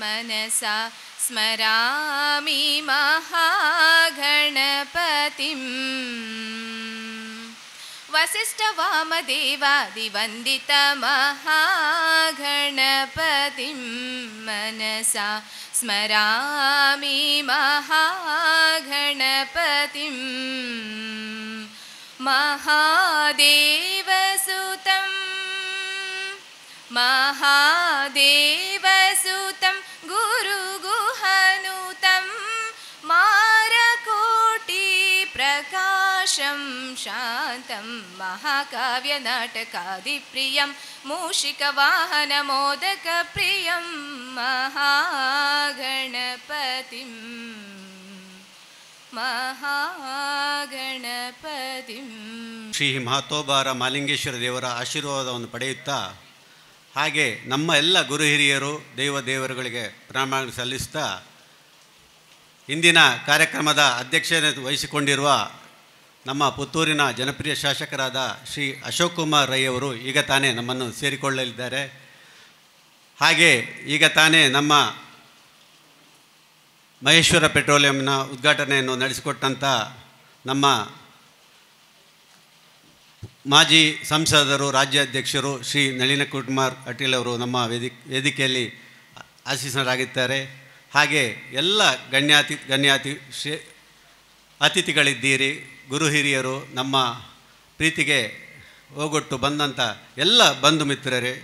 मनसा स्मरामि महागणपतिं वसिष्ठवामदेवादिवन्दितमहागणपतिं मनसा स्मरामि महागणपतिं महादेवसुतं गुरुगुहनुतं मारकोटिप्रकाशं शान्तं महाकाव्यनाटकादिप्रियं मूषिकवाहनमोदकप्रियं महागणपतिं ಶ್ರೀ ಮಹತೋಬಾರ ಮಾಲಿಂಗೇಶ್ವರ ದೇವರ ಆಶೀರ್ವಾದವನ್ನು ಪಡೆಯುತ್ತಾ ಹಾಗೆ ನಮ್ಮ ಎಲ್ಲ ಗುರು ಹಿರಿಯರು ದೇವರುಗಳಿಗೆ ಪ್ರಣಾಮ ಸಲ್ಲಿಸ್ತಾ ಇಂದಿನ ಕಾರ್ಯಕ್ರಮದ ಅಧ್ಯಕ್ಷತೆ ವಹಿಸಿಕೊಂಡಿರುವ ನಮ್ಮ ಪುತ್ತೂರಿನ ಜನಪ್ರಿಯ ಶಾಸಕರಾದ ಶ್ರೀ ಅಶೋಕ್ ಕುಮಾರ್ ರೈ ಅವರು ಈಗ ತಾನೇ ನಮ್ಮನ್ನು ಸೇರಿಕೊಳ್ಳಲಿದ್ದಾರೆ. ಹಾಗೆ ಈಗ ತಾನೇ ನಮ್ಮ ಮಹೇಶ್ವರ ಪೆಟ್ರೋಲಿಯಂನ ಉದ್ಘಾಟನೆಯನ್ನು ನಡೆಸಿಕೊಟ್ಟಂಥ ನಮ್ಮ ಮಾಜಿ ಸಂಸದರು ರಾಜ್ಯಾಧ್ಯಕ್ಷರು ಶ್ರೀ ನಳಿನ್ ಕುಮಾರ್ ಕಟೀಲ್ ಅವರು ನಮ್ಮ ವೇದಿಕೆಯಲ್ಲಿ ಆಸೀನರಾಗಿದ್ದಾರೆ. ಹಾಗೆ ಎಲ್ಲ ಅತಿಥಿಗಳಿದ್ದೀರಿ, ಗುರು ಹಿರಿಯರು, ನಮ್ಮ ಪ್ರೀತಿಗೆ ಹೋಗೊಟ್ಟು ಬಂದಂಥ ಎಲ್ಲ ಬಂಧು ಮಿತ್ರರೇ,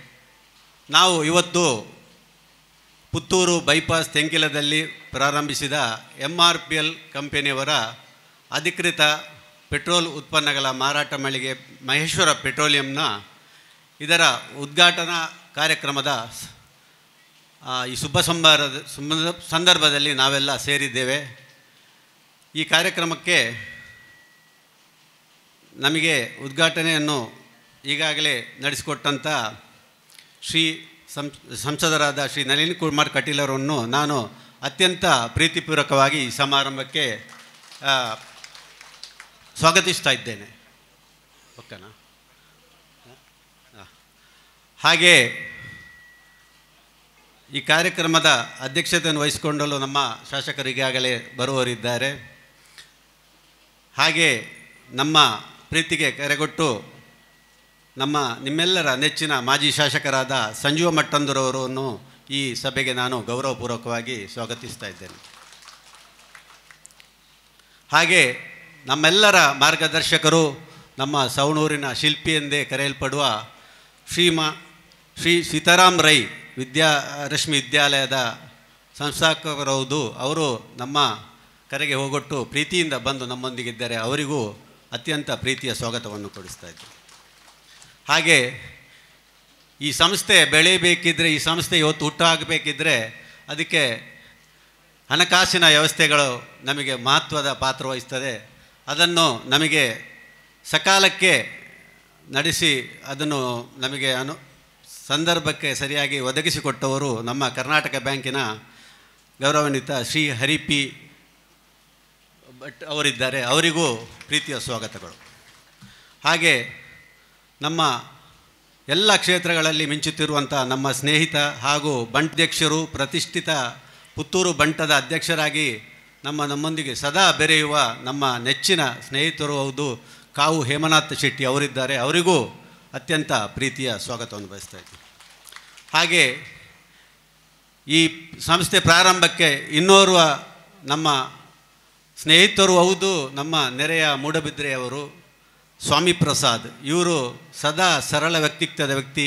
ನಾವು ಇವತ್ತು ಪುತ್ತೂರು ಬೈಪಾಸ್ ತೆಂಕಿಲದಲ್ಲಿ ಪ್ರಾರಂಭಿಸಿದ MRPL ಕಂಪನಿಯವರ ಅಧಿಕೃತ ಪೆಟ್ರೋಲ್ ಉತ್ಪನ್ನಗಳ ಮಾರಾಟ ಮಳಿಗೆ ಮಹೇಶ್ವರ ಪೆಟ್ರೋಲಿಯಂನ ಇದರ ಉದ್ಘಾಟನಾ ಕಾರ್ಯಕ್ರಮದ ಈ ಶುಭ ಸಂದರ್ಭದಲ್ಲಿ ನಾವೆಲ್ಲ ಸೇರಿದ್ದೇವೆ. ಈ ಕಾರ್ಯಕ್ರಮಕ್ಕೆ ನಮಗೆ ಉದ್ಘಾಟನೆಯನ್ನು ಈಗಾಗಲೇ ನಡೆಸಿಕೊಟ್ಟಂಥ ಸಂಸದರಾದ ಶ್ರೀ ನಳಿನ್ ಕುಮಾರ್ ಕಟೀಲ್ ಅವರನ್ನು ನಾನು ಅತ್ಯಂತ ಪ್ರೀತಿಪೂರ್ವಕವಾಗಿ ಈ ಸಮಾರಂಭಕ್ಕೆ ಸ್ವಾಗತಿಸ್ತಾ ಇದ್ದೇನೆ. ಓಕೆನಾ? ಹಾಗೆ ಈ ಕಾರ್ಯಕ್ರಮದ ಅಧ್ಯಕ್ಷತೆಯನ್ನು ವಹಿಸಿಕೊಂಡಲು ನಮ್ಮ ಶಾಸಕರು ಈಗಾಗಲೇ ಬರುವವರಿದ್ದಾರೆ. ಹಾಗೆ ನಮ್ಮ ಪ್ರೀತಿಗೆ ಕರೆಗೊಟ್ಟು ನಿಮ್ಮೆಲ್ಲರ ನೆಚ್ಚಿನ ಮಾಜಿ ಶಾಸಕರಾದ ಸಂಜೀವ ಮಟ್ಟಂದೂರವರನ್ನು ಈ ಸಭೆಗೆ ನಾನು ಗೌರವಪೂರ್ವಕವಾಗಿ ಸ್ವಾಗತಿಸ್ತಾ ಇದ್ದೇನೆ. ಹಾಗೆ ನಮ್ಮೆಲ್ಲರ ಮಾರ್ಗದರ್ಶಕರು, ನಮ್ಮ ಸವಣೂರಿನ ಶಿಲ್ಪಿ ಎಂದೇ ಕರೆಯಲ್ಪಡುವ ಶ್ರೀ ಸೀತಾರಾಮ್ ರೈ ರಶ್ಮಿ ವಿದ್ಯಾಲಯದ ಸಂಸ್ಥಾಪಕರೌದು. ಅವರು ನಮ್ಮ ಕರೆಗೆ ಹೋಗೊಟ್ಟು ಪ್ರೀತಿಯಿಂದ ಬಂದು ನಮ್ಮೊಂದಿಗಿದ್ದಾರೆ. ಅವರಿಗೂ ಅತ್ಯಂತ ಪ್ರೀತಿಯ ಸ್ವಾಗತವನ್ನು ಕೊಡಿಸ್ತಾ ಇದ್ದೇನೆ. ಹಾಗೆ ಈ ಸಂಸ್ಥೆ ಬೆಳೆಯಬೇಕಿದ್ದರೆ, ಈ ಸಂಸ್ಥೆ ಇವತ್ತು ಹುಟ್ಟಾಗಬೇಕಿದ್ದರೆ ಅದಕ್ಕೆ ಹಣಕಾಸಿನ ವ್ಯವಸ್ಥೆಗಳು ನಮಗೆ ಮಹತ್ವದ ಪಾತ್ರ ವಹಿಸ್ತದೆ. ಅದನ್ನು ನಮಗೆ ಸಕಾಲಕ್ಕೆ ನಡೆಸಿ ಅದನ್ನು ನಮಗೆ ಸಂದರ್ಭಕ್ಕೆ ಸರಿಯಾಗಿ ಒದಗಿಸಿಕೊಟ್ಟವರು ನಮ್ಮ ಕರ್ನಾಟಕ ಬ್ಯಾಂಕಿನ ಗೌರವಾನ್ವಿತ ಶ್ರೀ ಹರಿ ಪಿ ಭಟ್ ಅವರಿದ್ದಾರೆ. ಅವರಿಗೂ ಪ್ರೀತಿಯ ಸ್ವಾಗತಗಳು. ಹಾಗೆ ನಮ್ಮ ಎಲ್ಲ ಕ್ಷೇತ್ರಗಳಲ್ಲಿ ಮಿಂಚುತ್ತಿರುವಂಥ ನಮ್ಮ ಸ್ನೇಹಿತ ಹಾಗೂ ಬಂಟಾಧ್ಯಕ್ಷರು, ಪ್ರತಿಷ್ಠಿತ ಪುತ್ತೂರು ಬಂಟದ ಅಧ್ಯಕ್ಷರಾಗಿ ನಮ್ಮೊಂದಿಗೆ ಸದಾ ಬೆರೆಯುವ ನಮ್ಮ ನೆಚ್ಚಿನ ಸ್ನೇಹಿತರು ಹೌದು ಕಾವು ಹೇಮನಾಥ್ ಶೆಟ್ಟಿ ಅವರಿದ್ದಾರೆ. ಅವರಿಗೂ ಅತ್ಯಂತ ಪ್ರೀತಿಯ ಸ್ವಾಗತವನ್ನು ಬಯಸ್ತಾ ಇದ್ದೀನಿ. ಹಾಗೆ ಈ ಸಂಸ್ಥೆ ಪ್ರಾರಂಭಕ್ಕೆ ಇನ್ನೋರ್ವ ನಮ್ಮ ಸ್ನೇಹಿತರು ಹೌದು, ನಮ್ಮ ನೆರೆಯ ಮೂಡಬಿದ್ರೆಯವರು ಸ್ವಾಮಿ ಪ್ರಸಾದ್. ಇವರು ಸದಾ ಸರಳ ವ್ಯಕ್ತಿತ್ವದ ವ್ಯಕ್ತಿ,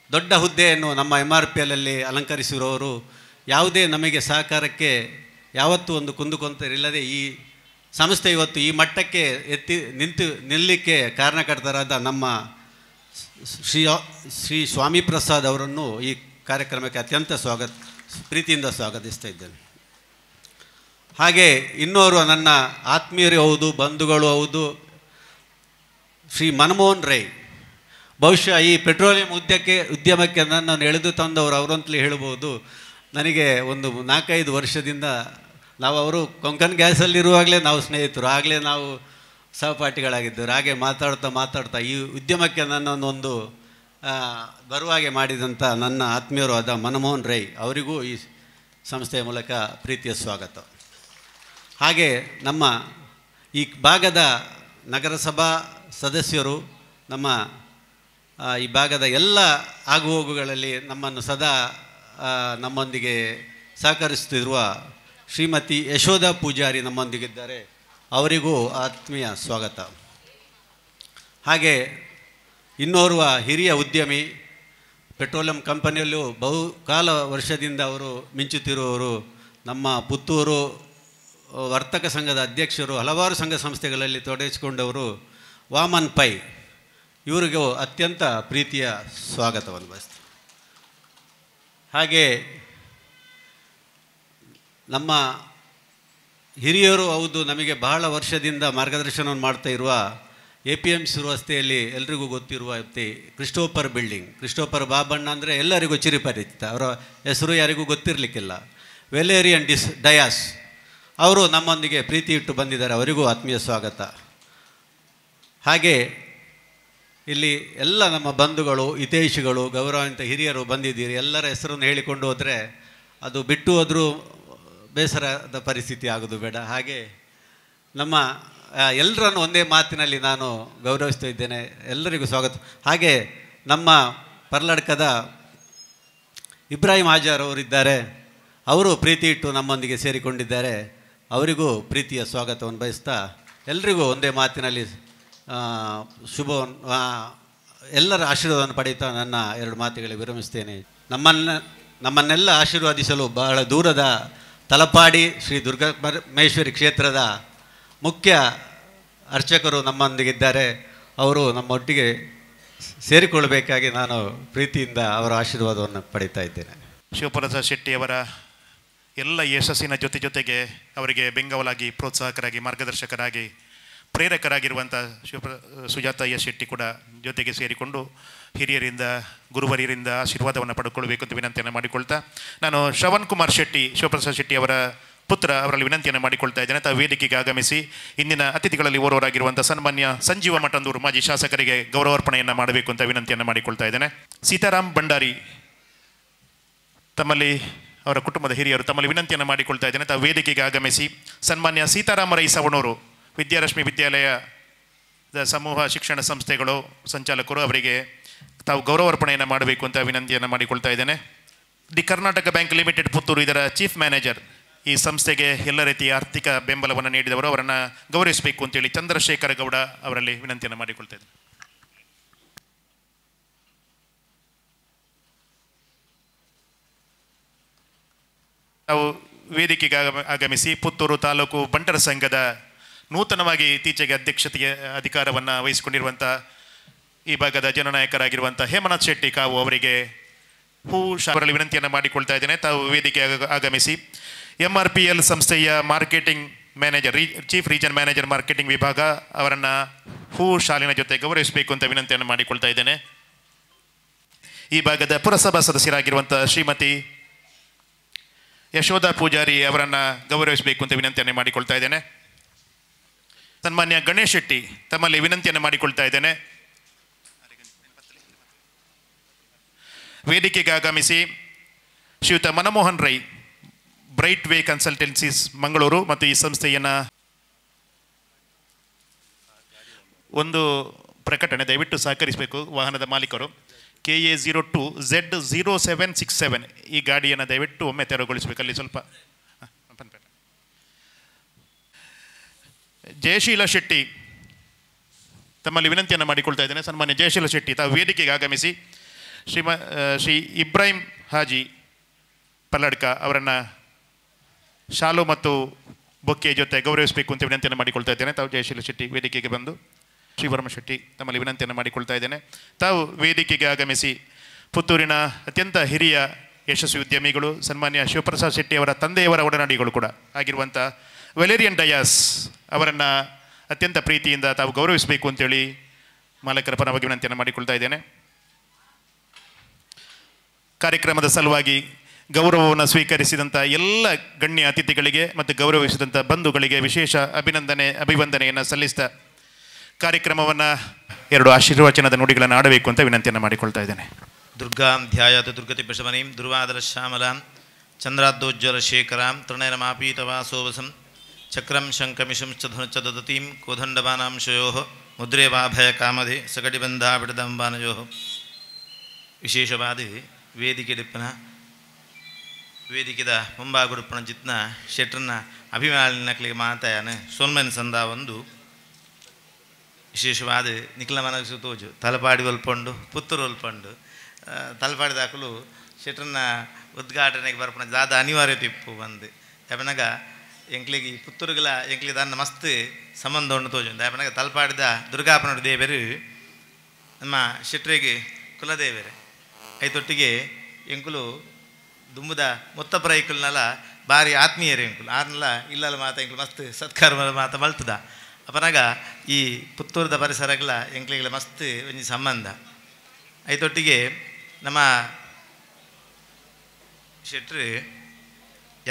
ದೊಡ್ಡ ಹುದ್ದೆಯನ್ನು ನಮ್ಮ MRPLಲ್ಲಿ ಅಲಂಕರಿಸಿರೋರು. ಯಾವುದೇ ನಮಗೆ ಸಹಕಾರಕ್ಕೆ ಯಾವತ್ತೂ ಒಂದು ಕುಂದುಕೊಂತರಿಲ್ಲದೆ ಈ ಸಂಸ್ಥೆ ಇವತ್ತು ಈ ಮಟ್ಟಕ್ಕೆ ನಿಲ್ಲಲಿಕ್ಕೆ ಕಾರಣಕರ್ತರಾದ ನಮ್ಮ ಶ್ರೀ ಸ್ವಾಮಿ ಪ್ರಸಾದ್ ಅವರನ್ನು ಈ ಕಾರ್ಯಕ್ರಮಕ್ಕೆ ಅತ್ಯಂತ ಪ್ರೀತಿಯಿಂದ ಸ್ವಾಗತಿಸ್ತಾ ಇದ್ದೇನೆ. ಹಾಗೆ ಇನ್ನೋರು ನನ್ನ ಆತ್ಮೀಯರು ಹೌದು, ಬಂಧುಗಳು ಹೌದು, ಶ್ರೀ ಮನಮೋಹನ್ ರೈ. ಬಹುಶಃ ಈ ಪೆಟ್ರೋಲಿಯಂ ಉದ್ಯಮಕ್ಕೆ ನನ್ನನ್ನು ಎಳೆದು ತಂದವರು ಅವರಂತಲೇ ಹೇಳ್ಬೋದು. ನನಗೆ ಒಂದು 4-5 ವರ್ಷದಿಂದ ಅವರು ಕೊಂಕಣ್ ಗ್ಯಾಸಲ್ಲಿರುವಾಗಲೇ ನಾವು ಸ್ನೇಹಿತರು, ಆಗಲೇ ನಾವು ಸಹಪಾಠಿಗಳಾಗಿದ್ದರು. ಹಾಗೆ ಮಾತಾಡ್ತಾ ಈ ಉದ್ಯಮಕ್ಕೆ ನನ್ನನ್ನು ಒಂದು ಬರುವಾಗೆ ಮಾಡಿದಂಥ ನನ್ನ ಆತ್ಮೀಯರು ಆದ ಮನಮೋಹನ್ ರೈ ಅವರಿಗೂ ಈ ಸಂಸ್ಥೆಯ ಮೂಲಕ ಪ್ರೀತಿಯ ಸ್ವಾಗತ. ಹಾಗೆ ನಮ್ಮ ಈ ಭಾಗದ ನಗರಸಭಾ ಸದಸ್ಯರು, ನಮ್ಮ ಈ ಭಾಗದ ಎಲ್ಲ ಆಗುಹೋಗುಗಳಲ್ಲಿ ನಮ್ಮನ್ನು ಸದಾ ನಮ್ಮೊಂದಿಗೆ ಸಹಕರಿಸುತ್ತಿರುವ ಶ್ರೀಮತಿ ಯಶೋಧ ಪೂಜಾರಿ ನಮ್ಮೊಂದಿಗಿದ್ದಾರೆ, ಅವರಿಗೂ ಆತ್ಮೀಯ ಸ್ವಾಗತ. ಹಾಗೆ ಇನ್ನೋರ್ವ ಹಿರಿಯ ಉದ್ಯಮಿ, ಪೆಟ್ರೋಲಿಯಂ ಕಂಪನಿಯಲ್ಲೂ ಬಹುಕಾಲ ವರ್ಷದಿಂದ ಅವರು ಮಿಂಚುತ್ತಿರುವವರು, ನಮ್ಮ ಪುತ್ತೂರು ವರ್ತಕ ಸಂಘದ ಅಧ್ಯಕ್ಷರು, ಹಲವಾರು ಸಂಘ ಸಂಸ್ಥೆಗಳಲ್ಲಿ ತೊಡಗಿಸಿಕೊಂಡವರು ವಾಮನ್ ಪೈ, ಇವರಿಗೂ ಅತ್ಯಂತ ಪ್ರೀತಿಯ ಸ್ವಾಗತವನ್ನು ಬಯಸ್ತೀನಿ. ಹಾಗೆ ನಮ್ಮ ಹಿರಿಯರು ಹೌದು, ನಮಗೆ ಬಹಳ ವರ್ಷದಿಂದ ಮಾರ್ಗದರ್ಶನವನ್ನು ಮಾಡ್ತಾ ಇರುವ APMC ರಸ್ತೆಯಲ್ಲಿ ಎಲ್ರಿಗೂ ಗೊತ್ತಿರುವ ಕ್ರಿಸ್ಟೋಫರ್ ಬಿಲ್ಡಿಂಗ್, ಕ್ರಿಸ್ಟೋಫರ್ ಬಾಬಣ್ಣ ಅಂದರೆ ಎಲ್ಲರಿಗೂ ಚಿರಿಪರಿಚಿತ, ಅವರ ಹೆಸರು ಯಾರಿಗೂ ಗೊತ್ತಿರಲಿಕ್ಕಿಲ್ಲ. ವೆಲೇರಿಯನ್ ಡಯಾಸ್ ಅವರು ನಮ್ಮೊಂದಿಗೆ ಪ್ರೀತಿ ಇಟ್ಟು ಬಂದಿದ್ದಾರೆ, ಅವರಿಗೂ ಆತ್ಮೀಯ ಸ್ವಾಗತ. ಹಾಗೆ ಇಲ್ಲಿ ಎಲ್ಲ ನಮ್ಮ ಬಂಧುಗಳು, ಹಿತೈಷಿಗಳು, ಗೌರವಾನ್ವಿತ ಹಿರಿಯರು ಬಂದಿದ್ದೀರಿ. ಎಲ್ಲರ ಹೆಸರನ್ನು ಹೇಳಿಕೊಂಡು ಹೋದರೆ ಅದು ಬಿಟ್ಟು ಹೋದರೂ ಬೇಸರದ ಪರಿಸ್ಥಿತಿ ಆಗೋದು ಬೇಡ. ಹಾಗೆ ನಮ್ಮ ಎಲ್ಲರನ್ನು ಒಂದೇ ಮಾತಿನಲ್ಲಿ ನಾನು ಗೌರವಿಸ್ತಾ ಇದ್ದೇನೆ. ಎಲ್ಲರಿಗೂ ಸ್ವಾಗತ. ಹಾಗೆ ನಮ್ಮ ಪರ್ಲಡ್ಕದ ಇಬ್ರಾಹಿಂ ಹಾಜಾರ್ ಅವರಿದ್ದಾರೆ, ಅವರು ಪ್ರೀತಿ ಇಟ್ಟು ನಮ್ಮೊಂದಿಗೆ ಸೇರಿಕೊಂಡಿದ್ದಾರೆ, ಅವರಿಗೂ ಪ್ರೀತಿಯ ಸ್ವಾಗತವನ್ನು ಬಯಸ್ತಾ ಎಲ್ರಿಗೂ ಒಂದೇ ಮಾತಿನಲ್ಲಿ ಎಲ್ಲರ ಆಶೀರ್ವಾದವನ್ನು ಪಡೆಯುತ್ತಾ ನನ್ನ ಎರಡು ಮಾತುಗಳಿಗೆ ವಿರಮಿಸ್ತೇನೆ. ನಮ್ಮನ್ನೆಲ್ಲ ಆಶೀರ್ವಾದಿಸಲು ಬಹಳ ದೂರದ ತಲಪಾಡಿ ಶ್ರೀ ದುರ್ಗಾಪರಮೇಶ್ವರಿ ಕ್ಷೇತ್ರದ ಮುಖ್ಯ ಅರ್ಚಕರು ನಮ್ಮೊಂದಿಗಿದ್ದಾರೆ. ಅವರು ನಮ್ಮೊಟ್ಟಿಗೆ ಸೇರಿಕೊಳ್ಳಬೇಕಾಗಿ ನಾನು ಪ್ರೀತಿಯಿಂದ ಅವರ ಆಶೀರ್ವಾದವನ್ನು ಪಡೀತಾ ಇದ್ದೇನೆ. ಶಿವಪ್ರಸಾದ್ ಶೆಟ್ಟಿಯವರ ಎಲ್ಲ ಯಶಸ್ಸಿನ ಜೊತೆಗೆ ಅವರಿಗೆ ಬೆಂಗಾವಲಾಗಿ, ಪ್ರೋತ್ಸಾಹಕರಾಗಿ, ಮಾರ್ಗದರ್ಶಕರಾಗಿ, ಪ್ರೇರಕರಾಗಿರುವಂಥ ಸುಜಾತ ಎಸ್ ಶೆಟ್ಟಿ ಕೂಡ ಜೊತೆಗೆ ಸೇರಿಕೊಂಡು ಹಿರಿಯರಿಂದ, ಗುರುವರಿಯರಿಂದ ಆಶೀರ್ವಾದವನ್ನು ಪಡ್ಕೊಳ್ಬೇಕು ಅಂತ ವಿನಂತಿಯನ್ನು ಮಾಡಿಕೊಳ್ತಾ, ನಾನು ಶ್ರವಣ್ ಕುಮಾರ್ ಶೆಟ್ಟಿ, ಶಿವಪ್ರಸಾದ್ ಶೆಟ್ಟಿ ಅವರ ಪುತ್ರ, ಅವರಲ್ಲಿ ವಿನಂತಿಯನ್ನು ಮಾಡಿಕೊಳ್ತಾ ಇದ್ದೇನೆ. ತಾವು ವೇದಿಕೆಗೆ ಆಗಮಿಸಿ ಇಂದಿನ ಅತಿಥಿಗಳಲ್ಲಿ ಓರ್ವರಾಗಿರುವಂಥ ಸನ್ಮಾನ್ಯ ಸಂಜೀವ ಮಠಂದೂರು ಮಾಜಿ ಶಾಸಕರಿಗೆ ಗೌರವಾರ್ಪಣೆಯನ್ನು ಮಾಡಬೇಕು ಅಂತ ವಿನಂತಿಯನ್ನು ಮಾಡಿಕೊಳ್ತಾ ಇದ್ದೇನೆ. ಸೀತಾರಾಮ್ ಭಂಡಾರಿ ತಮ್ಮಲ್ಲಿ, ಅವರ ಕುಟುಂಬದ ಹಿರಿಯರು ತಮ್ಮಲ್ಲಿ ವಿನಂತಿಯನ್ನು ಮಾಡಿಕೊಳ್ತಾ ಇದ್ದೇನೆ. ತಾವು ವೇದಿಕೆಗೆ ಆಗಮಿಸಿ ಸನ್ಮಾನ್ಯ ಸೀತಾರಾಮ ರೈ ಸವಣೂರು ವಿದ್ಯಾರಶ್ಮಿ ವಿದ್ಯಾಲಯದ ಸಮೂಹ ಶಿಕ್ಷಣ ಸಂಸ್ಥೆಗಳು ಸಂಚಾಲಕರು, ಅವರಿಗೆ ತಾವು ಗೌರವಾರ್ಪಣೆಯನ್ನು ಮಾಡಬೇಕು ಅಂತ ವಿನಂತಿಯನ್ನು ಮಾಡಿಕೊಳ್ತಾ ಇದ್ದೇನೆ. The Karnataka bank limited Puttur, ಇದರ ಚೀಫ್ ಮ್ಯಾನೇಜರ್, ಈ ಸಂಸ್ಥೆಗೆ ಎಲ್ಲ ರೀತಿಯ ಆರ್ಥಿಕ ಬೆಂಬಲವನ್ನು ನೀಡಿದವರು, ಅವರನ್ನು ಗೌರವಿಸಬೇಕು ಅಂತೇಳಿ ಚಂದ್ರಶೇಖರ ಗೌಡ ಅವರಲ್ಲಿ ವಿನಂತಿಯನ್ನು ಮಾಡಿಕೊಳ್ತಾ ಇದ್ದೇನೆ. ನಾವು ವೇದಿಕೆಗೆ ಆಗಮಿಸಿ ಪುತ್ತೂರು ತಾಲೂಕು ಬಂಟರ ಸಂಘದ ನೂತನವಾಗಿ ಇತ್ತೀಚೆಗೆ ಅಧ್ಯಕ್ಷತೆಗೆ ಅಧಿಕಾರವನ್ನು ವಹಿಸಿಕೊಂಡಿರುವಂಥ ಈ ಭಾಗದ ಜನನಾಯಕರಾಗಿರುವಂಥ ಹೇಮನಾಥ್ ಶೆಟ್ಟಿ ಕಾವು ಅವರಿಗೆ ಅವರಲ್ಲಿ ವಿನಂತಿಯನ್ನು ಮಾಡಿಕೊಳ್ತಾ ಇದ್ದೇನೆ. ತಾವು ವೇದಿಕೆಗೆ ಆಗಮಿಸಿ MRPL ಸಂಸ್ಥೆಯ marketing manager, chief region manager marketing ವಿಭಾಗ, ಅವರನ್ನು ಶಾಲಿನ ಜೊತೆ ಗೌರವಿಸಬೇಕು ಅಂತ ವಿನಂತಿಯನ್ನು ಮಾಡಿಕೊಳ್ತಾ ಇದ್ದೇನೆ. ಈ ಭಾಗದ ಪುರಸಭಾ ಸದಸ್ಯರಾಗಿರುವಂಥ ಶ್ರೀಮತಿ ಯಶೋಧ ಪೂಜಾರಿ ಅವರನ್ನು ಗೌರವಿಸಬೇಕು ಅಂತ ವಿನಂತಿಯನ್ನು ಮಾಡಿಕೊಳ್ತಾ ಇದ್ದೇನೆ. ಸನ್ಮಾನ್ಯ ಗಣೇಶ್ ಶೆಟ್ಟಿ ತಮ್ಮಲ್ಲಿ ವಿನಂತಿಯನ್ನು ಮಾಡಿಕೊಳ್ತಾ ಇದ್ದೇನೆ. ವೇದಿಕೆಗೆ ಆಗಮಿಸಿ ಶ್ರೀಯುತ Manmohan Rai, bright way consultancies Mangaluru ಮತ್ತು ಈ ಸಂಸ್ಥೆಯನ್ನು ಒಂದು ಪ್ರಕಟಣೆ ದಯವಿಟ್ಟು ಸಹಕರಿಸಬೇಕು. ವಾಹನದ ಮಾಲೀಕರು KA02Z0767 ಈ ಗಾಡಿಯನ್ನು ದಯವಿಟ್ಟು ಒಮ್ಮೆ ತೆರವುಗೊಳಿಸಬೇಕು. ಅಲ್ಲಿ ಸ್ವಲ್ಪ ಜಯಶೀಲ ಶೆಟ್ಟಿ ತಮ್ಮಲ್ಲಿ ವಿನಂತಿಯನ್ನು ಮಾಡಿಕೊಳ್ತಾ ಇದ್ದೇನೆ. ಸನ್ಮಾನ್ಯ ಜಯಶೀಲ ಶೆಟ್ಟಿ ತಾವು ವೇದಿಕೆಗೆ ಆಗಮಿಸಿ ಶ್ರೀ ಇಬ್ರಾಹಿಂ ಹಾಜಿ ಪಲ್ಲಡ್ಕ ಅವರನ್ನು ಶಾಲು ಮತ್ತು ಬೊಕ್ಕೆ ಜೊತೆ ಗೌರವಿಸಬೇಕು ಅಂತ ವಿನಂತಿಯನ್ನು ಮಾಡಿಕೊಳ್ತಾ ಇದ್ದೇನೆ. ತಾವು ಜಯಶೀಲ ಶೆಟ್ಟಿ ವೇದಿಕೆಗೆ ಬಂದು ಶ್ರೀವರ್ಮ ಶೆಟ್ಟಿ ತಮ್ಮಲ್ಲಿ ವಿನಂತಿಯನ್ನು ಮಾಡಿಕೊಳ್ತಾ ಇದ್ದೇನೆ. ತಾವು ವೇದಿಕೆಗೆ ಆಗಮಿಸಿ ಪುತ್ತೂರಿನ ಅತ್ಯಂತ ಹಿರಿಯ ಯಶಸ್ವಿ ಉದ್ಯಮಿಗಳು, ಸನ್ಮಾನ್ಯ ಶಿವಪ್ರಸಾದ್ ಶೆಟ್ಟಿ ಅವರ ತಂದೆಯವರ ಒಡನಾಡಿಗಳು ಕೂಡ ಆಗಿರುವಂಥ ವೆಲೇರಿಯನ್ ಡಯಾಸ್ ಅವರನ್ನು ಅತ್ಯಂತ ಪ್ರೀತಿಯಿಂದ ತಾವು ಗೌರವಿಸಬೇಕು ಅಂತೇಳಿ ಮಾಲಕರ ಪರವಾಗಿ ವಿನಂತಿಯನ್ನು ಮಾಡಿಕೊಳ್ತಾ ಇದ್ದೇನೆ. ಕಾರ್ಯಕ್ರಮದ ಸಲುವಾಗಿ ಗೌರವವನ್ನು ಸ್ವೀಕರಿಸಿದಂಥ ಎಲ್ಲ ಗಣ್ಯ ಅತಿಥಿಗಳಿಗೆ ಮತ್ತು ಗೌರವಿಸಿದಂಥ ಬಂಧುಗಳಿಗೆ ವಿಶೇಷ ಅಭಿವಂದನೆಯನ್ನು ಸಲ್ಲಿಸ್ತಾ ಕಾರ್ಯಕ್ರಮವನ್ನು 2 ಆಶೀರ್ವಚನದ ನುಡಿಗಳನ್ನು ಆಡಬೇಕು ಅಂತ ವಿನಂತಿಯನ್ನು ಮಾಡಿಕೊಳ್ತಾ ಇದ್ದೇನೆ. ದುರ್ಗಾಂ ಧ್ಯಾಯಾತ ದುರ್ಗತಿ ಪ್ರಶಮನೀಂ ದುರ್ವಾದರ ಶ್ಯಾಮಲಾಂ ಚಂದ್ರಾದ್ದೋಜ್ವಲ ಶೇಖರಾಂ ತೃಣೈರಮಾಪೀತವಾಸೋವಸಂ ಚಕ್ರಂ ಶಂಕಮಿಷಂ ಚ ದದತೀಂ ಕೋದಂಡಬಾನಾಂಶಯೋ ಮುದ್ರೇ ವಾಭಯ ಕಾಮಧೆ ಸಗಡಿಬಂಧ ಬಿಡದಂಬಾನಯೋ. ವಿಶೇಷವಾದ ವೇದಿಕೆದ ಮುಂಬಾಗುಡುಪ್ಪಣ ಜಿತ್ನ ಶೆಟ್ರನ್ನ ಅಭಿಮಾನಿನಕ್ಲಿಗೆ ಮಾತಾಯನ ಸೋನ್ಮನ್ ಸಂದ ಒಂದು ವಿಶೇಷವಾದ ನಿಖಿಲ ಮನಸ್ಸು ತೋಜು ತಲಪಾಡಿ ಒಲ್ಪಂಡು ಪುತ್ತೂರು ಒಲ್ಪಂಡು ತಲಪಾಡಿ ದಾಖಲು ಶೆಟ್ರನ್ನ ಉದ್ಘಾಟನೆಗೆ ಬರ್ಪಣ ದಾದ ಅನಿವಾರ್ಯತೆ ಇಪ್ಪು ಬಂದು ಯಾಪನಾಗ ಎಂಕ್ಲಿಗೆ ಪುತ್ತೂರುಗಳ ಎಂಕ್ಲಿಗೆ ದಾನ್ನ ಮಸ್ತ್ ಸಂಬಂಧ ಉಂಡು ತೋಜು ಯಾಪನಾಗ ತಲಪಾಡಿದ ದುರ್ಗಾಪನೋಡು ದೇವರು ನಮ್ಮ ಶೆಟ್ರಿಗೆ ಕುಲದೇವರೇ ಐತೊಟ್ಟಿಗೆ ಎಂಕುಲು ದುಂಬುದ ಮೊತ್ತಪರ ಎಂಕುಲ್ನಲ್ಲ ಭಾರಿ ಆತ್ಮೀಯರೇ ಎಂಕುಲು ಆರ್ನಲ್ಲ ಇಲ್ಲಲ್ಲ ಮಾತ ಎಂಕುಲು ಮಸ್ತ್ ಸತ್ಕಾರ ಮಾತ ಮಲ್ತದ ಅಪನಾಗ ಈ ಪುತ್ತೂರದ ಪರಿಸರಗಳ ಎಂಕ್ಲಿಗಳ ಮಸ್ತ್ ಒಂಜಿ ಸಂಬಂಧ ಐತೊಟ್ಟಿಗೆ ನಮ್ಮ ಶೆಟ್ರು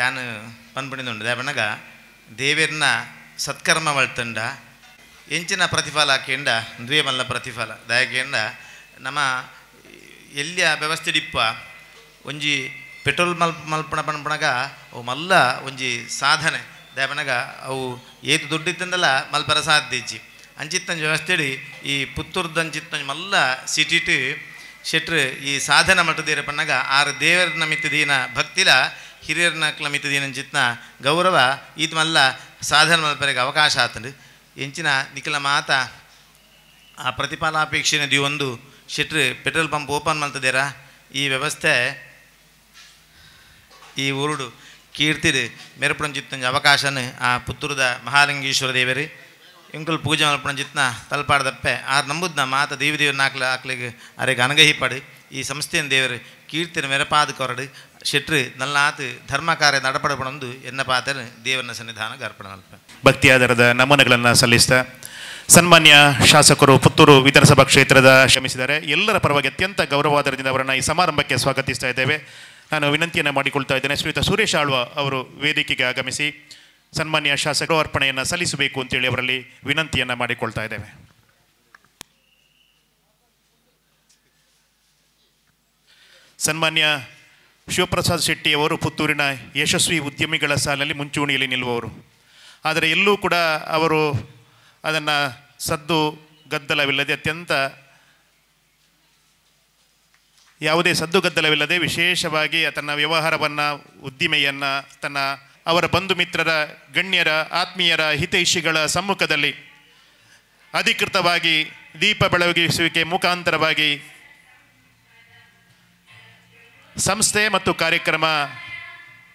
ಯಾನು ಪನ್ಪುಣಿದುಂಡು ದಾಪನಾಗ ದೇವೇರ್ನ ಸತ್ಕರ್ಮ ಮಲ್ತಂಡ ಎಂಚಿನ ಪ್ರತಿಫಲ ಹಾಕಿಂಡ ದ್ವೇ ಮಲ್ಲ ಪ್ರತಿಫಲ ದಯಕೆಂಡ ನಮ್ಮ ಎಲ್ಲಿಯ ವ್ಯವಸ್ಥೆ ಡಿಪ್ಪ ಒಂಜಿ ಪೆಟ್ರೋಲ್ ಮಲ್ಪಣ ಪನ್ಪಣಗ ಅವು ಮಲ್ಲ ಒಂಜಿ ಸಾಧನೆ ದಾಪನಗ ಅವು ಏತು ದುಡ್ಡಿತ್ತಂದಲ್ಲ ಮಲ್ಪರ ಸಾಧ್ಯ ಇಜ್ಜಿ ಅಂಚಿತ್ತಂಜ ವ್ಯವಸ್ಥೆಡಿ ಈ ಪುತ್ತೂರ್ದಂಚಿತ್ತಂಜ ಮಲ್ಲ ಸಿಟಿಟ್ ಶೆಟ್ರು ಈ ಸಾಧನೆ ಮಟ್ಟದೇರ ಪಣ್ಣಗ ಆರು ದೇವರನ್ನ ಮಿತ್ತದೀನ ಭಕ್ತಿಲ ಹಿರಿಯರನ್ನ ಮಿತ್ತದೀನ ಚಿತ್ನ ಗೌರವ ಈತ ಮಲ್ಲ ಸಾಧನೆ ಮಲ್ಪರೆಗೆ ಅವಕಾಶ ಆತಂಡು ಎಂಚಿನ ನಿಖಿಲ ಮಾತ ಆ ಪ್ರತಿಫಲಾಪೇಕ್ಷೆನ ಒಂದು ಶೆಟ್ರು ಪೆಟ್ರೋಲ್ ಪಂಪ್ ಓಪನ್ ಮಾಡ್ತದೇರ ಈ ವ್ಯವಸ್ಥೆ ಈ ಊರುಡು ಕೀರ್ತಿಡು ಮೆರಪುಣ ಜಿತ್ತಂಜ ಅವಕಾಶನ ಆ ಪುತ್ತೂರದ ಮಹಾಲಿಂಗೇಶ್ವರ ದೇವರಿ ಇಂಕುಲ್ ಪೂಜೆ ಮಲ್ಪಣ ಜಿತ್ನ ತಲಪಾಡ್ದಪ್ಪೆ ಆರು ನಂಬುದ್ನ ಮಾತ ದೇವಿದೇವ್ರನ್ನ ಹಾಕ್ಲಿಗೆ ಅರೆಗೆ ಅನಗಹಿಪಡು ಈ ಸಂಸ್ಥೆಯ ದೇವರು ಕೀರ್ತಿನ ಮೆರಪಾದ ಕೊರಡು ಶೆಟ್ರು ನಲ್ಲಾತು ಧರ್ಮ ಕಾರ್ಯ ನಡಪಡಪಡೊಂದು ಎನ್ನ ಪಾತ್ರ ದೇವರನ್ನ ಸನ್ನಿಧಾನಕ್ಕೆ ಅರ್ಪಣೆ ಮಲ್ಪ ಭಕ್ತಿಯಾಧಾರದ ನಮನಗಳನ್ನು ಸಲ್ಲಿಸ್ತಾ ಸನ್ಮಾನ್ಯ ಶಾಸಕರು ಪುತ್ತೂರು ವಿಧಾನಸಭಾ ಕ್ಷೇತ್ರದ ಶ್ರಮಿಸಿದ್ದಾರೆ. ಎಲ್ಲರ ಪರವಾಗಿ ಅತ್ಯಂತ ಗೌರವಾದರದಿಂದ ಅವರನ್ನು ಈ ಸಮಾರಂಭಕ್ಕೆ ಸ್ವಾಗತಿಸ್ತಾ ಇದ್ದೇವೆ. ನಾನು ವಿನಂತಿಯನ್ನು ಮಾಡಿಕೊಳ್ತಾ ಇದ್ದೇನೆ, ಶ್ರೀಯುತ ಸುರೇಶ್ ಆಳ್ವ ಅವರು ವೇದಿಕೆಗೆ ಆಗಮಿಸಿ ಸನ್ಮಾನ್ಯ ಶಾಸಕರು ಅರ್ಪಣೆಯನ್ನು ಸಲ್ಲಿಸಬೇಕು ಅಂತೇಳಿ ಅವರಲ್ಲಿ ವಿನಂತಿಯನ್ನು ಮಾಡಿಕೊಳ್ತಾ ಇದ್ದೇವೆ. ಸನ್ಮಾನ್ಯ ಶಿವಪ್ರಸಾದ್ ಶೆಟ್ಟಿ ಅವರು ಪುತ್ತೂರಿನ ಯಶಸ್ವಿ ಉದ್ಯಮಿಗಳ ಸಾಲಿನಲ್ಲಿ ಮುಂಚೂಣಿಯಲ್ಲಿ ನಿಲ್ಲುವವರು. ಆದರೆ ಎಲ್ಲೂ ಕೂಡ ಅವರು ಅದನ್ನು ಸದ್ದು ಗದ್ದಲವಿಲ್ಲದೆ ಅತ್ಯಂತ ಯಾವುದೇ ಸದ್ದು ಗದ್ದಲವಿಲ್ಲದೆ ವಿಶೇಷವಾಗಿ ತನ್ನ ವ್ಯವಹಾರವನ್ನು ಉದ್ದಿಮೆಯನ್ನು ಅವರ ಬಂಧು ಮಿತ್ರರ ಗಣ್ಯರ ಆತ್ಮೀಯರ ಹಿತೈಷಿಗಳ ಸಮ್ಮುಖದಲ್ಲಿ ಅಧಿಕೃತವಾಗಿ ದೀಪ ಬೆಳಗಿಸುವಿಕೆ ಮುಖಾಂತರವಾಗಿ ಸಂಸ್ಥೆ ಮತ್ತು ಕಾರ್ಯಕ್ರಮ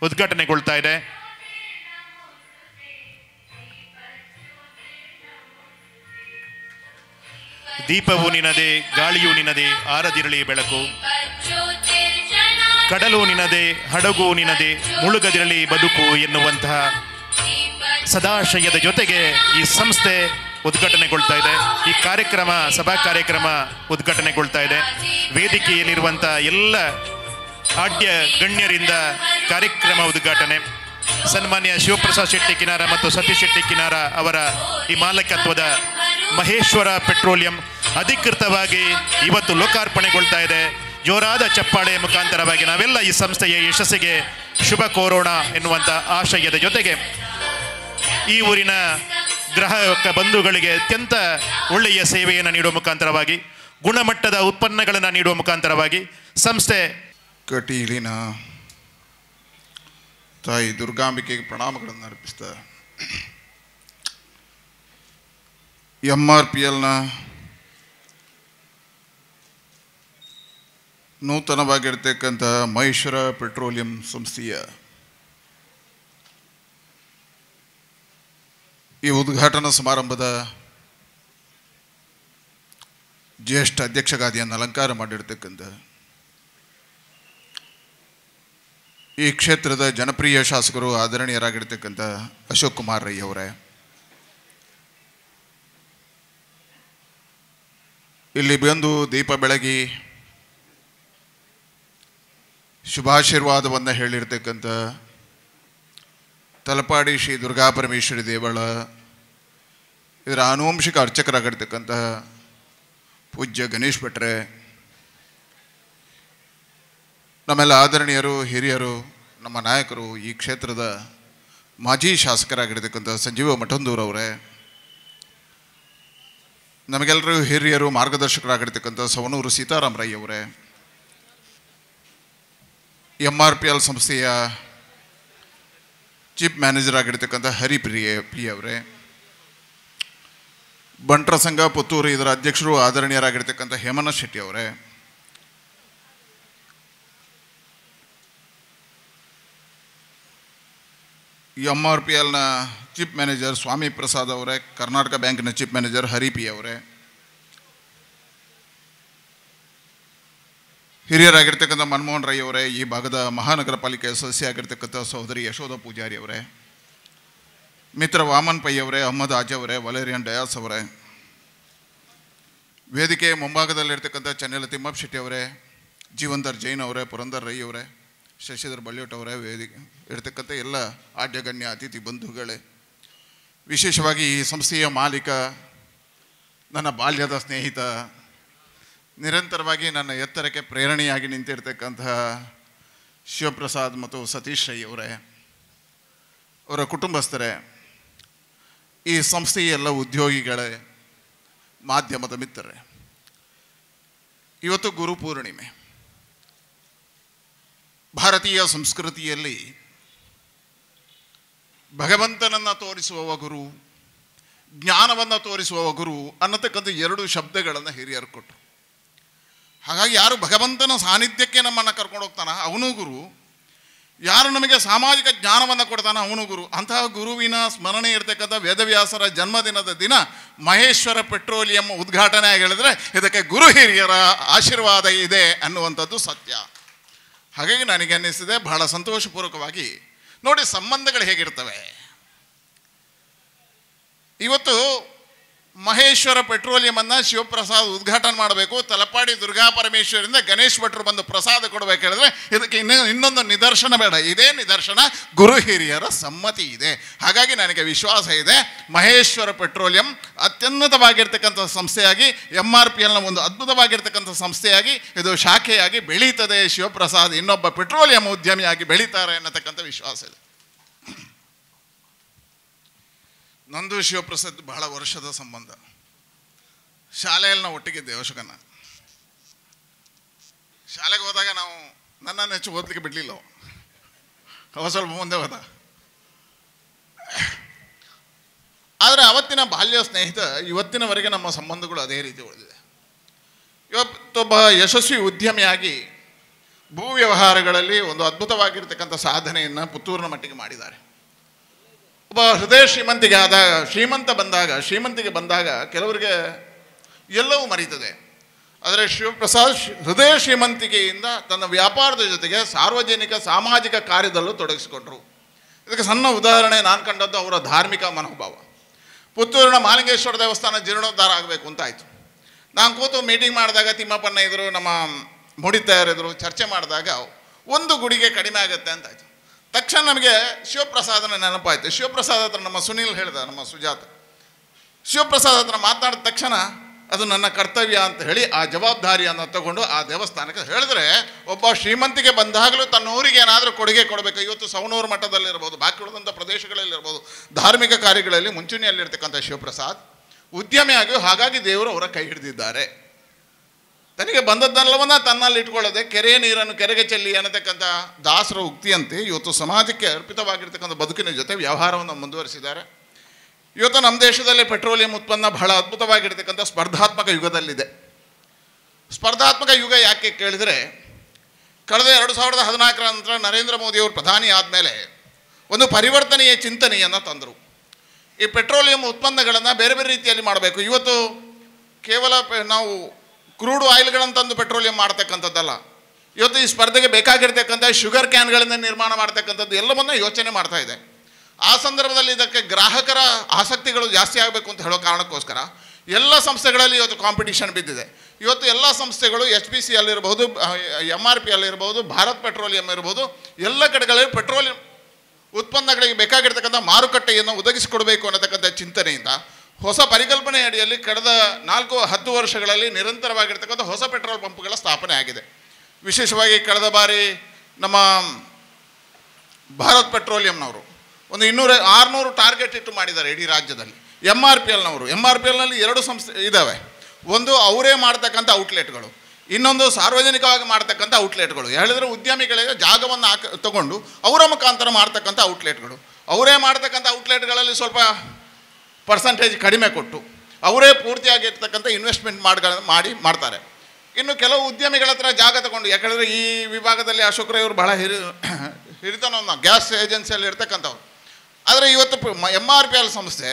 ಉದ್ಘಾಟನೆಗೊಳ್ತಾ ಇದೆ. ದೀಪವು ನಿನದೆ, ಗಾಳಿಯು ನಿನದೆ, ಆರದಿರಲಿ ಬೆಳಕು, ಕಡಲು ನಿನದೆ, ಹಡಗು ನಿನದೆ, ಮುಳುಗದಿರಲಿ ಬದುಕು ಎನ್ನುವಂತಹ ಸದಾಶಯದ ಜೊತೆಗೆ ಈ ಸಂಸ್ಥೆ ಉದ್ಘಾಟನೆಗೊಳ್ತಾ ಇದೆ. ಈ ಕಾರ್ಯಕ್ರಮ ಸಭಾ ಕಾರ್ಯಕ್ರಮ ಉದ್ಘಾಟನೆಗೊಳ್ತಾ ಇದೆ. ವೇದಿಕೆಯಲ್ಲಿರುವಂಥ ಎಲ್ಲ ಆಡ್ಯ ಗಣ್ಯರಿಂದ ಕಾರ್ಯಕ್ರಮ ಉದ್ಘಾಟನೆ. ಸನ್ಮಾನ್ಯ ಶಿವಪ್ರಸಾದ್ ಶೆಟ್ಟಿ ಕಿನಾರ ಮತ್ತು ಸತೀಶ್ ಶೆಟ್ಟಿ ಕಿನಾರ ಅವರ ಈ ಮಾಲಕತ್ವದ ಮಹೇಶ್ವರ ಪೆಟ್ರೋಲಿಯಂ ಅಧಿಕೃತವಾಗಿ ಇವತ್ತು ಲೋಕಾರ್ಪಣೆಗೊಳ್ತಾ ಇದೆ. ಜೋರಾದ ಚಪ್ಪಾಳೆಯ ಮುಖಾಂತರವಾಗಿ ನಾವೆಲ್ಲ ಈ ಸಂಸ್ಥೆಯ ಯಶಸ್ಸಿಗೆ ಶುಭ ಕೋರೋಣ ಎನ್ನುವಂಥ ಆಶಯದ ಜೊತೆಗೆ ಈ ಊರಿನ ಗ್ರಾಹಕ ಬಂಧುಗಳಿಗೆ ಅತ್ಯಂತ ಒಳ್ಳೆಯ ಸೇವೆಯನ್ನು ನೀಡುವ ಮುಖಾಂತರವಾಗಿ, ಗುಣಮಟ್ಟದ ಉತ್ಪನ್ನಗಳನ್ನು ನೀಡುವ ಮುಖಾಂತರವಾಗಿ ಸಂಸ್ಥೆ ಕಟೀಲಿನ ತಾಯಿ ದುರ್ಗಾಂಬಿಕೆಗೆ ಪ್ರಣಾಮಗಳನ್ನು ಅರ್ಪಿಸ್ತಾ MRPLನ ನೂತನವಾಗಿರ್ತಕ್ಕಂಥ ಮಹೇಶ್ವರ ಪೆಟ್ರೋಲಿಯಂ ಸಂಸ್ಥೆಯ ಈ ಉದ್ಘಾಟನಾ ಸಮಾರಂಭದ ಜ್ಯೇಷ್ಠ ಅಧ್ಯಕ್ಷಗಾದಿಯನ್ನು ಅಲಂಕಾರ ಮಾಡಿರ್ತಕ್ಕಂಥ ಈ ಕ್ಷೇತ್ರದ ಜನಪ್ರಿಯ ಶಾಸಕರು ಆದರಣೀಯರಾಗಿರ್ತಕ್ಕಂಥ ಅಶೋಕ್ ಕುಮಾರ್ ರೈ ಅವರೇ, ಇಲ್ಲಿ ಬಂದು ದೀಪ ಬೆಳಗಿ ಶುಭಾಶೀರ್ವಾದವನ್ನು ಹೇಳಿರ್ತಕ್ಕಂಥ ತಲಪಾಡಿ ಶ್ರೀ ದುರ್ಗಾಪರಮೇಶ್ವರಿ ದೇವಳ ಇದರ ಆನುವಂಶಿಕ ಅರ್ಚಕರಾಗಿರ್ತಕ್ಕಂತಹ ಪೂಜ್ಯ ಗಣೇಶ್ ಭಟ್ರೆ, ನಮ್ಮೆಲ್ಲ ಆದರಣೀಯರು, ಹಿರಿಯರು, ನಮ್ಮ ನಾಯಕರು, ಈ ಕ್ಷೇತ್ರದ ಮಾಜಿ ಶಾಸಕರಾಗಿರ್ತಕ್ಕಂಥ ಸಂಜೀವ ಮಠಂದೂರವರೇ, ನಮಗೆಲ್ಲರೂ ಹಿರಿಯರು, ಮಾರ್ಗದರ್ಶಕರಾಗಿರ್ತಕ್ಕಂಥ ಸವಣೂರು ಸೀತಾರಾಮ್ ರೈ ಅವರೇ, MRPL ಸಂಸ್ಥೆಯ ಚೀಫ್ ಮ್ಯಾನೇಜರ್ ಆಗಿರ್ತಕ್ಕಂಥ ಹರಿಪ್ರಿಯೆ ಪಿ ಅವರೇ, ಬಂಟ್ರ ಸಂಘ ಪುತ್ತೂರು ಇದರ ಅಧ್ಯಕ್ಷರು ಆದರಣೀಯರಾಗಿರ್ತಕ್ಕಂಥ ಹೇಮನಾಥ್ ಶೆಟ್ಟಿ ಅವರೇ, MRPLನ ಚೀಫ್ ಮ್ಯಾನೇಜರ್ ಸ್ವಾಮಿ ಪ್ರಸಾದ್ ಅವರೇ, ಕರ್ನಾಟಕ ಬ್ಯಾಂಕಿನ ಚೀಫ್ ಮ್ಯಾನೇಜರ್ ಹರಿ ಪಿ ಅವರೇ, ಹಿರಿಯರಾಗಿರ್ತಕ್ಕಂಥ ಮನಮೋಹನ್ ರೈ ಅವರೇ, ಈ ಭಾಗದ ಮಹಾನಗರ ಪಾಲಿಕೆಯ ಸದಸ್ಯ ಆಗಿರ್ತಕ್ಕಂಥ ಸಹೋದರಿ ಯಶೋಧ ಪೂಜಾರಿ ಅವರೇ, ಮಿತ್ರ ವಾಮನ್ ಪೈ ಅವರೇ, ಅಹಮದ್ ಆಜ್ ಅವರೇ, ವಲೇರಿಯನ್ ಡಯಾಸ್ ಅವರೇ, ವೇದಿಕೆ ಮುಂಭಾಗದಲ್ಲಿರ್ತಕ್ಕಂಥ ಚನ್ನೆಲ ತಿಮ್ಮಪ್ಪ ಶೆಟ್ಟಿ ಅವರೇ, ಜೀವಂದರ್ ಜೈನ್ ಅವರೇ, ಪುರಂದರ್ ರೈ ಅವರೇ, ಶಶಿಧರ್ ಬಳ್ಯೋಟ್ ಅವರೇ, ವೇದಿಕೆ ಇರ್ತಕ್ಕಂಥ ಎಲ್ಲ ಆಡ್ಯಗಣ್ಯ ಅತಿಥಿ ಬಂಧುಗಳೇ, ವಿಶೇಷವಾಗಿ ಈ ಸಂಸ್ಥೆಯ ಮಾಲೀಕ, ನನ್ನ ಬಾಲ್ಯದ ಸ್ನೇಹಿತ, ನಿರಂತರವಾಗಿ ನನ್ನ ಎತ್ತರಕ್ಕೆ ಪ್ರೇರಣೆಯಾಗಿ ನಿಂತಿರ್ತಕ್ಕಂತಹ ಶಿವಪ್ರಸಾದ್ ಮತ್ತು ಸತೀಶ್ ರೈ ಅವರೇ, ಅವರ ಕುಟುಂಬಸ್ಥರೇ, ಈ ಸಂಸ್ಥೆಯ ಎಲ್ಲ ಉದ್ಯೋಗಿಗಳೇ, ಮಾಧ್ಯಮದ ಮಿತ್ರರೇ, ಇವತ್ತು ಗುರುಪೂರ್ಣಿಮೆ. ಭಾರತೀಯ ಸಂಸ್ಕೃತಿಯಲ್ಲಿ ಭಗವಂತನನ್ನು ತೋರಿಸುವವ ಗುರು, ಜ್ಞಾನವನ್ನು ತೋರಿಸುವವ ಗುರು ಅನ್ನತಕ್ಕಂಥ ಎರಡು ಶಬ್ದಗಳನ್ನು ಹಿರಿಯರು ಕೊಟ್ಟರು. ಹಾಗಾಗಿ ಯಾರು ಭಗವಂತನ ಸಾನ್ನಿಧ್ಯಕ್ಕೆ ನಮ್ಮನ್ನು ಕರ್ಕೊಂಡು ಹೋಗ್ತಾನ ಅವನು ಗುರು, ಯಾರು ನಮಗೆ ಸಾಮಾಜಿಕ ಜ್ಞಾನವನ್ನು ಕೊಡ್ತಾನೆ ಅವನು ಗುರು. ಅಂತಹ ಗುರುವಿನ ಸ್ಮರಣೆ ಇರ್ತಕ್ಕಂಥ ವೇದವ್ಯಾಸರ ಜನ್ಮದಿನದ ದಿನ ಮಹೇಶ್ವರ ಪೆಟ್ರೋಲಿಯಂ ಉದ್ಘಾಟನೆ ಆಗಿ ಹೇಳಿದ್ರೆ ಇದಕ್ಕೆ ಗುರು ಹಿರಿಯರ ಆಶೀರ್ವಾದ ಇದೆ ಅನ್ನುವಂಥದ್ದು ಸತ್ಯ. ಹಾಗಾಗಿ ನನಗೆ ಅನ್ನಿಸಿದೆ ಬಹಳ ಸಂತೋಷಪೂರ್ವಕವಾಗಿ. ನೋಡಿ ಸಂಬಂಧಗಳು ಹೇಗಿರ್ತವೆ. ಇವತ್ತು ಮಹೇಶ್ವರ ಪೆಟ್ರೋಲಿಯಮನ್ನು ಶಿವಪ್ರಸಾದ್ ಉದ್ಘಾಟನೆ ಮಾಡಬೇಕು, ತಲಪಾಡಿ ದುರ್ಗಾ ಪರಮೇಶ್ವರಿಂದ ಗಣೇಶ್ ಭಟ್ರು ಬಂದು ಪ್ರಸಾದ ಕೊಡಬೇಕು ಹೇಳಿದ್ರೆ ಇದಕ್ಕೆ ಇನ್ನೊಂದು ನಿದರ್ಶನ ಬೇಡ. ಇದೇ ನಿದರ್ಶನ, ಗುರು ಹಿರಿಯರ ಸಮ್ಮತಿ ಇದೆ. ಹಾಗಾಗಿ ನನಗೆ ವಿಶ್ವಾಸ ಇದೆ, ಮಹೇಶ್ವರ ಪೆಟ್ರೋಲಿಯಂ ಅತ್ಯುನ್ನತವಾಗಿರ್ತಕ್ಕಂಥ ಸಂಸ್ಥೆಯಾಗಿ, MRPLನ ಒಂದು ಅದ್ಭುತವಾಗಿರ್ತಕ್ಕಂಥ ಸಂಸ್ಥೆಯಾಗಿ ಇದು ಶಾಖೆಯಾಗಿ ಬೆಳೀತದೆ. ಶಿವಪ್ರಸಾದ್ ಇನ್ನೊಬ್ಬ ಪೆಟ್ರೋಲಿಯಂ ಉದ್ಯಮಿಯಾಗಿ ಬೆಳೀತಾರೆ ಅನ್ನತಕ್ಕಂಥ ವಿಶ್ವಾಸ ಇದೆ. ನಂದು ಶಿವಪ್ರಸಾದ್ ಬಹಳ ವರ್ಷದ ಸಂಬಂಧ. ಶಾಲೆಯಲ್ಲಿ ನಾವು ಒಟ್ಟಿಗಿದ್ದೇವೆ. ಅಶೋಕನ ಶಾಲೆಗೆ ಹೋದಾಗ ನಾವು ನನ್ನನ್ನು ಹೆಚ್ಚು ಓದಲಿಕ್ಕೆ ಬಿಡಲಿಲ್ಲ. ಅವ ಸ್ವಲ್ಪ ಮುಂದೆ ಹೋದ. ಆದರೆ ಅವತ್ತಿನ ಬಾಲ್ಯ ಸ್ನೇಹಿತ ಇವತ್ತಿನವರೆಗೆ ನಮ್ಮ ಸಂಬಂಧಗಳು ಅದೇ ರೀತಿ ಉಳಿದಿದೆ. ಇವತ್ತೊಬ್ಬ ಯಶಸ್ವಿ ಉದ್ಯಮಿಯಾಗಿ ಭೂ ವ್ಯವಹಾರಗಳಲ್ಲಿ ಒಂದು ಅದ್ಭುತವಾಗಿರ್ತಕ್ಕಂಥ ಸಾಧನೆಯನ್ನು ಪುತ್ತೂರಿನ ಮಟ್ಟಿಗೆ ಮಾಡಿದ್ದಾರೆ. ಒಬ್ಬ ಹೃದಯ ಶ್ರೀಮಂತಿಗೆ ಬಂದಾಗ ಕೆಲವರಿಗೆ ಎಲ್ಲವೂ ಮರೀತದೆ. ಆದರೆ ಶಿವಪ್ರಸಾದ್ ಹೃದಯ ಶ್ರೀಮಂತಿಕೆಯಿಂದ ತನ್ನ ವ್ಯಾಪಾರದ ಜೊತೆಗೆ ಸಾರ್ವಜನಿಕ ಸಾಮಾಜಿಕ ಕಾರ್ಯದಲ್ಲೂ ತೊಡಗಿಸಿಕೊಂಡ್ರು. ಇದಕ್ಕೆ ಸಣ್ಣ ಉದಾಹರಣೆ ನಾನು ಕಂಡದ್ದು ಅವರ ಧಾರ್ಮಿಕ ಮನೋಭಾವ. ಪುತ್ತೂರಿನ ಮಾಲಿಂಗೇಶ್ವರ ದೇವಸ್ಥಾನ ಜೀರ್ಣೋದ್ಧಾರ ಆಗಬೇಕು ಅಂತ ಆಯಿತು. ನಾನು ಕೂತು ಮೀಟಿಂಗ್ ಮಾಡಿದಾಗ ತಿಮ್ಮಪ್ಪಣ್ಣ ಇದ್ದರು, ನಮ್ಮ ಮುಡಿತಾಯರಿದ್ರು, ಚರ್ಚೆ ಮಾಡಿದಾಗ ಒಂದು ಗುಡಿಗೆ ಕಡಿಮೆ ಆಗುತ್ತೆ ಅಂತ ಆಯಿತು. ತಕ್ಷಣ ನಮಗೆ ಶಿವಪ್ರಸಾದನ ನೆನಪಾಯಿತು. ಶಿವಪ್ರಸಾದ್ ಹತ್ರ ನಮ್ಮ ಸುನೀಲ್ ಹೇಳ್ದ, ನಮ್ಮ ಸುಜಾತ ಶಿವಪ್ರಸಾದ್ ಹತ್ರ ಮಾತನಾಡಿದ ತಕ್ಷಣ ಅದು ನನ್ನ ಕರ್ತವ್ಯ ಅಂತ ಹೇಳಿ ಆ ಜವಾಬ್ದಾರಿಯನ್ನು ತಗೊಂಡು ಆ ದೇವಸ್ಥಾನಕ್ಕೆ ಹೇಳಿದ್ರೆ, ಒಬ್ಬ ಶ್ರೀಮಂತಿಗೆ ಬಂದಾಗಲೂ ತನ್ನ ಊರಿಗೆ ಏನಾದರೂ ಕೊಡುಗೆ ಕೊಡಬೇಕು. ಇವತ್ತು ಸವಣೂರು ಮಠದಲ್ಲಿರ್ಬೋದು, ಬಾಕಿ ಉಳಿದಂಥ ಪ್ರದೇಶಗಳಲ್ಲಿರ್ಬೋದು, ಧಾರ್ಮಿಕ ಕಾರ್ಯಗಳಲ್ಲಿ ಮುಂಚೂಣಿಯಲ್ಲಿರ್ತಕ್ಕಂಥ ಶಿವಪ್ರಸಾದ್ ಉದ್ಯಮಿಯಾಗಿ, ಹಾಗಾಗಿ ದೇವರು ಅವರ ಕೈ ಹಿಡಿದಿದ್ದಾರೆ. ತನಗೆ ಬಂದದ್ದೆಲ್ಲವನ್ನ ತನ್ನಲ್ಲಿ ಇಟ್ಕೊಳ್ಳದೆ ಕೆರೆಯ ನೀರನ್ನು ಕೆರೆಗೆ ಚೆಲ್ಲಿ ಅನ್ನತಕ್ಕಂಥ ದಾಸರ ಉಕ್ತಿಯಂತೆ ಇವತ್ತು ಸಮಾಜಕ್ಕೆ ಅರ್ಪಿತವಾಗಿರ್ತಕ್ಕಂಥ ಬದುಕಿನ ಜೊತೆ ವ್ಯವಹಾರವನ್ನು ಮುಂದುವರಿಸಿದ್ದಾರೆ. ಇವತ್ತು ನಮ್ಮ ದೇಶದಲ್ಲಿ ಪೆಟ್ರೋಲಿಯಂ ಉತ್ಪನ್ನ ಬಹಳ ಅದ್ಭುತವಾಗಿರ್ತಕ್ಕಂಥ ಸ್ಪರ್ಧಾತ್ಮಕ ಯುಗದಲ್ಲಿದೆ. ಸ್ಪರ್ಧಾತ್ಮಕ ಯುಗ ಯಾಕೆ ಕೇಳಿದರೆ, ಕಳೆದ 2014 ನಂತರ ನರೇಂದ್ರ ಮೋದಿಯವರು ಪ್ರಧಾನಿ ಆದಮೇಲೆ ಒಂದು ಪರಿವರ್ತನೆಯ ಚಿಂತನೆಯನ್ನು ತಂದರು. ಈ ಪೆಟ್ರೋಲಿಯಂ ಉತ್ಪನ್ನಗಳನ್ನು ಬೇರೆ ಬೇರೆ ರೀತಿಯಲ್ಲಿ ಮಾಡಬೇಕು. ಇವತ್ತು ಕೇವಲ ನಾವು ಕ್ರೂಡ್ ಆಯಿಲ್ಗಳನ್ನು ತಂದು ಪೆಟ್ರೋಲಿಯಂ ಮಾಡ್ತಕ್ಕಂಥದ್ದಲ್ಲ. ಇವತ್ತು ಈ ಸ್ಪರ್ಧೆಗೆ ಬೇಕಾಗಿರ್ತಕ್ಕಂಥ ಶುಗರ್ ಕ್ಯಾನ್ಗಳಿಂದ ನಿರ್ಮಾಣ ಮಾಡ್ತಕ್ಕಂಥದ್ದು ಎಲ್ಲವನ್ನ ಯೋಚನೆ ಮಾಡ್ತಾ ಇದೆ. ಆ ಸಂದರ್ಭದಲ್ಲಿ ಇದಕ್ಕೆ ಗ್ರಾಹಕರ ಆಸಕ್ತಿಗಳು ಜಾಸ್ತಿ ಆಗಬೇಕು ಅಂತ ಹೇಳೋ ಕಾರಣಕ್ಕೋಸ್ಕರ ಎಲ್ಲ ಸಂಸ್ಥೆಗಳಲ್ಲಿ ಇವತ್ತು ಕಾಂಪಿಟೇಷನ್ ಬಿದ್ದಿದೆ. ಇವತ್ತು ಎಲ್ಲ ಸಂಸ್ಥೆಗಳು HPC ಅಲ್ಲಿರ್ಬೋದು, MRPL ಇರ್ಬೋದು, ಭಾರತ್ ಪೆಟ್ರೋಲಿಯಂ ಇರ್ಬೋದು, ಎಲ್ಲ ಕಡೆಗಳಲ್ಲಿ ಪೆಟ್ರೋಲಿಯಂ ಉತ್ಪನ್ನಗಳಿಗೆ ಬೇಕಾಗಿರ್ತಕ್ಕಂಥ ಮಾರುಕಟ್ಟೆಯನ್ನು ಒದಗಿಸಿಕೊಡಬೇಕು ಅನ್ನತಕ್ಕಂಥ ಚಿಂತನೆಯಿಂದ ಹೊಸ ಪರಿಕಲ್ಪನೆ ಅಡಿಯಲ್ಲಿ ಕಳೆದ 4-10 ವರ್ಷಗಳಲ್ಲಿ ನಿರಂತರವಾಗಿರ್ತಕ್ಕಂಥ ಹೊಸ ಪೆಟ್ರೋಲ್ ಪಂಪ್ಗಳ ಸ್ಥಾಪನೆ ಆಗಿದೆ. ವಿಶೇಷವಾಗಿ ಕಳೆದ ಬಾರಿ ನಮ್ಮ ಭಾರತ್ ಪೆಟ್ರೋಲಿಯಂನವರು ಒಂದು 600 ಟಾರ್ಗೆಟ್ ಇಟ್ಟು ಮಾಡಿದ್ದಾರೆ ಇಡೀ ರಾಜ್ಯದಲ್ಲಿ. MRPLನಲ್ಲಿ 2 ಸಂಸ್ಥೆ ಇದ್ದಾವೆ. ಒಂದು ಅವರೇ ಮಾಡ್ತಕ್ಕಂಥ ಔಟ್ಲೆಟ್ಗಳು, ಇನ್ನೊಂದು ಸಾರ್ವಜನಿಕವಾಗಿ ಮಾಡ್ತಕ್ಕಂಥ ಔಟ್ಲೆಟ್ಗಳು. ಹೇಳಿದರೆ ಉದ್ಯಮಿಗಳಿಗೆ ಜಾಗವನ್ನು ತಗೊಂಡು ಅವರ ಮುಖಾಂತರ ಮಾಡ್ತಕ್ಕಂಥ ಔಟ್ಲೆಟ್ಗಳು. ಅವರೇ ಮಾಡ್ತಕ್ಕಂಥ ಔಟ್ಲೆಟ್ಗಳಲ್ಲಿ ಸ್ವಲ್ಪ ಪರ್ಸಂಟೇಜ್ ಕಡಿಮೆ ಕೊಟ್ಟು ಅವರೇ ಪೂರ್ತಿಯಾಗಿರ್ತಕ್ಕಂಥ ಇನ್ವೆಸ್ಟ್ಮೆಂಟ್ ಮಾಡ್ತಾರೆ. ಇನ್ನು ಕೆಲವು ಉದ್ಯಮಿಗಳ ಹತ್ರ ಜಾಗ ತಗೊಂಡು, ಯಾಕಂದರೆ ಈ ವಿಭಾಗದಲ್ಲಿ ಅಶೋಕ್ರವರು ಬಹಳ ಹಿರಿತನವನ್ನು ಗ್ಯಾಸ್ ಏಜೆನ್ಸಿಯಲ್ಲಿ ಇರ್ತಕ್ಕಂಥವ್ರು. ಆದರೆ ಇವತ್ತು MRPL ಸಂಸ್ಥೆ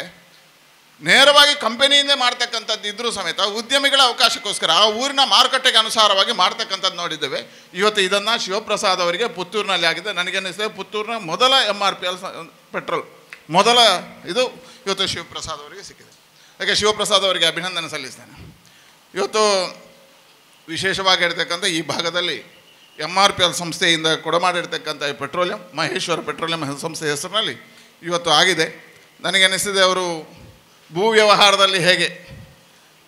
ನೇರವಾಗಿ ಕಂಪನಿಯಿಂದ ಮಾಡ್ತಕ್ಕಂಥದ್ದು ಇದ್ರೂ ಸಮೇತ ಉದ್ಯಮಿಗಳ ಅವಕಾಶಕ್ಕೋಸ್ಕರ ಆ ಊರಿನ ಮಾರುಕಟ್ಟೆಗೆ ಅನುಸಾರವಾಗಿ ಮಾಡ್ತಕ್ಕಂಥದ್ದು ನೋಡಿದ್ದೇವೆ. ಇವತ್ತು ಇದನ್ನು ಶಿವಪ್ರಸಾದ್ ಅವರಿಗೆ ಪುತ್ತೂರಿನಲ್ಲಿ ಆಗಿದೆ. ನನಗನ್ನಿಸ್ತದೆ ಪುತ್ತೂರಿನ ಮೊದಲ MRPL ಪೆಟ್ರೋಲ್ ಮೊದಲ ಇದು ಇವತ್ತು ಶಿವಪ್ರಸಾದ್ ಅವರಿಗೆ ಸಿಕ್ಕಿದೆ. ಹಾಗೆ ಶಿವಪ್ರಸಾದ್ ಅವರಿಗೆ ಅಭಿನಂದನೆ ಸಲ್ಲಿಸ್ತೇನೆ. ಇವತ್ತು ವಿಶೇಷವಾಗಿ ಇರ್ತಕ್ಕಂಥ ಈ ಭಾಗದಲ್ಲಿ MRPL ಸಂಸ್ಥೆಯಿಂದ ಕೊಡಮಾಡಿರ್ತಕ್ಕಂಥ ಈ ಪೆಟ್ರೋಲಿಯಂ ಮಹೇಶ್ವರ ಪೆಟ್ರೋಲಿಯಂ ಸಂಸ್ಥೆ ಹೆಸರಿನಲ್ಲಿ ಇವತ್ತು ಆಗಿದೆ. ನನಗನ್ನಿಸಿದೆ ಅವರು ಭೂ ವ್ಯವಹಾರದಲ್ಲಿ ಹೇಗೆ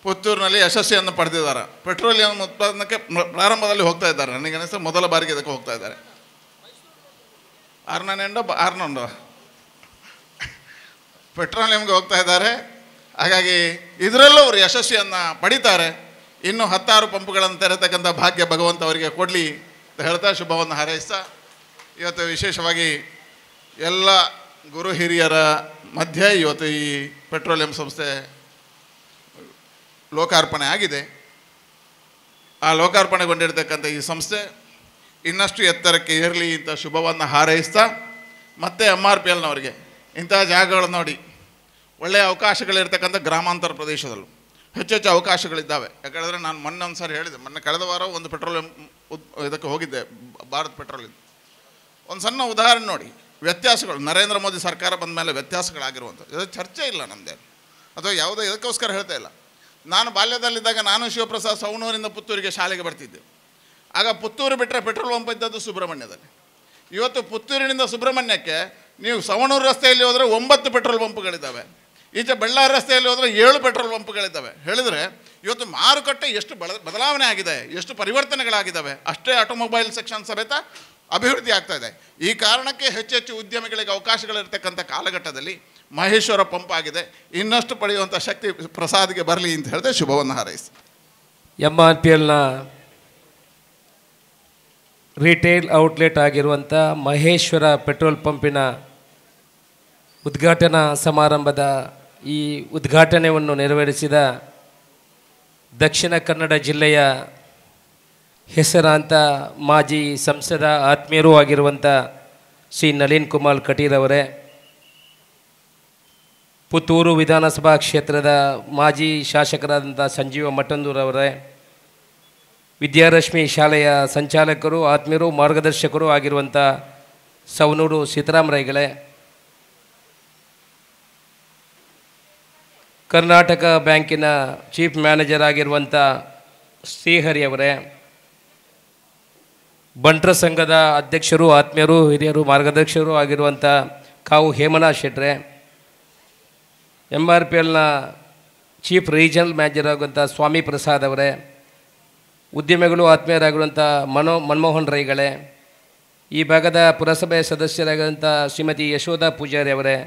ಪುತ್ತೂರಿನಲ್ಲಿ ಯಶಸ್ವಿಯನ್ನು ಪಡೆದಿದ್ದಾರೆ. ಪೆಟ್ರೋಲಿಯಂ ಉತ್ಪಾದನಕ್ಕೆ ಪ್ರಾರಂಭದಲ್ಲಿ ಹೋಗ್ತಾ ಇದ್ದಾರೆ. ನನಗನ್ನಿಸ್ತದೆ ಮೊದಲ ಬಾರಿಗೆ ಇದಕ್ಕೆ ಹೋಗ್ತಾ ಇದ್ದಾರೆ. 600 ಪೆಟ್ರೋಲಿಯಂಗೆ ಹೋಗ್ತಾ ಇದ್ದಾರೆ. ಹಾಗಾಗಿ ಇದರಲ್ಲೂ ಅವರು ಯಶಸ್ವಿಯನ್ನು ಪಡಿತಾರೆ. ಇನ್ನು 10 ಪಂಪ್ಗಳನ್ನು ತೆರೆತಕ್ಕಂಥ ಭಾಗ್ಯ ಭಗವಂತ ಅವರಿಗೆ ಕೊಡಲಿ ಅಂತ ಹೇಳ್ತಾ ಶುಭವನ್ನು ಹಾರೈಸ್ತಾ, ಇವತ್ತು ವಿಶೇಷವಾಗಿ ಎಲ್ಲ ಗುರು ಹಿರಿಯರ ಮಧ್ಯೆ ಇವತ್ತು ಈ ಪೆಟ್ರೋಲಿಯಂ ಸಂಸ್ಥೆ ಲೋಕಾರ್ಪಣೆ ಆಗಿದೆ. ಆ ಲೋಕಾರ್ಪಣೆಗೊಂಡಿರ್ತಕ್ಕಂಥ ಈ ಸಂಸ್ಥೆ ಇನ್ನಷ್ಟು ಎತ್ತರಕ್ಕೆ ಏರಲಿ ಅಂತ ಶುಭವನ್ನು ಹಾರೈಸ್ತಾ, ಮತ್ತು MRPLನವರಿಗೆ ಇಂತಹ ಜಾಗಗಳನ್ನು ನೋಡಿ ಒಳ್ಳೆಯ ಅವಕಾಶಗಳಿರ್ತಕ್ಕಂಥ ಗ್ರಾಮಾಂತರ ಪ್ರದೇಶದಲ್ಲೂ ಹೆಚ್ಚೆಚ್ಚು ಅವಕಾಶಗಳಿದ್ದಾವೆ. ಯಾಕಂದರೆ ನಾನು ಮೊನ್ನೆ ಒಂದು ಸಾರಿ ಹೇಳಿದೆ, ಕಳೆದ ವಾರ ಒಂದು ಪೆಟ್ರೋಲಿಯಂ ಇದಕ್ಕೆ ಹೋಗಿದ್ದೆ, ಭಾರತ್ ಪೆಟ್ರೋಲಿಯಂ. ಒಂದು ಸಣ್ಣ ಉದಾಹರಣೆ ನೋಡಿ, ವ್ಯತ್ಯಾಸಗಳು ನರೇಂದ್ರ ಮೋದಿ ಸರ್ಕಾರ ಬಂದ ಮೇಲೆ ವ್ಯತ್ಯಾಸಗಳಾಗಿರುವಂಥದ್ದು ಇದು ಚರ್ಚೆ ಇಲ್ಲ ನಮ್ಮದೇ, ಅಥವಾ ಯಾವುದೋ ಇದಕ್ಕೋಸ್ಕರ ಹೇಳ್ತಾ ಇಲ್ಲ. ನಾನು ಬಾಲ್ಯದಲ್ಲಿದ್ದಾಗ ನಾನು ಶಿವಪ್ರಸಾದ್ ಸವಣೂರಿಂದ ಪುತ್ತೂರಿಗೆ ಶಾಲೆಗೆ ಬರ್ತಿದ್ದೆ. ಆಗ ಪುತ್ತೂರು ಬಿಟ್ಟರೆ ಪೆಟ್ರೋಲ್ ಪಂಪ್ ಇದ್ದದ್ದು ಸುಬ್ರಹ್ಮಣ್ಯದಲ್ಲಿ. ಇವತ್ತು ಪುತ್ತೂರಿನಿಂದ ಸುಬ್ರಹ್ಮಣ್ಯಕ್ಕೆ ನೀವು ಸವಣೂರು ರಸ್ತೆಯಲ್ಲಿ ಹೋದರೆ 9 ಪೆಟ್ರೋಲ್ ಪಂಪ್ಗಳಿದ್ದಾವೆ. ಈಚೆ ಬಳ್ಳಾರಿ ರಸ್ತೆಯಲ್ಲಿ ಹೋದರೆ 7 ಪೆಟ್ರೋಲ್ ಪಂಪ್ಗಳಿದ್ದಾವೆ. ಹೇಳಿದರೆ ಇವತ್ತು ಮಾರುಕಟ್ಟೆ ಎಷ್ಟು ಬದಲಾವಣೆ ಆಗಿದೆ, ಎಷ್ಟು ಪರಿವರ್ತನೆಗಳಾಗಿದ್ದಾವೆ. ಅಷ್ಟೇ ಆಟೋಮೊಬೈಲ್ ಸೆಕ್ಷನ್ ಸಮೇತ ಅಭಿವೃದ್ಧಿ ಆಗ್ತಾ ಇದೆ. ಈ ಕಾರಣಕ್ಕೆ ಹೆಚ್ಚೆಚ್ಚು ಉದ್ಯಮಿಗಳಿಗೆ ಅವಕಾಶಗಳಿರ್ತಕ್ಕಂಥ ಕಾಲಘಟ್ಟದಲ್ಲಿ ಮಹೇಶ್ವರ ಪಂಪ್ ಆಗಿದೆ. ಇನ್ನಷ್ಟು ಪಡೆಯುವಂಥ ಶಕ್ತಿ ಪ್ರಸಾದ್ಗೆ ಬರಲಿ ಅಂತ ಹೇಳಿದೆ ಶುಭವನ್ನು ಹಾರೈಸಿ. MRPLನ ರಿಟೇಲ್ ಔಟ್ಲೆಟ್ ಆಗಿರುವಂಥ ಮಹೇಶ್ವರ ಪೆಟ್ರೋಲ್ ಪಂಪಿನ ಉದ್ಘಾಟನಾ ಸಮಾರಂಭದ ಈ ಉದ್ಘಾಟನೆಯನ್ನು ನೆರವೇರಿಸಿದ ದಕ್ಷಿಣ ಕನ್ನಡ ಜಿಲ್ಲೆಯ ಹೆಸರಾಂತ ಮಾಜಿ ಸಂಸದ ಆತ್ಮೀಯರೂ ಆಗಿರುವಂಥ ಶ್ರೀ ನಳಿನ್ ಕುಮಾರ್ ಕಟೀಲ್ ಅವರೇ, ಪುತ್ತೂರು ವಿಧಾನಸಭಾ ಕ್ಷೇತ್ರದ ಮಾಜಿ ಶಾಸಕರಾದಂಥ ಸಂಜೀವ ಮಠಂದೂರವರೇ, ವಿದ್ಯಾರಶ್ಮಿ ಶಾಲೆಯ ಸಂಚಾಲಕರು, ಆತ್ಮೀಯರು, ಮಾರ್ಗದರ್ಶಕರು ಆಗಿರುವಂಥ ಸವಣೂರು ಸೀತಾರಾಮರೈಗಳೇ, ಕರ್ನಾಟಕ ಬ್ಯಾಂಕಿನ ಚೀಫ್ ಮ್ಯಾನೇಜರ್ ಆಗಿರುವಂಥ ಶ್ರೀಹರಿಯವರೇ, ಬಂಟ್ರ ಸಂಘದ ಅಧ್ಯಕ್ಷರು, ಆತ್ಮೀಯರು, ಹಿರಿಯರು, ಮಾರ್ಗದರ್ಶಕರು ಆಗಿರುವಂಥ ಕಾವು ಹೇಮನಾಥ್ ಶೆಟ್ರೆ, MRPLನ ಚೀಫ್ ರೀಜನಲ್ ಮ್ಯಾನೇಜರ್ ಆಗುವಂಥ ಸ್ವಾಮಿ ಪ್ರಸಾದ್ ಅವರೇ, ಉದ್ಯಮಿಗಳು ಆತ್ಮೀಯರಾಗಿರುವಂಥ ಮನಮೋಹನ್ ರೈಗಳೇ, ಈ ಭಾಗದ ಪುರಸಭೆ ಸದಸ್ಯರಾಗಿರುವಂಥ ಶ್ರೀಮತಿ ಯಶೋಧ ಪೂಜಾರಿ ಅವರೇ,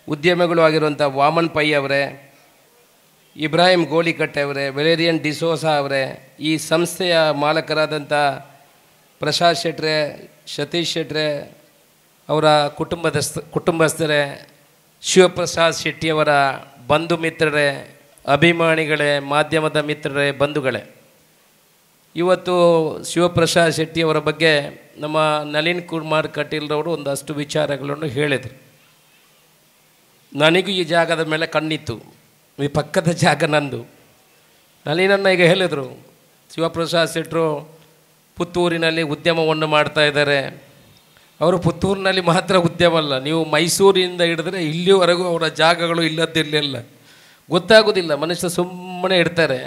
ಉದ್ಯಮಿಗಳು ಆಗಿರುವಂಥ ವಾಮನ್ ಪೈ ಅವರೇ, ಇಬ್ರಾಹಿಂ ಗೋಳಿಕಟ್ಟೆ ಅವರೇ, ವೆಲೇರಿಯನ್ ಡಿಸೋಸಾ ಅವರೇ, ಈ ಸಂಸ್ಥೆಯ ಮಾಲಕರಾದಂಥ ಪ್ರಸಾದ್ ಶೆಟ್ರೆ, ಸತೀಶ್ ಶೆಟ್ರೆ ಅವರ ಕುಟುಂಬಸ್ಥರೇ, ಶಿವಪ್ರಸಾದ್ ಶೆಟ್ಟಿಯವರ ಬಂಧು ಮಿತ್ರರೇ, ಅಭಿಮಾನಿಗಳೇ, ಮಾಧ್ಯಮದ ಮಿತ್ರರೇ, ಬಂಧುಗಳೇ, ಇವತ್ತು ಶಿವಪ್ರಸಾದ್ ಶೆಟ್ಟಿಯವರ ಬಗ್ಗೆ ನಮ್ಮ ನಳಿನ್ ಕುಮಾರ್ ಕಟೀಲ್ರವರು ಒಂದಷ್ಟು ವಿಚಾರಗಳನ್ನು ಹೇಳಿದರು. ನನಗೂ ಈ ಜಾಗದ ಮೇಲೆ ಕಣ್ಣಿತ್ತು, ಈ ಪಕ್ಕದ ಜಾಗ ನಂದು. ನಳಿನನ್ನು ಈಗ ಹೇಳಿದರು, ಶಿವಪ್ರಸಾದ್ ಶೆಟ್ಟರು ಪುತ್ತೂರಿನಲ್ಲಿ ಉದ್ಯಮವನ್ನು ಮಾಡ್ತಾ ಇದ್ದಾರೆ. ಅವರು ಪುತ್ತೂರಿನಲ್ಲಿ ಮಾತ್ರ ಉದ್ಯಮ ಅಲ್ಲ, ನೀವು ಮೈಸೂರಿನಿಂದ ಹಿಡಿದ್ರೆ ಇಲ್ಲಿವರೆಗೂ ಅವರ ಜಾಗಗಳು ಇಲ್ಲದಿರಲಿಲ್ಲ, ಗೊತ್ತಾಗೋದಿಲ್ಲ, ಮನುಷ್ಯ ಸುಮ್ಮನೆ ಇಡ್ತಾರೆ.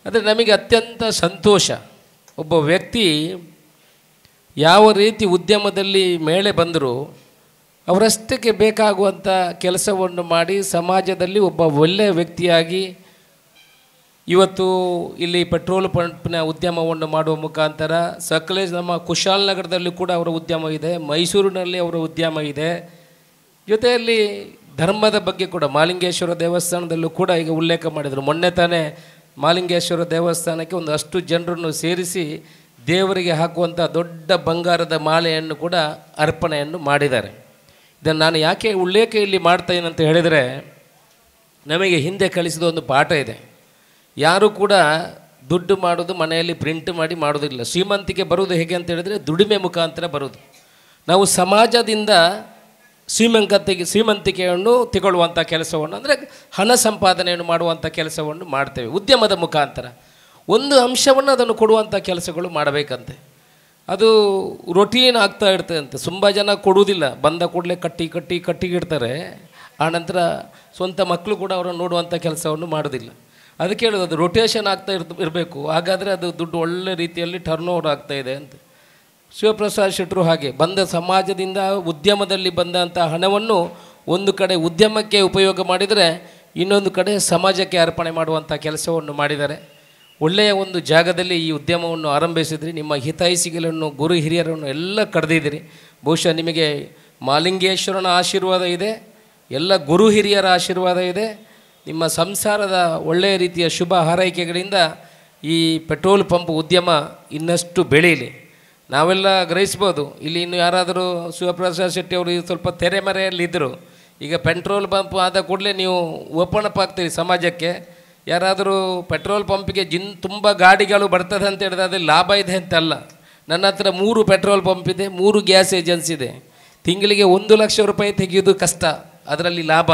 ಆದರೆ ನಮಗೆ ಅತ್ಯಂತ ಸಂತೋಷ, ಒಬ್ಬ ವ್ಯಕ್ತಿ ಯಾವ ರೀತಿ ಉದ್ಯಮದಲ್ಲಿ ಮೇಲೆ ಬಂದರೂ ಅವರಷ್ಟಕ್ಕೆ ಬೇಕಾಗುವಂಥ ಕೆಲಸವನ್ನು ಮಾಡಿ ಸಮಾಜದಲ್ಲಿ ಒಬ್ಬ ಒಳ್ಳೆಯ ವ್ಯಕ್ತಿಯಾಗಿ ಇವತ್ತು ಇಲ್ಲಿ ಪೆಟ್ರೋಲ್ ಪಂಪ್ನ ಉದ್ಯಮವನ್ನು ಮಾಡುವ ಮುಖಾಂತರ ಸಕಲೇ ನಮ್ಮ ಕುಶಾಲನಗರದಲ್ಲಿ ಕೂಡ ಅವರ ಉದ್ಯಮ ಇದೆ, ಮೈಸೂರಿನಲ್ಲಿ ಅವರ ಉದ್ಯಮ ಇದೆ. ಜೊತೆಯಲ್ಲಿ ಧರ್ಮದ ಬಗ್ಗೆ ಕೂಡ ಮಾಲಿಂಗೇಶ್ವರ ದೇವಸ್ಥಾನದಲ್ಲೂ ಕೂಡ ಈಗ ಉಲ್ಲೇಖ ಮಾಡಿದರು. ಮೊನ್ನೆ ತಾನೇ ಮಾಲಿಂಗೇಶ್ವರ ದೇವಸ್ಥಾನಕ್ಕೆ ಒಂದು ಅಷ್ಟು ಜನರನ್ನು ಸೇರಿಸಿ ದೇವರಿಗೆ ಹಾಕುವಂಥ ದೊಡ್ಡ ಬಂಗಾರದ ಮಾಲೆಯನ್ನು ಕೂಡ ಅರ್ಪಣೆಯನ್ನು ಮಾಡಿದ್ದಾರೆ. ಇದನ್ನು ನಾನು ಯಾಕೆ ಉಲ್ಲೇಖ ಇಲ್ಲಿ ಮಾಡ್ತೇನೆ ಅಂತ ಹೇಳಿದರೆ, ನಮಗೆ ಹಿಂದೆ ಕಲಿಸಿದ ಒಂದು ಪಾಠ ಇದೆ. ಯಾರೂ ಕೂಡ ದುಡ್ಡು ಮಾಡೋದು ಮನೆಯಲ್ಲಿ ಪ್ರಿಂಟ್ ಮಾಡಿ ಮಾಡೋದಿಲ್ಲ. ಶ್ರೀಮಂತಿಕೆ ಬರೋದು ಹೇಗೆ ಅಂತ ಹೇಳಿದರೆ ದುಡಿಮೆ ಮುಖಾಂತರ ಬರೋದು. ನಾವು ಸಮಾಜದಿಂದ ಶ್ರೀಮಂತಿಕೆಯನ್ನು ತಗೊಳ್ಳುವಂಥ ಕೆಲಸವನ್ನು, ಅಂದರೆ ಹಣ ಸಂಪಾದನೆಯನ್ನು ಮಾಡುವಂಥ ಕೆಲಸವನ್ನು ಮಾಡ್ತೇವೆ ಉದ್ಯಮದ ಮುಖಾಂತರ. ಒಂದು ಅಂಶವನ್ನು ಅದನ್ನು ಕೊಡುವಂಥ ಕೆಲಸಗಳು ಮಾಡಬೇಕಂತೆ. ಅದು ರೊಟೀನ್ ಆಗ್ತಾ ಇರ್ತದಂತೆ. ತುಂಬ ಜನ ಕೊಡುವುದಿಲ್ಲ, ಬಂದ ಕೂಡಲೇ ಕಟ್ಟಿಗಿಡ್ತಾರೆ. ಆನಂತರ ಸ್ವಂತ ಮಕ್ಕಳು ಕೂಡ ಅವರನ್ನು ನೋಡುವಂಥ ಕೆಲಸವನ್ನು ಮಾಡೋದಿಲ್ಲ. ಅದಕ್ಕೆ ಹೇಳೋದು, ಅದು ರೊಟೇಷನ್ ಆಗ್ತಾ ಇರಬೇಕು. ಹಾಗಾದರೆ ಅದು ದುಡ್ಡು ಒಳ್ಳೆ ರೀತಿಯಲ್ಲಿ ಟರ್ನ್ ಓವರ್ ಆಗ್ತಾಯಿದೆ ಅಂತ. ಶಿವಪ್ರಸಾದ್ ಶೆಟ್ಟರು ಹಾಗೆ ಬಂದ ಸಮಾಜದಿಂದ ಉದ್ಯಮದಲ್ಲಿ ಬಂದಂಥ ಹಣವನ್ನು ಒಂದು ಕಡೆ ಉದ್ಯಮಕ್ಕೆ ಉಪಯೋಗ ಮಾಡಿದರೆ, ಇನ್ನೊಂದು ಕಡೆ ಸಮಾಜಕ್ಕೆ ಅರ್ಪಣೆ ಮಾಡುವಂಥ ಕೆಲಸವನ್ನು ಮಾಡಿದ್ದಾರೆ. ಒಳ್ಳೆಯ ಒಂದು ಜಾಗದಲ್ಲಿ ಈ ಉದ್ಯಮವನ್ನು ಆರಂಭಿಸಿದ್ರಿ. ನಿಮ್ಮ ಹಿತೈಷಿಗಳನ್ನು, ಗುರು ಹಿರಿಯರನ್ನು ಎಲ್ಲ ಕರೆದಿದ್ದೀರಿ. ಬಹುಶಃ ನಿಮಗೆ ಮಾಲಿಂಗೇಶ್ವರನ ಆಶೀರ್ವಾದ ಇದೆ, ಎಲ್ಲ ಗುರು ಹಿರಿಯರ ಆಶೀರ್ವಾದ ಇದೆ. ನಿಮ್ಮ ಸಂಸಾರದ ಒಳ್ಳೆಯ ರೀತಿಯ ಶುಭ ಹಾರೈಕೆಗಳಿಂದ ಈ ಪೆಟ್ರೋಲ್ ಪಂಪ್ ಉದ್ಯಮ ಇನ್ನಷ್ಟು ಬೆಳೀಲಿ. ನಾವೆಲ್ಲ ಗ್ರಹಿಸ್ಬೋದು. ಇಲ್ಲಿ ಇನ್ನು ಯಾರಾದರೂ ಶಿವಪ್ರಸಾದ್ ಶೆಟ್ಟಿ ಅವರು ಸ್ವಲ್ಪ ತೆರೆಮರೆಯಲ್ಲಿದ್ದರು. ಈಗ ಪೆಟ್ರೋಲ್ ಪಂಪ್ ಆದ ಕೂಡಲೇ ನೀವು ಓಪನ್ ಅಪ್ ಆಗ್ತೀರಿ ಸಮಾಜಕ್ಕೆ. ಯಾರಾದರೂ ಪೆಟ್ರೋಲ್ ಪಂಪಿಗೆ ತುಂಬ ಗಾಡಿಗಳು ಬರ್ತದೆ ಅಂತ ಹೇಳಿದ್ರೆ ಅದೇ ಲಾಭ ಇದೆ ಅಂತಲ್ಲ. ನನ್ನ ಹತ್ರ 3 ಪೆಟ್ರೋಲ್ ಪಂಪ್ ಇದೆ, 3 ಗ್ಯಾಸ್ ಏಜೆನ್ಸಿ ಇದೆ. ತಿಂಗಳಿಗೆ 1 ಲಕ್ಷ ರೂಪಾಯಿ ತೆಗೆಯೋದು ಕಷ್ಟ, ಅದರಲ್ಲಿ ಲಾಭ.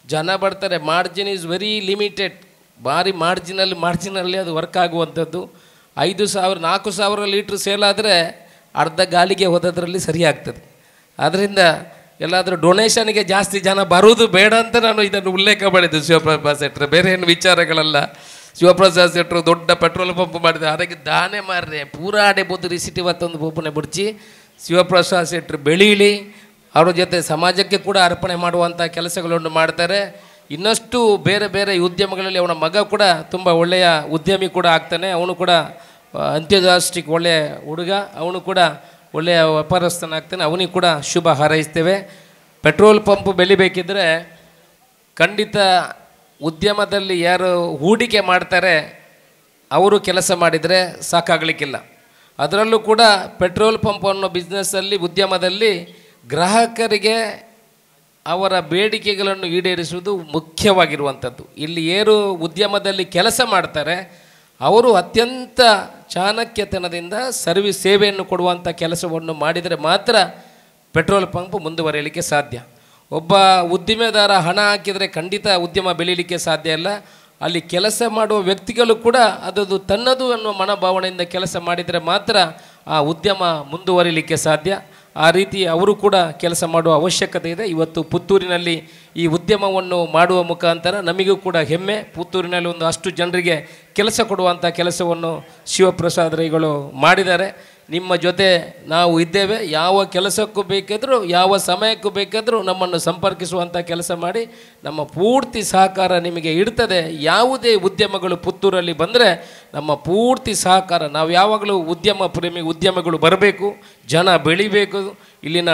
ಜನ ಬರ್ತಾರೆ. ಮಾರ್ಜಿನ್ ಈಸ್ ವೆರಿ ಲಿಮಿಟೆಡ್, ಭಾರಿ ಮಾರ್ಜಿನಲ್ಲಿ ಅದು ವರ್ಕ್ ಆಗುವಂಥದ್ದು. 5,000-4,000 ಲೀಟ್ರ್ ಸೇಲ್ ಆದರೆ ಅರ್ಧ ಗಾಲಿಗೆ ಹೋದದ್ರಲ್ಲಿ ಸರಿ ಆಗ್ತದೆ. ಆದ್ದರಿಂದ ಎಲ್ಲಾದರೂ ಡೊನೇಷನ್ಗೆ ಜಾಸ್ತಿ ಜನ ಬರೋದು ಬೇಡ ಅಂತ ನಾನು ಇದನ್ನು ಉಲ್ಲೇಖ ಮಾಡಿದ್ದು. ಶಿವಪ್ರಸಾದ್ ಶೆಟ್ಟರು ಬೇರೆ ಏನು ವಿಚಾರಗಳಲ್ಲ. ಶಿವಪ್ರಸಾದ್ ಶೆಟ್ಟರು ದೊಡ್ಡ ಪೆಟ್ರೋಲ್ ಪಂಪ್ ಮಾಡಿದೆ, ಅದಕ್ಕೆ ದಾನೆ ಮಾರ್ರೆ ಪೂರಾಡೆ ಬೋದು ರಿಸಿಟಿ ಇವತ್ತೊಂದು ಪೂಪನೆ ಬಿಡ್ಚಿ ಶಿವಪ್ರಸಾದ್ ಶೆಟ್ಟರು ಬೆಳೀಲಿ. ಅವರ ಜೊತೆ ಸಮಾಜಕ್ಕೆ ಕೂಡ ಅರ್ಪಣೆ ಮಾಡುವಂಥ ಕೆಲಸಗಳನ್ನು ಮಾಡ್ತಾರೆ. ಇನ್ನಷ್ಟು ಬೇರೆ ಬೇರೆ ಉದ್ಯಮಗಳಲ್ಲಿ ಅವನ ಮಗ ಕೂಡ ತುಂಬ ಒಳ್ಳೆಯ ಉದ್ಯಮಿ ಕೂಡ ಆಗ್ತಾನೆ. ಅವನು ಕೂಡ ಅಂತ್ಯೋದಯಸ್ಟಿಕ್ ಒಳ್ಳೆಯ ಹುಡುಗ, ಅವನು ಕೂಡ ಒಳ್ಳೆಯ ವ್ಯಾಪಾರಸ್ಥನಾಗ್ತಾನೆ. ಅವನಿಗೆ ಕೂಡ ಶುಭ ಹಾರೈಸ್ತೇವೆ. ಪೆಟ್ರೋಲ್ ಪಂಪ್ ಬೆಳಿಬೇಕಿದ್ರೆ ಖಂಡಿತ ಉದ್ಯಮದಲ್ಲಿ ಯಾರು ಹೂಡಿಕೆ ಮಾಡ್ತಾರೆ ಅವರು ಕೆಲಸ ಮಾಡಿದರೆ ಸಾಕಾಗಲಿಕ್ಕಿಲ್ಲ. ಅದರಲ್ಲೂ ಕೂಡ ಪೆಟ್ರೋಲ್ ಪಂಪ್ ಅನ್ನೋ ಬಿಸ್ನೆಸ್ಸಲ್ಲಿ, ಉದ್ಯಮದಲ್ಲಿ ಗ್ರಾಹಕರಿಗೆ ಅವರ ಬೇಡಿಕೆಗಳನ್ನು ಈಡೇರಿಸುವುದು ಮುಖ್ಯವಾಗಿರುವಂಥದ್ದು. ಇಲ್ಲಿ ಯಾರು ಉದ್ಯಮದಲ್ಲಿ ಕೆಲಸ ಮಾಡ್ತಾರೆ ಅವರು ಅತ್ಯಂತ ಚಾಣಕ್ಯತನದಿಂದ ಸೇವೆಯನ್ನು ಕೊಡುವಂಥ ಕೆಲಸವನ್ನು ಮಾಡಿದರೆ ಮಾತ್ರ ಪೆಟ್ರೋಲ್ ಪಂಪ್ ಮುಂದುವರಿಯಲಿಕ್ಕೆ ಸಾಧ್ಯ. ಒಬ್ಬ ಉದ್ದಿಮೆದಾರ ಹಣ ಹಾಕಿದರೆ ಖಂಡಿತ ಉದ್ಯಮ ಬೆಳೀಲಿಕ್ಕೆ ಸಾಧ್ಯ ಇಲ್ಲ. ಅಲ್ಲಿ ಕೆಲಸ ಮಾಡುವ ವ್ಯಕ್ತಿಗಳು ಕೂಡ ಅದದು ತನ್ನದು ಅನ್ನುವ ಮನೋಭಾವನೆಯಿಂದ ಕೆಲಸ ಮಾಡಿದರೆ ಮಾತ್ರ ಆ ಉದ್ಯಮ ಮುಂದುವರಿಲಿಕ್ಕೆ ಸಾಧ್ಯ. ಆ ರೀತಿ ಅವರು ಕೂಡ ಕೆಲಸ ಮಾಡುವ ಅವಶ್ಯಕತೆ ಇದೆ. ಇವತ್ತು ಪುತ್ತೂರಿನಲ್ಲಿ ಈ ಉದ್ಯಮವನ್ನು ಮಾಡುವ ಮುಖಾಂತರ ನಮಗೂ ಕೂಡ ಹೆಮ್ಮೆ. ಪುತ್ತೂರಿನಲ್ಲಿ ಒಂದು ಅಷ್ಟು ಜನರಿಗೆ ಕೆಲಸ ಕೊಡುವಂಥ ಕೆಲಸವನ್ನು ಶಿವಪ್ರಸಾದ್ ರೈಗಳು ಮಾಡಿದ್ದಾರೆ. ನಿಮ್ಮ ಜೊತೆ ನಾವು ಇದ್ದೇವೆ. ಯಾವ ಕೆಲಸಕ್ಕೂ ಬೇಕಾದರೂ, ಯಾವ ಸಮಯಕ್ಕೂ ಬೇಕಾದರೂ ನಮ್ಮನ್ನು ಸಂಪರ್ಕಿಸುವಂಥ ಕೆಲಸ ಮಾಡಿ. ನಮ್ಮ ಪೂರ್ತಿ ಸಹಕಾರ ನಿಮಗೆ ಇರ್ತದೆ. ಯಾವುದೇ ಉದ್ಯಮಗಳು ಪುತ್ತೂರಲ್ಲಿ ಬಂದರೆ ನಮ್ಮ ಪೂರ್ತಿ ಸಹಕಾರ. ನಾವು ಯಾವಾಗಲೂ ಉದ್ಯಮ ಪ್ರೇಮಿ, ಉದ್ಯಮಗಳು ಬರಬೇಕು, ಜನ ಬೆಳಿಬೇಕು. ಇಲ್ಲಿನ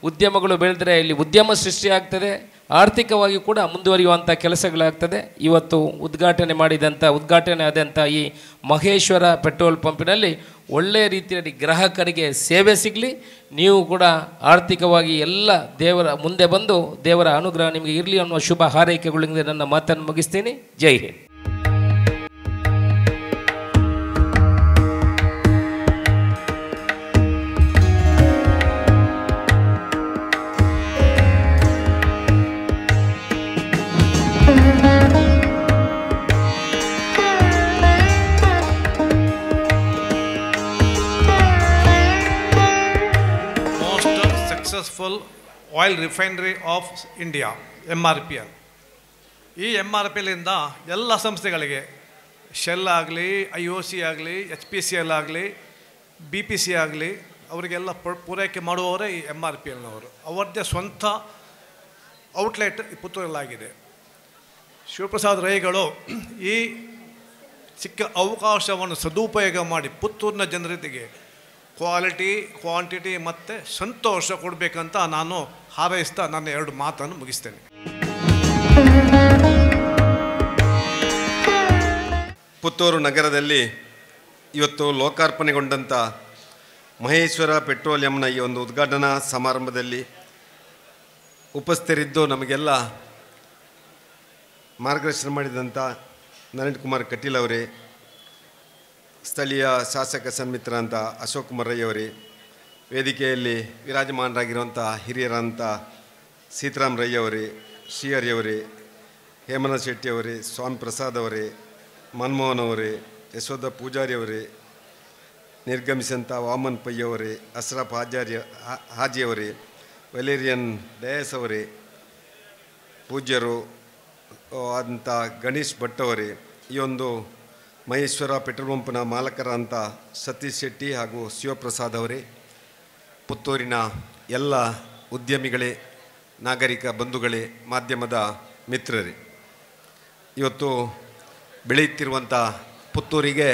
ಉದ್ಯಮಗಳು ಬೆಳೆದರೆ ಇಲ್ಲಿ ಉದ್ಯಮ ಸೃಷ್ಟಿಯಾಗ್ತದೆ, ಆರ್ಥಿಕವಾಗಿ ಕೂಡ ಮುಂದುವರಿಯುವಂಥ ಕೆಲಸಗಳಾಗ್ತದೆ. ಇವತ್ತು ಉದ್ಘಾಟನೆ ಆದಂಥ ಈ ಮಹೇಶ್ವರ ಪೆಟ್ರೋಲ್ ಪಂಪಿನಲ್ಲಿ ಒಳ್ಳೆಯ ರೀತಿಯಲ್ಲಿ ಗ್ರಾಹಕರಿಗೆ ಸೇವೆ ಸಿಗಲಿ. ನೀವು ಕೂಡ ಆರ್ಥಿಕವಾಗಿ ಎಲ್ಲ ದೇವರ ಮುಂದೆ ಬಂದು ದೇವರ ಅನುಗ್ರಹ ನಿಮಗೆ ಇರಲಿ ಅನ್ನುವ ಶುಭ ಹಾರೈಕೆಗಳಿಂದ ನನ್ನ ಮಾತನ್ನು ಮುಗಿಸ್ತೀನಿ. Jai Hind. Successful oil refinery of India MRPL. ಈ MRPLಿಂದ ಎಲ್ಲ ಸಂಸ್ಥೆಗಳಿಗೆ, ಶೆಲ್ ಆಗಲಿ, IOC ಆಗಲಿ, HPCL ಆಗಲಿ, BPC ಆಗಲಿ, ಅವರಿಗೆಲ್ಲ ಪೂರೈಕೆ ಮಾಡುವವರೇ ಈ MRPLನವರು. ಅವರದ್ದೇ ಸ್ವಂತ ಔಟ್ಲೆಟ್ ಪುತ್ತೂರಲ್ಲಾಗಿದೆ. ಶಿವಪ್ರಸಾದ್ ರೈಗಳು ಈ ಸಿಕ್ಕ ಅವಕಾಶವನ್ನು ಸದುಪಯೋಗ ಮಾಡಿ ಪುತ್ತೂರಿನ ಜನರಿಗೆ ಕ್ವಾಲಿಟಿ, ಕ್ವಾಂಟಿಟಿ ಮತ್ತು ಸಂತೋಷ ಕೊಡಬೇಕಂತ ನಾನು ಹಾರೈಸ್ತಾ ನನ್ನ 2 ಮಾತನ್ನು ಮುಗಿಸ್ತೇನೆ. ಪುತ್ತೂರು ನಗರದಲ್ಲಿ ಇವತ್ತು ಲೋಕಾರ್ಪಣೆಗೊಂಡಂಥ ಮಹೇಶ್ವರ ಪೆಟ್ರೋಲಿಯಂನ ಈ ಒಂದು ಉದ್ಘಾಟನಾ ಸಮಾರಂಭದಲ್ಲಿ ಉಪಸ್ಥಿತರಿದ್ದು ನಮಗೆಲ್ಲ ಮಾರ್ಗದರ್ಶನ ಮಾಡಿದಂಥ ನಳಿನ್ ಕುಮಾರ್ ಕಟೀಲ್ ಅವರೇ, ಸ್ಥಳೀಯ ಶಾಸಕ ಸನ್ಮಿತ್ರ ಅಂತ ಅಶೋಕ್ ಕುಮಾರ್ ರೈ ಅವರೇ, ವೇದಿಕೆಯಲ್ಲಿ ವಿರಾಜಮಾನರಾಗಿರುವಂಥ ಹಿರಿಯರಂಥ ಸೀತಾರಾಮ್ ರೈ ಅವರೇ, ಶ್ರೀಹರಿ ಅವರೇ, ಹೇಮನಾಥ್ ಶೆಟ್ಟಿ ಅವರೇ, ಸ್ವಾಮಿ ಪ್ರಸಾದ್ ಅವರೇ, ಮನಮೋಹನ್ ಅವರೇ, ಯಶೋಧ ಪೂಜಾರಿ ಅವರೇ, ನಿರ್ಗಮಿಸಿದಂಥ ವಾಮನ್ ಪೈ ಅವರೇ, ಅಶ್ರಫ್ ಹಾಜಿಯವರೇ, ವೆಲೇರಿಯನ್ ಡಯಸ್ ಅವರೇ, ಪೂಜ್ಯರು ಆದಂಥ ಗಣೇಶ್ ಭಟ್ ಅವರೇ, ಈ ಒಂದು ಮಹೇಶ್ವರ ಪೆಟ್ರೋಲ್ ಪಂಪ್ನ ಮಾಲಕರಂಥ ಸತೀಶ್ ಶೆಟ್ಟಿ ಹಾಗೂ ಶಿವಪ್ರಸಾದ್ ಅವರೇ, ಪುತ್ತೂರಿನ ಎಲ್ಲ ಉದ್ಯಮಿಗಳೇ, ನಾಗರಿಕ ಬಂಧುಗಳೇ, ಮಾಧ್ಯಮದ ಮಿತ್ರರೇ, ಇವತ್ತು ಬೆಳೆಯುತ್ತಿರುವಂಥ ಪುತ್ತೂರಿಗೆ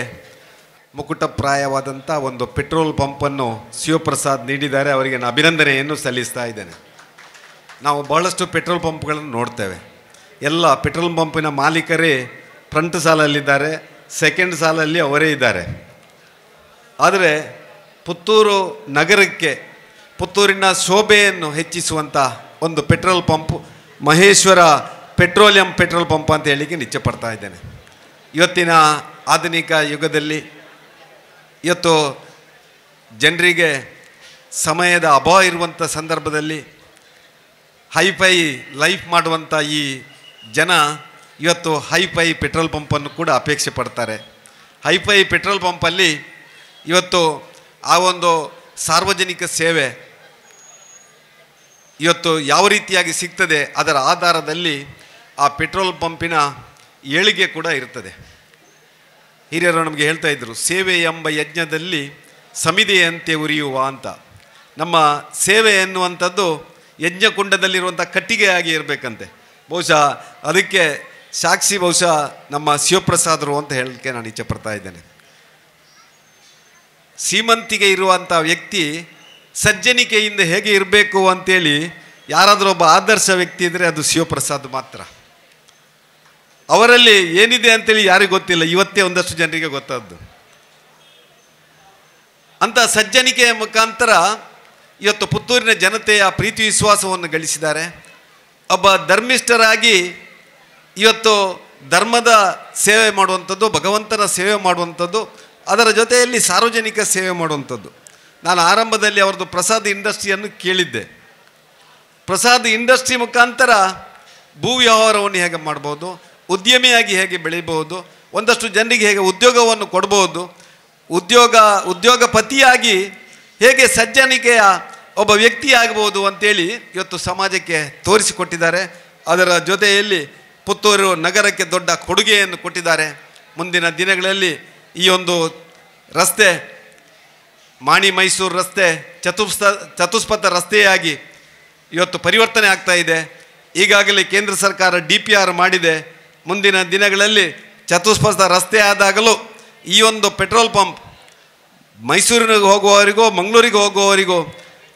ಮುಕುಟಪ್ರಾಯವಾದಂಥ ಒಂದು ಪೆಟ್ರೋಲ್ ಪಂಪನ್ನು ಶಿವಪ್ರಸಾದ್ ನೀಡಿದ್ದಾರೆ. ಅವರಿಗೆ ನಾನು ಅಭಿನಂದನೆಯನ್ನು ಸಲ್ಲಿಸ್ತಾ ಇದ್ದೇನೆ. ನಾವು ಬಹಳಷ್ಟು ಪೆಟ್ರೋಲ್ ಪಂಪ್ಗಳನ್ನು ನೋಡ್ತೇವೆ. ಎಲ್ಲ ಪೆಟ್ರೋಲ್ ಪಂಪಿನ ಮಾಲೀಕರೇ ಫ್ರಂಟ್ ಸಾಲಲ್ಲಿದ್ದಾರೆ, ಸೆಕೆಂಡ್ ಸಾಲಲ್ಲಿ ಅವರೇ ಇದ್ದಾರೆ. ಆದರೆ ಪುತ್ತೂರು ನಗರಕ್ಕೆ, ಪುತ್ತೂರಿನ ಶೋಭೆಯನ್ನು ಹೆಚ್ಚಿಸುವಂಥ ಒಂದು petrol pump Maheshwara petrol pump ಅಂತ ಹೇಳಲಿಕ್ಕೆ ಇಚ್ಛೆಪಡ್ತಾ ಇದ್ದೇನೆ. ಇವತ್ತಿನ ಆಧುನಿಕ ಯುಗದಲ್ಲಿ ಇವತ್ತು ಜನರಿಗೆ ಸಮಯದ ಅಭಾವ ಇರುವಂಥ ಸಂದರ್ಭದಲ್ಲಿ ಹೈಫೈ ಲೈಫ್ ಮಾಡುವಂಥ ಈ ಜನ ಇವತ್ತು ಹೈಫೈ ಪೆಟ್ರೋಲ್ ಪಂಪನ್ನು ಕೂಡ ಅಪೇಕ್ಷೆ ಪಡ್ತಾರೆ. ಹೈಫೈ ಪೆಟ್ರೋಲ್ ಪಂಪಲ್ಲಿ ಇವತ್ತು ಆ ಒಂದು ಸಾರ್ವಜನಿಕ ಸೇವೆ ಇವತ್ತು ಯಾವ ರೀತಿಯಾಗಿ ಸಿಗ್ತದೆ ಅದರ ಆಧಾರದಲ್ಲಿ ಆ ಪೆಟ್ರೋಲ್ ಪಂಪಿನ ಏಳಿಗೆ ಕೂಡ ಇರ್ತದೆ. ಹಿರಿಯರು ನಮಗೆ ಹೇಳ್ತಾ ಇದ್ದರು, ಸೇವೆ ಎಂಬ ಯಜ್ಞದಲ್ಲಿ ಸಮಿದೆಯಂತೆ ಉರಿಯುವ ಅಂತ. ನಮ್ಮ ಸೇವೆ ಎನ್ನುವಂಥದ್ದು ಯಜ್ಞಕುಂಡದಲ್ಲಿರುವಂಥ ಕಟ್ಟಿಗೆಯಾಗಿ ಇರಬೇಕಂತೆ. ಬಹುಶಃ ಅದಕ್ಕೆ ಸಾಕ್ಷಿ ಬಹುಶಃ ನಮ್ಮ ಶಿವಪ್ರಸಾದರು ಅಂತ ಹೇಳಲಿಕ್ಕೆ ನಾನು ಇಚ್ಛೆ ಪಡ್ತಾ ಇದ್ದೇನೆ. ಶ್ರೀಮಂತಿಗೆ ಇರುವಂಥ ವ್ಯಕ್ತಿ ಸಜ್ಜನಿಕೆಯಿಂದ ಹೇಗೆ ಇರಬೇಕು ಅಂತೇಳಿ ಯಾರಾದರೂ ಒಬ್ಬ ಆದರ್ಶ ವ್ಯಕ್ತಿ ಇದ್ದರೆ ಅದು ಶಿವಪ್ರಸಾದ್ ಮಾತ್ರ. ಅವರಲ್ಲಿ ಏನಿದೆ ಅಂತೇಳಿ ಯಾರಿಗೂ ಗೊತ್ತಿಲ್ಲ, ಇವತ್ತೇ ಒಂದಷ್ಟು ಜನರಿಗೆ ಗೊತ್ತಾದ್ದು. ಅಂಥ ಸಜ್ಜನಿಕೆಯ ಮುಖಾಂತರ ಇವತ್ತು ಪುತ್ತೂರಿನ ಜನತೆಯ ಪ್ರೀತಿ ವಿಶ್ವಾಸವನ್ನು ಗಳಿಸಿದ್ದಾರೆ. ಒಬ್ಬ ಧರ್ಮಿಷ್ಠರಾಗಿ ಇವತ್ತು ಧರ್ಮದ ಸೇವೆ ಮಾಡುವಂಥದ್ದು, ಭಗವಂತನ ಸೇವೆ ಮಾಡುವಂಥದ್ದು, ಅದರ ಜೊತೆಯಲ್ಲಿ ಸಾರ್ವಜನಿಕ ಸೇವೆ ಮಾಡುವಂಥದ್ದು. ನಾನು ಆರಂಭದಲ್ಲಿ ಅವ್ರದ್ದು ಪ್ರಸಾದ್ ಇಂಡಸ್ಟ್ರಿಯನ್ನು ಕೇಳಿದ್ದೆ. ಪ್ರಸಾದ್ ಇಂಡಸ್ಟ್ರಿ ಮುಖಾಂತರ ಭೂ ವ್ಯವಹಾರವನ್ನು ಹೇಗೆ ಮಾಡ್ಬೋದು, ಉದ್ಯಮಿಯಾಗಿ ಹೇಗೆ ಬೆಳೀಬಹುದು, ಒಂದಷ್ಟು ಜನರಿಗೆ ಹೇಗೆ ಉದ್ಯೋಗವನ್ನು ಕೊಡ್ಬೋದು, ಉದ್ಯೋಗಪತಿಯಾಗಿ ಹೇಗೆ ಸಜ್ಜನಿಕೆಯ ಒಬ್ಬ ವ್ಯಕ್ತಿ ಆಗ್ಬೋದು ಅಂತೇಳಿ ಇವತ್ತು ಸಮಾಜಕ್ಕೆ ತೋರಿಸಿಕೊಟ್ಟಿದ್ದಾರೆ. ಅದರ ಜೊತೆಯಲ್ಲಿ ಪುತ್ತೂರು ನಗರಕ್ಕೆ ದೊಡ್ಡ ಕೊಡುಗೆಯನ್ನು ಕೊಟ್ಟಿದ್ದಾರೆ. ಮುಂದಿನ ದಿನಗಳಲ್ಲಿ ಈ ಒಂದು ರಸ್ತೆ ಮಾಣಿ ಮೈಸೂರು ರಸ್ತೆ ಚತುಷ್ಪಥ ರಸ್ತೆಯಾಗಿ ಇವತ್ತು ಪರಿವರ್ತನೆ ಆಗ್ತಾ ಇದೆ. ಈಗಾಗಲೇ ಕೇಂದ್ರ ಸರ್ಕಾರ DPR ಮಾಡಿದೆ. ಮುಂದಿನ ದಿನಗಳಲ್ಲಿ ಚತುಷ್ಪಥ ರಸ್ತೆ ಆದಾಗಲೂ ಈ ಒಂದು ಪೆಟ್ರೋಲ್ ಪಂಪ್ ಮೈಸೂರಿನಿಗೆ ಹೋಗುವವರಿಗೂ ಮಂಗಳೂರಿಗೆ ಹೋಗುವವರಿಗೂ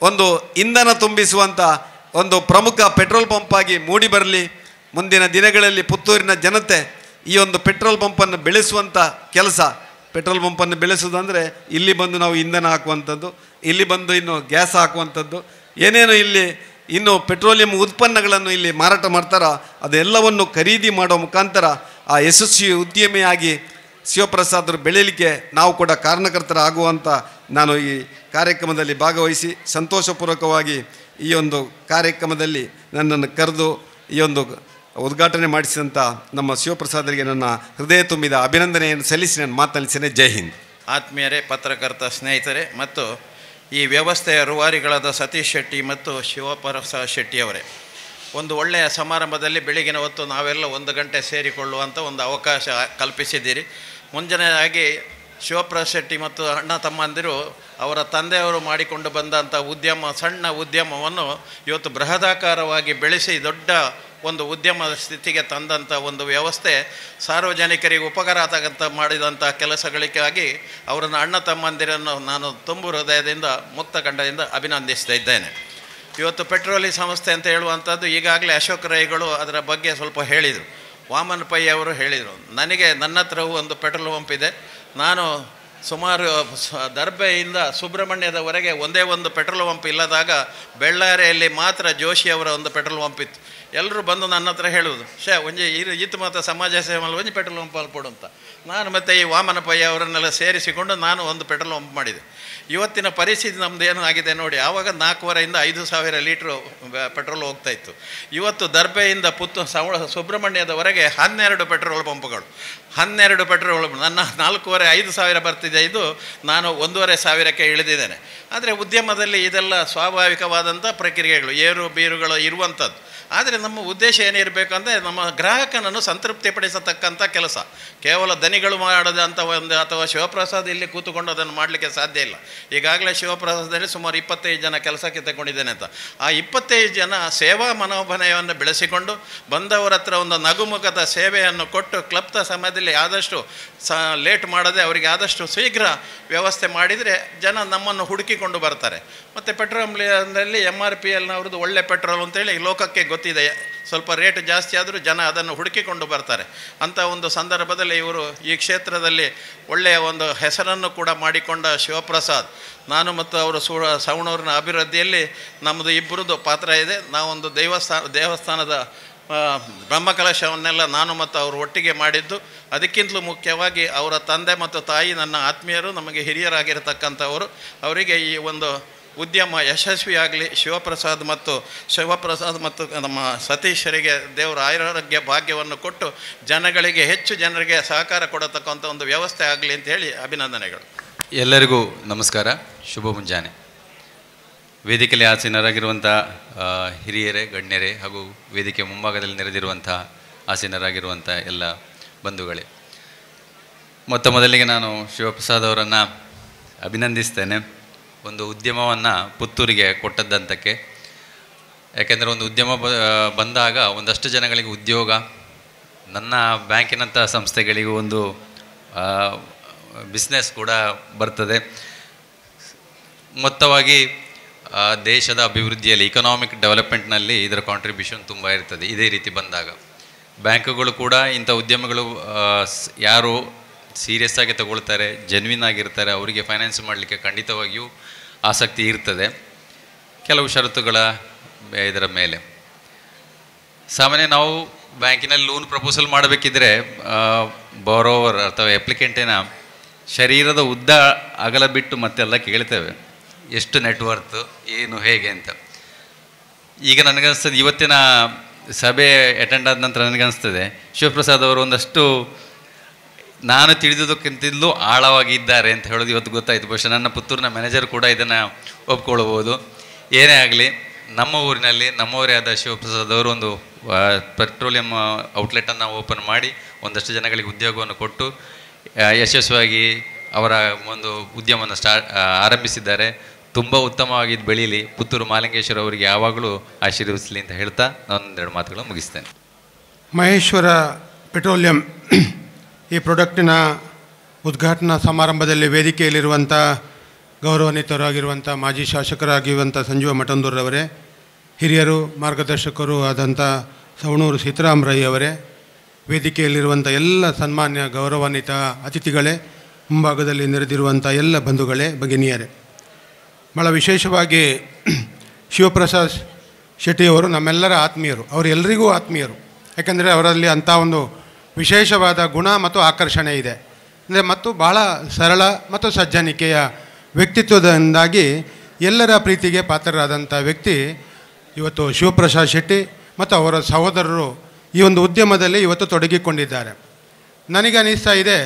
ಒಂದು ಇಂಧನ ತುಂಬಿಸುವಂಥ ಒಂದು ಪ್ರಮುಖ ಪೆಟ್ರೋಲ್ ಪಂಪ್ ಆಗಿ ಮೂಡಿ ಬರಲಿ. ಮುಂದಿನ ದಿನಗಳಲ್ಲಿ ಪುತ್ತೂರಿನ ಜನತೆ ಈ ಒಂದು ಪೆಟ್ರೋಲ್ ಪಂಪನ್ನು ಬೆಳೆಸುವಂಥ ಕೆಲಸ, ಪೆಟ್ರೋಲ್ ಪಂಪನ್ನು ಬೆಳೆಸೋದಂದರೆ ಇಲ್ಲಿ ಬಂದು ನಾವು ಇಂಧನ ಹಾಕುವಂಥದ್ದು, ಇಲ್ಲಿ ಬಂದು ಇನ್ನು ಗ್ಯಾಸ್ ಹಾಕುವಂಥದ್ದು, ಏನೇನು ಇಲ್ಲಿ ಇನ್ನು ಪೆಟ್ರೋಲಿಯಂ ಉತ್ಪನ್ನಗಳನ್ನು ಇಲ್ಲಿ ಮಾರಾಟ ಮಾಡ್ತಾರೋ ಅದೆಲ್ಲವನ್ನು ಖರೀದಿ ಮಾಡೋ ಮುಖಾಂತರ ಆ ಯಶಸ್ವಿ ಉದ್ಯಮಿಯಾಗಿ ಶಿವಪ್ರಸಾದರು ಬೆಳೀಲಿಕ್ಕೆ ನಾವು ಕೂಡ ಕಾರಣಕರ್ತರಾಗುವಂಥ ನಾನು ಈ ಕಾರ್ಯಕ್ರಮದಲ್ಲಿ ಭಾಗವಹಿಸಿ ಸಂತೋಷಪೂರ್ವಕವಾಗಿ ಈ ಒಂದು ಕಾರ್ಯಕ್ರಮದಲ್ಲಿ ನನ್ನನ್ನು ಕರೆದು ಈ ಒಂದು ಉದ್ಘಾಟನೆ ಮಾಡಿಸಿದಂಥ ನಮ್ಮ ಶಿವಪ್ರಸಾದರಿಗೆ ನನ್ನ ಹೃದಯ ತುಂಬಿದ ಅಭಿನಂದನೆಯನ್ನು ಸಲ್ಲಿಸಿ ನಾನು ಮಾತನಾಡಿದ್ದೇನೆ. ಜೈ ಹಿಂದ್. ಆತ್ಮೀಯರೇ, ಪತ್ರಕರ್ತ ಸ್ನೇಹಿತರೆ ಮತ್ತು ಈ ವ್ಯವಸ್ಥೆಯ ರೂವಾರಿಗಳಾದ ಸತೀಶ್ ಶೆಟ್ಟಿ ಮತ್ತು ಶಿವಪ್ರಸಾದ್ ಶೆಟ್ಟಿಯವರೇ, ಒಂದು ಒಳ್ಳೆಯ ಸಮಾರಂಭದಲ್ಲಿ ಬೆಳಗಿನ ಹೊತ್ತು ನಾವೆಲ್ಲ 1 ಗಂಟೆ ಸೇರಿಕೊಳ್ಳುವಂಥ ಒಂದು ಅವಕಾಶ ಕಲ್ಪಿಸಿದ್ದೀರಿ. ಮುಂಜಾನೆಯಾಗಿ ಶಿವಪ್ರಸಾದ್ ಶೆಟ್ಟಿ ಮತ್ತು ಅಣ್ಣ ತಮ್ಮಂದಿರು ಅವರ ತಂದೆಯವರು ಮಾಡಿಕೊಂಡು ಬಂದಂಥ ಸಣ್ಣ ಉದ್ಯಮವನ್ನು ಇವತ್ತು ಬೃಹದಾಕಾರವಾಗಿ ಬೆಳೆಸಿ ದೊಡ್ಡ ಒಂದು ಉದ್ಯಮದ ಸ್ಥಿತಿಗೆ ತಂದಂಥ ಒಂದು ವ್ಯವಸ್ಥೆ, ಸಾರ್ವಜನಿಕರಿಗೆ ಉಪಕಾರ ಆಗಂತ ಮಾಡಿದಂಥ ಕೆಲಸಗಳಿಗಾಗಿ ಅವರನ್ನು ಅಣ್ಣ ತಮ್ಮಂದಿರನ್ನು ನಾನು ತುಂಬು ಹೃದಯದಿಂದ ಮುಕ್ತ ಕಂಠದಿಂದ ಅಭಿನಂದಿಸ್ತಾ ಇದ್ದೇನೆ. ಇವತ್ತು ಪೆಟ್ರೋಲಿ ಸಂಸ್ಥೆ ಅಂತ ಹೇಳುವಂಥದ್ದು ಈಗಾಗಲೇ ಅಶೋಕ್ ರೈಗಳು ಅದರ ಬಗ್ಗೆ ಸ್ವಲ್ಪ ಹೇಳಿದರು, ವಾಮನ್ ಪೈ ಅವರು ಹೇಳಿದರು. ನನ್ನ ಹತ್ರವೂ ಒಂದು ಪೆಟ್ರೋಲ್ ಪಂಪ್ ಇದೆ. ನಾನು ಸುಮಾರು ದರ್ಬೆಯಿಂದ ಸುಬ್ರಹ್ಮಣ್ಯದವರೆಗೆ ಒಂದೇ ಒಂದು ಪೆಟ್ರೋಲ್ ಪಂಪ್ ಇಲ್ಲದಾಗ ಬೆಳ್ಳಾರಿಯಲ್ಲಿ ಮಾತ್ರ ಜೋಶಿಯವರ ಒಂದು ಪೆಟ್ರೋಲ್ ಪಂಪ್ ಇತ್ತು. ಎಲ್ಲರೂ ಬಂದು ನನ್ನ ಹತ್ರ ಹೇಳುವುದು, ಒಂಜಿ ಈತ ಮತ್ತು ಸಮಾಜ ಸೇವೆ ಮೇಲೆ ಒಂಜಿ ಪೆಟ್ರೋಲ್ ಪಂಪ್ ಕೊಡು ಅಂತ. ನಾನು ಮತ್ತು ಈ ವಾಮನ ಪೈ ಅವರನ್ನೆಲ್ಲ ಸೇರಿಸಿಕೊಂಡು ನಾನು ಒಂದು ಪೆಟ್ರೋಲ್ ಪಂಪ್ ಮಾಡಿದೆ. ಇವತ್ತಿನ ಪರಿಸ್ಥಿತಿ ನಮ್ಮದು ಏನು ಆಗಿದೆ ನೋಡಿ. ಆವಾಗ 4,500 5,000 ಲೀಟ್ರು ಪೆಟ್ರೋಲ್ ಹೋಗ್ತಾಯಿತ್ತು. ಇವತ್ತು ದರ್ಬೆಯಿಂದ ಸುಬ್ರಹ್ಮಣ್ಯದವರೆಗೆ 12 ಪೆಟ್ರೋಲ್ ಪಂಪ್ಗಳು, 12 ಪೆಟ್ರೋಲ್ ಪಂಪ್. ನನ್ನ 4,500 ಬರ್ತಿದೆ, ಇದು ನಾನು 1,500ಕ್ಕೆ ಇಳಿದಿದ್ದೇನೆ. ಆದರೆ ಉದ್ಯಮದಲ್ಲಿ ಇದೆಲ್ಲ ಸ್ವಾಭಾವಿಕವಾದಂಥ ಪ್ರಕ್ರಿಯೆಗಳು, ಏರು ಬೀರುಗಳು ಇರುವಂಥದ್ದು. ಆದರೆ ನಮ್ಮ ಉದ್ದೇಶ ಏನಿರಬೇಕಂದ್ರೆ ನಮ್ಮ ಗ್ರಾಹಕನನ್ನು ಸಂತೃಪ್ತಿಪಡಿಸತಕ್ಕಂಥ ಕೆಲಸ. ಕೇವಲ ದನಿಗಳು ಮಾಡದಂಥ ಒಂದು ಅಥವಾ ಶಿವಪ್ರಸಾದ್ ಇಲ್ಲಿ ಕೂತುಕೊಂಡು ಅದನ್ನು ಮಾಡಲಿಕ್ಕೆ ಸಾಧ್ಯ ಇಲ್ಲ. ಈಗಾಗಲೇ ಶಿವಪ್ರಸಾದದಲ್ಲಿ ಸುಮಾರು 25 ಜನ ಕೆಲಸಕ್ಕೆ ತಗೊಂಡಿದ್ದೇನೆ ಅಂತ. ಆ 25 ಜನ ಸೇವಾ ಮನೋಭಾವನೆಯನ್ನು ಬೆಳೆಸಿಕೊಂಡು ಬಂದವರ ಹತ್ರ ಒಂದು ನಗುಮುಖದ ಸೇವೆಯನ್ನು ಕೊಟ್ಟು ಕ್ಲಬ್ದ ಸಮಯದಲ್ಲಿ ಆದಷ್ಟು ಲೇಟ್ ಮಾಡದೆ ಅವರಿಗೆ ಆದಷ್ಟು ಶೀಘ್ರ ವ್ಯವಸ್ಥೆ ಮಾಡಿದರೆ ಜನ ನಮ್ಮನ್ನು ಹುಡುಕಿಕೊಂಡು ಬರ್ತಾರೆ. ಮತ್ತು ಪೆಟ್ರೋಲಿಯಂನಲ್ಲಿ MRPLನವ್ರದ್ದು ಒಳ್ಳೆ ಪೆಟ್ರೋಲ್ ಅಂತೇಳಿ ಲೋಕಕ್ಕೆ ಗೊತ್ತಿದೆ. ಸ್ವಲ್ಪ ರೇಟ್ ಜಾಸ್ತಿ ಆದರೂ ಜನ ಅದನ್ನು ಹುಡುಕಿಕೊಂಡು ಬರ್ತಾರೆ. ಅಂಥ ಒಂದು ಸಂದರ್ಭದಲ್ಲಿ ಇವರು ಈ ಕ್ಷೇತ್ರದಲ್ಲಿ ಒಳ್ಳೆಯ ಒಂದು ಹೆಸರನ್ನು ಕೂಡ ಮಾಡಿಕೊಂಡ ಶಿವಪ್ರಸಾದ್, ನಾನು ಮತ್ತು ಅವರು ಸವಣೂರಿನ ಅಭಿವೃದ್ಧಿಯಲ್ಲಿ ನಮ್ಮದು ಇಬ್ಬರದ್ದು ಪಾತ್ರ ಇದೆ. ನಾವೊಂದು ದೇವಸ್ಥಾನದ ಬ್ರಹ್ಮಕಲಶವನ್ನೆಲ್ಲ ನಾನು ಮತ್ತು ಅವರು ಒಟ್ಟಿಗೆ ಮಾಡಿದ್ದು. ಅದಕ್ಕಿಂತಲೂ ಮುಖ್ಯವಾಗಿ ಅವರ ತಂದೆ ಮತ್ತು ತಾಯಿ ನನ್ನ ಆತ್ಮೀಯರು, ನಮಗೆ ಹಿರಿಯರಾಗಿರತಕ್ಕಂಥವರು. ಅವರಿಗೆ ಈ ಒಂದು ಉದ್ಯಮ ಯಶಸ್ವಿಯಾಗಲಿ, ಶಿವಪ್ರಸಾದ್ ಮತ್ತು ನಮ್ಮ ಸತೀಶರಿಗೆ ದೇವರ ಆರೋಗ್ಯ ಭಾಗ್ಯವನ್ನು ಕೊಟ್ಟು ಹೆಚ್ಚು ಜನರಿಗೆ ಸಹಕಾರ ಕೊಡತಕ್ಕಂಥ ಒಂದು ವ್ಯವಸ್ಥೆ ಆಗಲಿ ಅಂತ ಹೇಳಿ ಅಭಿನಂದನೆಗಳು. ಎಲ್ಲರಿಗೂ ನಮಸ್ಕಾರ, ಶುಭ ಮುಂಜಾನೆ. ವೇದಿಕೆಯಲ್ಲಿ ಆಸೀನರಾಗಿರುವಂಥ ಹಿರಿಯರೇ, ಗಣ್ಯರೇ ಹಾಗೂ ವೇದಿಕೆ ಮುಂಭಾಗದಲ್ಲಿ ನೆರೆದಿರುವಂಥ ಆಸೀನರಾಗಿರುವಂಥ ಎಲ್ಲ ಬಂಧುಗಳೇ, ಮೊದಲಿಗೆ ನಾನು ಶಿವಪ್ರಸಾದ್ ಅವರನ್ನು ಅಭಿನಂದಿಸ್ತೇನೆ. ಒಂದು ಉದ್ಯಮವನ್ನು ಪುತ್ತೂರಿಗೆ ಕೊಟ್ಟದ್ದಂತಕ್ಕೆ. ಯಾಕೆಂದರೆ ಒಂದು ಉದ್ಯಮ ಬಂದಾಗ ಒಂದಷ್ಟು ಜನಗಳಿಗೆ ಉದ್ಯೋಗ, ನನ್ನ ಬ್ಯಾಂಕಿನಂಥ ಸಂಸ್ಥೆಗಳಿಗೂ ಒಂದು ಬಿಸ್ನೆಸ್ ಕೂಡ ಬರ್ತದೆ. ಮೊತ್ತವಾಗಿ ದೇಶದ ಅಭಿವೃದ್ಧಿಯಲ್ಲಿ, ಇಕನಾಮಿಕ್ ಡೆವಲಪ್ಮೆಂಟ್ನಲ್ಲಿ ಇದರ ಕಾಂಟ್ರಿಬ್ಯೂಷನ್ ತುಂಬ ಇರ್ತದೆ. ಇದೇ ರೀತಿ ಬಂದಾಗ ಬ್ಯಾಂಕುಗಳು ಕೂಡ ಇಂಥ ಉದ್ಯಮಗಳು ಯಾರು ಸೀರಿಯಸ್ ಆಗಿ ತಗೊಳ್ತಾರೆ, ಜೆನ್ವಿನ್ ಆಗಿರ್ತಾರೆ, ಅವರಿಗೆ ಫೈನಾನ್ಸ್ ಮಾಡಲಿಕ್ಕೆ ಖಂಡಿತವಾಗಿಯೂ ಆಸಕ್ತಿ ಇರ್ತದೆ, ಕೆಲವು ಷರತ್ತುಗಳ ಇದರ ಮೇಲೆ. ಸಾಮಾನ್ಯ ನಾವು ಬ್ಯಾಂಕಿನಲ್ಲಿ ಲೋನ್ ಪ್ರಪೋಸಲ್ ಮಾಡಬೇಕಿದ್ರೆ ಬಾರೋವರ್ ಅಥವಾ ಅಪ್ಲಿಕೆಂಟಿನ ಶರೀರದ ಉದ್ದ ಅಗಲ ಬಿಟ್ಟು ಮತ್ತೆಲ್ಲ ಕೇಳ್ತೇವೆ, ಎಷ್ಟು ನೆಟ್ವರ್ತ್, ಏನು, ಹೇಗೆ ಅಂತ. ಈಗ ನನಗನ್ನಿಸ್ತದೆ, ಇವತ್ತಿನ ಸಭೆ ಅಟೆಂಡ್ ಆದ ನಂತರ ನನಗನ್ನಿಸ್ತದೆ ಶಿವಪ್ರಸಾದ್ ಅವರು ಒಂದಷ್ಟು ನಾನು ತಿಳಿದುದಕ್ಕಿಂತಲೂ ಆಳವಾಗಿದ್ದಾರೆ ಅಂತ ಹೇಳೋದು ಇವತ್ತು ಗೊತ್ತಾಯಿತು. ಬಹುಶಃ ನನ್ನ ಪುತ್ತೂರಿನ ಮ್ಯಾನೇಜರ್ ಕೂಡ ಇದನ್ನು ಒಪ್ಕೊಳ್ಬೋದು. ಏನೇ ಆಗಲಿ, ನಮ್ಮ ಊರಿನಲ್ಲಿ ನಮ್ಮವರೇ ಆದ ಶಿವಪ್ರಸಾದ್ ಅವರು ಒಂದು ಪೆಟ್ರೋಲಿಯಂ ಔಟ್ಲೆಟನ್ನು ಓಪನ್ ಮಾಡಿ ಒಂದಷ್ಟು ಜನಗಳಿಗೆ ಉದ್ಯೋಗವನ್ನು ಕೊಟ್ಟು ಯಶಸ್ವಿಯಾಗಿ ಅವರ ಒಂದು ಉದ್ಯಮವನ್ನು ಆರಂಭಿಸಿದ್ದಾರೆ. ತುಂಬ ಉತ್ತಮವಾಗಿ ಬೆಳೀಲಿ, ಪುತ್ತೂರು ಮಾಲಿಂಗೇಶ್ವರ ಅವರಿಗೆ ಯಾವಾಗಲೂ ಆಶೀರ್ವದಿಸಲಿ ಅಂತ ಹೇಳ್ತಾ ನಾನೊಂದೆರಡು ಮಾತುಗಳನ್ನು ಮುಗಿಸ್ತೇನೆ. ಮಹೇಶ್ವರ ಪೆಟ್ರೋಲಿಯಂ ಈ ಪ್ರಾಡಕ್ಟಿನ ಉದ್ಘಾಟನಾ ಸಮಾರಂಭದಲ್ಲಿ ವೇದಿಕೆಯಲ್ಲಿರುವಂಥ ಗೌರವಾನ್ವಿತರಾಗಿರುವಂಥ ಮಾಜಿ ಶಾಸಕರಾಗಿರುವಂಥ ಸಂಜೀವ ಮಠಂದೂರವರೇ, ಹಿರಿಯರು ಮಾರ್ಗದರ್ಶಕರು ಆದಂಥ ಸವಣೂರು ಸೀತಾರಾಮ್ ರೈ ಅವರೇ, ವೇದಿಕೆಯಲ್ಲಿರುವಂಥ ಎಲ್ಲ ಸನ್ಮಾನ್ಯ ಗೌರವಾನ್ವಿತ ಅತಿಥಿಗಳೇ, ಮುಂಭಾಗದಲ್ಲಿ ನೆರೆದಿರುವಂಥ ಎಲ್ಲ ಬಂಧುಗಳೇ, ಭಗಿನಿಯರೇ, ಭಾಳ ವಿಶೇಷವಾಗಿ ಶಿವಪ್ರಸಾದ್ ಶೆಟ್ಟಿಯವರು ನಮ್ಮೆಲ್ಲರ ಆತ್ಮೀಯರು, ಅವರೆಲ್ಲರಿಗೂ ಆತ್ಮೀಯರು. ಯಾಕೆಂದರೆ ಅವರಲ್ಲಿ ಅಂಥ ಒಂದು ವಿಶೇಷವಾದ ಗುಣ ಮತ್ತು ಆಕರ್ಷಣೆ ಇದೆ. ಅಂದರೆ ಮತ್ತು ಭಾಳ ಸರಳ ಮತ್ತು ಸಜ್ಜನಿಕೆಯ ವ್ಯಕ್ತಿತ್ವದಿಂದಾಗಿ ಎಲ್ಲರ ಪ್ರೀತಿಗೆ ಪಾತ್ರರಾದಂಥ ವ್ಯಕ್ತಿ ಇವತ್ತು ಶಿವಪ್ರಸಾದ್ ಶೆಟ್ಟಿ ಮತ್ತು ಅವರ ಸಹೋದರರು ಈ ಒಂದು ಉದ್ಯಮದಲ್ಲಿ ಇವತ್ತು ತೊಡಗಿಕೊಂಡಿದ್ದಾರೆ. ನನಗೆ ಅನ್ನಿಸ್ತಾ ಇದೆ,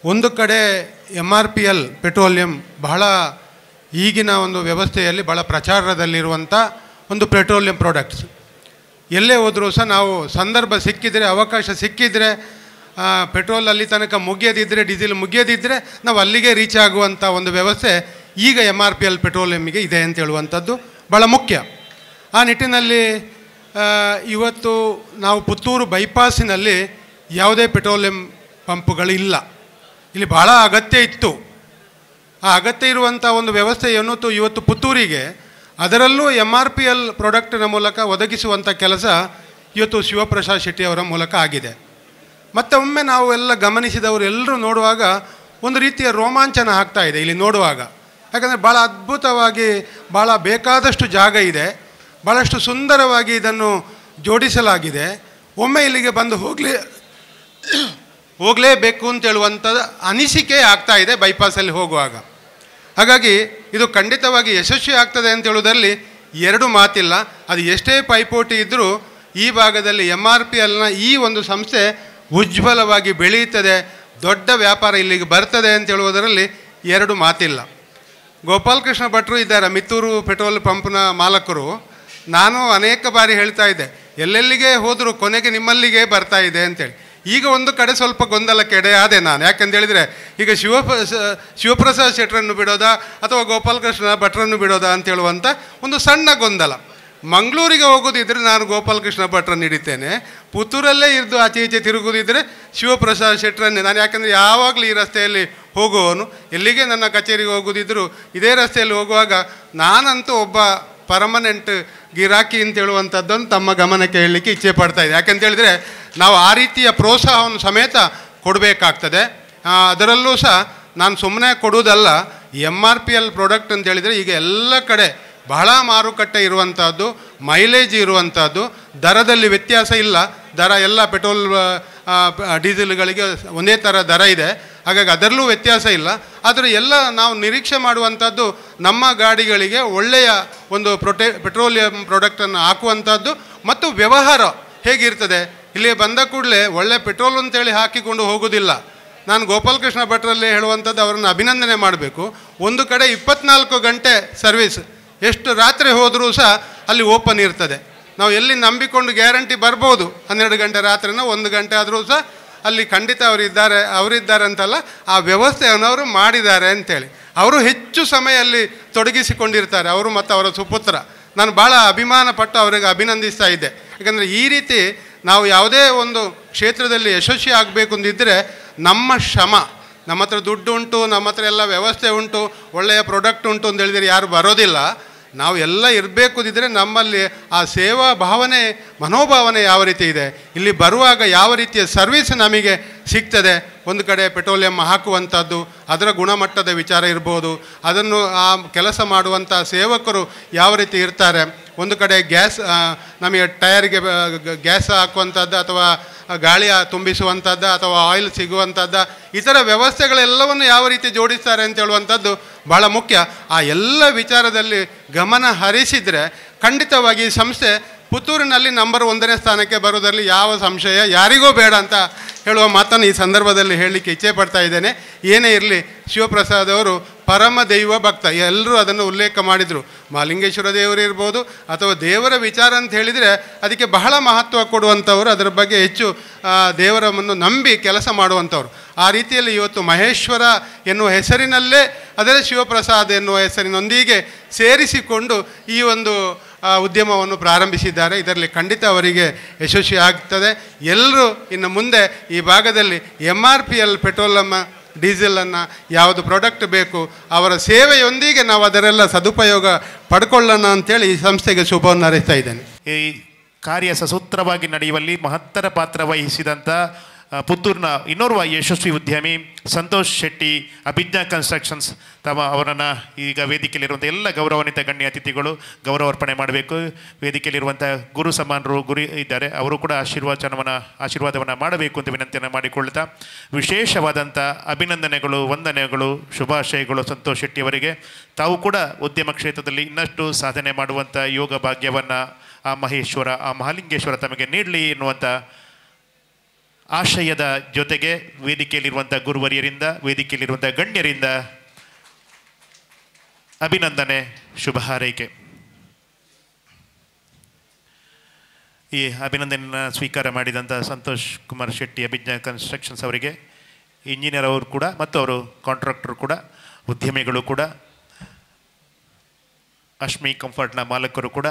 ಒಂದು ಕಡೆ MRPL ಪೆಟ್ರೋಲಿಯಂ ಬಹಳ ಈಗಿನ ಒಂದು ವ್ಯವಸ್ಥೆಯಲ್ಲಿ ಭಾಳ ಪ್ರಚಾರದಲ್ಲಿರುವಂಥ ಒಂದು ಪೆಟ್ರೋಲಿಯಂ ಪ್ರಾಡಕ್ಟ್ಸ್. ಎಲ್ಲೇ ಹೋದರೂ ಸಹ ನಾವು ಸಂದರ್ಭ ಸಿಕ್ಕಿದರೆ, ಅವಕಾಶ ಸಿಕ್ಕಿದರೆ ಪೆಟ್ರೋಲ್ ಅಲ್ಲಿ ತನಕ ಮುಗಿಯದಿದ್ದರೆ, ಡೀಸೆಲ್ ಮುಗಿಯದಿದ್ದರೆ ನಾವು ಅಲ್ಲಿಗೆ ರೀಚ್ ಆಗುವಂಥ ಒಂದು ವ್ಯವಸ್ಥೆ ಈಗ MRPL ಪೆಟ್ರೋಲಿಯಮ್ಗೆ ಇದೆ ಅಂತ ಹೇಳುವಂಥದ್ದು ಭಾಳ ಮುಖ್ಯ. ಆ ನಿಟ್ಟಿನಲ್ಲಿ ಇವತ್ತು ನಾವು ಪುತ್ತೂರು ಬೈಪಾಸಿನಲ್ಲಿ ಯಾವುದೇ ಪೆಟ್ರೋಲಿಯಂ ಪಂಪ್ಗಳಿಲ್ಲ. ಇಲ್ಲಿ ಭಾಳ ಅಗತ್ಯ ಇತ್ತು. ಆ ಅಗತ್ಯ ಇರುವಂಥ ಒಂದು ವ್ಯವಸ್ಥೆಯನ್ನು ಇವತ್ತು ಪುತ್ತೂರಿಗೆ, ಅದರಲ್ಲೂ MRPL ಪ್ರಾಡಕ್ಟಿನ ಮೂಲಕ ಒದಗಿಸುವಂಥ ಕೆಲಸ ಇವತ್ತು ಶಿವಪ್ರಸಾದ್ ಶೆಟ್ಟಿ ಅವರ ಮೂಲಕ ಆಗಿದೆ. ಮತ್ತೊಮ್ಮೆ ನಾವು ಎಲ್ಲ ಗಮನಿಸಿದವರು ಎಲ್ಲರೂ ನೋಡುವಾಗ ಒಂದು ರೀತಿಯ ರೋಮಾಂಚನ ಆಗ್ತಾ ಇದೆ ಇಲ್ಲಿ ನೋಡುವಾಗ. ಯಾಕಂದರೆ ಭಾಳ ಅದ್ಭುತವಾಗಿ, ಭಾಳ ಬೇಕಾದಷ್ಟು ಜಾಗ ಇದೆ, ಭಾಳಷ್ಟು ಸುಂದರವಾಗಿ ಇದನ್ನು ಜೋಡಿಸಲಾಗಿದೆ. ಒಮ್ಮೆ ಇಲ್ಲಿಗೆ ಬಂದು ಹೋಗಲೇಬೇಕು ಅಂತ ಹೇಳುವಂಥ ಅನಿಸಿಕೆ ಆಗ್ತಾ ಇದೆ ಬೈಪಾಸಲ್ಲಿ ಹೋಗುವಾಗ. ಹಾಗಾಗಿ ಇದು ಖಂಡಿತವಾಗಿ ಯಶಸ್ವಿ ಆಗ್ತದೆ ಅಂತ ಹೇಳೋದರಲ್ಲಿ ಎರಡು ಮಾತಿಲ್ಲ. ಅದು ಎಷ್ಟೇ ಪೈಪೋಟಿ ಇದ್ದರೂ ಈ ಭಾಗದಲ್ಲಿ MRPLನ ಈ ಒಂದು ಸಂಸ್ಥೆ ಉಜ್ವಲವಾಗಿ ಬೆಳೆಯುತ್ತದೆ, ದೊಡ್ಡ ವ್ಯಾಪಾರ ಇಲ್ಲಿಗೆ ಬರ್ತದೆ ಅಂತ ಹೇಳುವುದರಲ್ಲಿ ಎರಡು ಮಾತಿಲ್ಲ. ಗೋಪಾಲಕೃಷ್ಣ ಭಟ್ರು ಇದ್ದಾರೆ, ಮಿತ್ತೂರು ಪೆಟ್ರೋಲ್ ಪಂಪ್ನ ಮಾಲಕರು. ನಾನು ಅನೇಕ ಬಾರಿ ಹೇಳ್ತಾ ಇದ್ದೆ, ಎಲ್ಲೆಲ್ಲಿಗೆ ಹೋದರೂ ಕೊನೆಗೆ ನಿಮ್ಮಲ್ಲಿಗೆ ಬರ್ತಾ ಇದೆ ಅಂತೇಳಿ. ಈಗ ಒಂದು ಕಡೆ ಸ್ವಲ್ಪ ಗೊಂದಲಕ್ಕೆ ಎಡೆಯಾದೆ ನಾನು. ಯಾಕೆಂದೇಳಿದರೆ ಈಗ ಶಿವಪ್ರಸಾದ್ ಶೆಟ್ಟರನ್ನು ಬಿಡೋದಾ ಅಥವಾ ಗೋಪಾಲಕೃಷ್ಣ ಭಟ್ರನ್ನು ಬಿಡೋದಾ ಅಂತ ಹೇಳುವಂಥ ಒಂದು ಸಣ್ಣ ಗೊಂದಲ. ಮಂಗಳೂರಿಗೆ ಹೋಗೋದಿದ್ದರೆ ನಾನು ಗೋಪಾಲಕೃಷ್ಣ ಭಟ್ರನ್ನು ಹಿಡಿತೇನೆ, ಪುತ್ತೂರಲ್ಲೇ ಇದ್ದು ಆಚೆ ಈಚೆ ತಿರುಗೋದಿದ್ದರೆ ಶಿವಪ್ರಸಾದ್ ಶೆಟ್ಟರನ್ನೇ ನಾನು. ಯಾಕಂದರೆ ಯಾವಾಗಲೂ ಈ ರಸ್ತೆಯಲ್ಲಿ ಹೋಗುವವನು, ಎಲ್ಲಿಗೆ ನನ್ನ ಕಚೇರಿಗೆ ಹೋಗೋದಿದ್ದರೂ ಇದೇ ರಸ್ತೆಯಲ್ಲಿ ಹೋಗುವಾಗ ನಾನಂತೂ ಒಬ್ಬ ಪರ್ಮನೆಂಟ್ ಗಿರಾಕಿ ಅಂತ ಹೇಳುವಂಥದ್ದನ್ನು ತಮ್ಮ ಗಮನಕ್ಕೆ ಹೇಳಲಿಕ್ಕೆ ಇಚ್ಛೆ ಪಡ್ತಾ ಇದೆ. ಯಾಕೆಂತೇಳಿದರೆ ನಾವು ಆ ರೀತಿಯ ಪ್ರೋತ್ಸಾಹವನ್ನು ಸಮೇತ ಕೊಡಬೇಕಾಗ್ತದೆ. ಅದರಲ್ಲೂ ಸಹ ನಾನು ಸುಮ್ಮನೆ ಕೊಡುವುದಲ್ಲ, MRPL ಪ್ರಾಡಕ್ಟ್ ಅಂತ ಹೇಳಿದರೆ ಈಗ ಎಲ್ಲ ಕಡೆ ಬಹಳ ಮಾರುಕಟ್ಟೆ ಇರುವಂಥದ್ದು, ಮೈಲೇಜ್ ಇರುವಂಥದ್ದು, ದರದಲ್ಲಿ ವ್ಯತ್ಯಾಸ ಇಲ್ಲ. ದರ ಎಲ್ಲ ಪೆಟ್ರೋಲ್ ಡೀಸೆಲ್ಗಳಿಗೆ ಒಂದೇ ಥರ ದರ ಇದೆ, ಹಾಗಾಗಿ ಅದರಲ್ಲೂ ವ್ಯತ್ಯಾಸ ಇಲ್ಲ. ಆದರೆ ಎಲ್ಲ ನಾವು ನಿರೀಕ್ಷೆ ಮಾಡುವಂಥದ್ದು ನಮ್ಮ ಗಾಡಿಗಳಿಗೆ ಒಳ್ಳೆಯ ಒಂದು ಪೆಟ್ರೋಲಿಯಂ ಪ್ರಾಡಕ್ಟನ್ನು ಹಾಕುವಂಥದ್ದು ಮತ್ತು ವ್ಯವಹಾರ ಹೇಗಿರ್ತದೆ. ಇಲ್ಲಿ ಬಂದ ಕೂಡಲೇ ಒಳ್ಳೆ ಪೆಟ್ರೋಲ್ ಅಂತೇಳಿ ಹಾಕಿಕೊಂಡು ಹೋಗೋದಿಲ್ಲ. ನಾನು ಗೋಪಾಲಕೃಷ್ಣ ಭಟ್ರಲ್ಲಿ ಹೇಳುವಂಥದ್ದು ಅವರನ್ನು ಅಭಿನಂದನೆ ಮಾಡಬೇಕು. ಒಂದು ಕಡೆ 24 ಗಂಟೆ ಸರ್ವಿಸ್, ಎಷ್ಟು ರಾತ್ರಿ ಹೋದರೂ ಸಹ ಅಲ್ಲಿ ಓಪನ್ ಇರ್ತದೆ. ನಾವು ಎಲ್ಲಿ ನಂಬಿಕೊಂಡು ಗ್ಯಾರಂಟಿ ಬರ್ಬೋದು, 12 ಗಂಟೆ ರಾತ್ರಿನ 1 ಗಂಟೆ ಆದರೂ ಸಹ ಅಲ್ಲಿ ಖಂಡಿತ ಅವರಿದ್ದಾರೆ ಅಂತಲ್ಲ, ಆ ವ್ಯವಸ್ಥೆಯನ್ನು ಅವರು ಮಾಡಿದ್ದಾರೆ ಅಂತೇಳಿ. ಅವರು ಹೆಚ್ಚು ಸಮಯ ಅಲ್ಲಿ ತೊಡಗಿಸಿಕೊಂಡಿರ್ತಾರೆ, ಅವರು ಮತ್ತು ಅವರ ಸುಪುತ್ರ. ನಾನು ಭಾಳ ಅಭಿಮಾನ ಪಟ್ಟು ಅವರಿಗೆ ಅಭಿನಂದಿಸ್ತಾ ಇದ್ದೆ. ಯಾಕಂದರೆ ಈ ರೀತಿ ನಾವು ಯಾವುದೇ ಒಂದು ಕ್ಷೇತ್ರದಲ್ಲಿ ಯಶಸ್ವಿ ಆಗಬೇಕು ಅಂದಿದ್ದರೆ ನಮ್ಮ ಶ್ರಮ, ನಮ್ಮ ಹತ್ರ ದುಡ್ಡು ಉಂಟು, ನಮ್ಮ ಹತ್ರ ಎಲ್ಲ ವ್ಯವಸ್ಥೆ ಉಂಟು, ಒಳ್ಳೆಯ ಪ್ರಾಡಕ್ಟ್ ಉಂಟು ಅಂತ ಹೇಳಿದರೆ ಯಾರು ಬರೋದಿಲ್ಲ. ನಾವು ಎಲ್ಲ ಇರಬೇಕುದಿದ್ದರೆ ನಮ್ಮಲ್ಲಿ ಆ ಸೇವಾ ಭಾವನೆ, ಮನೋಭಾವನೆ ಯಾವ ರೀತಿ ಇದೆ, ಇಲ್ಲಿ ಬರುವಾಗ ಯಾವ ರೀತಿಯ ಸರ್ವಿಸ್ ನಮಗೆ ಸಿಗ್ತದೆ. ಒಂದು ಕಡೆ ಪೆಟ್ರೋಲಿಯಂ ಹಾಕುವಂಥದ್ದು, ಅದರ ಗುಣಮಟ್ಟದ ವಿಚಾರ ಇರ್ಬೋದು, ಅದನ್ನು ಆ ಕೆಲಸ ಮಾಡುವಂಥ ಸೇವಕರು ಯಾವ ರೀತಿ ಇರ್ತಾರೆ, ಒಂದು ಕಡೆ ಗ್ಯಾಸ್ ನಮಗೆ ಟಯರ್ಗೆ ಗ್ಯಾಸ್ ಹಾಕುವಂಥದ್ದು ಅಥವಾ ಗಾಳಿ ತುಂಬಿಸುವಂಥದ್ದು ಅಥವಾ ಆಯಿಲ್ ಸಿಗುವಂಥದ್ದು, ಇತರ ವ್ಯವಸ್ಥೆಗಳೆಲ್ಲವನ್ನು ಯಾವ ರೀತಿ ಜೋಡಿಸ್ತಾರೆ ಅಂತ ಹೇಳುವಂಥದ್ದು ಭಾಳ ಮುಖ್ಯ. ಆ ಎಲ್ಲ ವಿಚಾರದಲ್ಲಿ ಗಮನ ಹರಿಸಿದರೆ ಖಂಡಿತವಾಗಿ ಈ ಸಂಸ್ಥೆ ಪುತ್ತೂರಿನಲ್ಲಿ ನಂಬರ್ 1ನೇ ಸ್ಥಾನಕ್ಕೆ ಬರೋದರಲ್ಲಿ ಯಾವ ಸಂಶಯ ಯಾರಿಗೂ ಬೇಡ ಅಂತ ಹೇಳುವ ಮಾತನ್ನು ಈ ಸಂದರ್ಭದಲ್ಲಿ ಹೇಳಲಿಕ್ಕೆ ಇಚ್ಛೆ ಪಡ್ತಾ ಇದ್ದೇನೆ. ಏನೇ ಇರಲಿ, ಶಿವಪ್ರಸಾದ್ ಅವರು ಪರಮ ದೈವ ಭಕ್ತ, ಎಲ್ಲರೂ ಅದನ್ನು ಉಲ್ಲೇಖ ಮಾಡಿದರು. ಮಹಾಲಿಂಗೇಶ್ವರ ದೇವರು ಇರ್ಬೋದು ಅಥವಾ ದೇವರ ವಿಚಾರ ಅಂತ ಹೇಳಿದರೆ ಅದಕ್ಕೆ ಬಹಳ ಮಹತ್ವ ಕೊಡುವಂಥವರು, ಅದರ ಬಗ್ಗೆ ಹೆಚ್ಚು ದೇವರನ್ನು ನಂಬಿ ಕೆಲಸ ಮಾಡುವಂಥವ್ರು. ಆ ರೀತಿಯಲ್ಲಿ ಇವತ್ತು ಮಹೇಶ್ವರ ಎನ್ನುವ ಹೆಸರಿನಲ್ಲೇ ಅದರ ಶಿವಪ್ರಸಾದ್ ಎನ್ನುವ ಹೆಸರಿನೊಂದಿಗೆ ಸೇರಿಸಿಕೊಂಡು ಈ ಒಂದು ಉದ್ಯಮವನ್ನು ಪ್ರಾರಂಭಿಸಿದ್ದಾರೆ. ಇದರಲ್ಲಿ ಖಂಡಿತ ಅವರಿಗೆ ಯಶಸ್ವಿ ಆಗ್ತದೆ. ಎಲ್ಲರೂ ಇನ್ನು ಮುಂದೆ ಈ ಭಾಗದಲ್ಲಿ MRPL ಪೆಟ್ರೋಲಮ್ಮ ಡೀಸೆಲನ್ನು ಯಾವುದು ಪ್ರಾಡಕ್ಟ್ ಬೇಕು ಅವರ ಸೇವೆಯೊಂದಿಗೆ ನಾವು ಅದರೆಲ್ಲ ಸದುಪಯೋಗ ಪಡ್ಕೊಳ್ಳೋಣ ಅಂತೇಳಿ ಈ ಸಂಸ್ಥೆಗೆ ಶುಭವನ್ನು ಹಾರೈಸ್ತಾ ಇದ್ದೇನೆ. ಈ ಕಾರ್ಯ ಸಸೂತ್ರವಾಗಿ ನಡೆಯುವಲ್ಲಿ ಮಹತ್ತರ ಪಾತ್ರ ವಹಿಸಿದಂಥ ಪುತ್ತೂರಿನ ಇನ್ನೋರ್ವ ಯಶಸ್ವಿ ಉದ್ಯಮಿ ಸಂತೋಷ್ ಶೆಟ್ಟಿ, ಅಭಿಜ್ಞಾ ಕನ್ಸ್ಟ್ರಕ್ಷನ್ಸ್ ಅವರನ್ನು ಈಗ ವೇದಿಕೆಯಲ್ಲಿರುವಂಥ ಎಲ್ಲ ಗೌರವಾನ್ವಿತ ಗಣ್ಯ ಅತಿಥಿಗಳು ಗೌರವಾರ್ಪಣೆ ಮಾಡಬೇಕು. ವೇದಿಕೆಯಲ್ಲಿರುವಂಥ ಗುರು ಸಮಾನರು ಇದ್ದಾರೆ, ಅವರು ಕೂಡ ಆಶೀರ್ವಾದವನ್ನು ಮಾಡಬೇಕು ಅಂತ ವಿನಂತಿಯನ್ನು ಮಾಡಿಕೊಳ್ತಾ, ವಿಶೇಷವಾದಂಥ ಅಭಿನಂದನೆಗಳು, ವಂದನೆಗಳು, ಶುಭಾಶಯಗಳು ಸಂತೋಷ್ ಶೆಟ್ಟಿ ಅವರಿಗೆ. ತಾವು ಕೂಡ ಉದ್ಯಮ ಕ್ಷೇತ್ರದಲ್ಲಿ ಇನ್ನಷ್ಟು ಸಾಧನೆ ಮಾಡುವಂಥ ಯೋಗ ಭಾಗ್ಯವನ್ನು ಆ ಮಹೇಶ್ವರ, ಆ ಮಹಾಲಿಂಗೇಶ್ವರ ತಮಗೆ ನೀಡಲಿ ಎನ್ನುವಂಥ ಆಶಯದ ಜೊತೆಗೆ ವೇದಿಕೆಯಲ್ಲಿರುವಂಥ ಗುರುವರಿಯರಿಂದ, ವೇದಿಕೆಯಲ್ಲಿರುವಂಥ ಗಣ್ಯರಿಂದ ಅಭಿನಂದನೆ, ಶುಭ ಹಾರೈಕೆ. ಈ ಅಭಿನಂದನೆಯನ್ನು ಸ್ವೀಕಾರ ಮಾಡಿದಂಥ ಸಂತೋಷ್ ಕುಮಾರ್ ಶೆಟ್ಟಿ ಅಭಿಜ್ಞಾ ಕನ್ಸ್ಟ್ರಕ್ಷನ್ಸ್ ಅವರಿಗೆ, ಇಂಜಿನಿಯರ್ ಅವರು ಕೂಡ ಮತ್ತು ಅವರು ಕಾಂಟ್ರಾಕ್ಟರ್ ಕೂಡ, ಉದ್ಯಮಿಗಳು ಕೂಡ, ಅಶ್ಮಿ ಕಂಫರ್ಟ್ನ ಮಾಲಕರು ಕೂಡ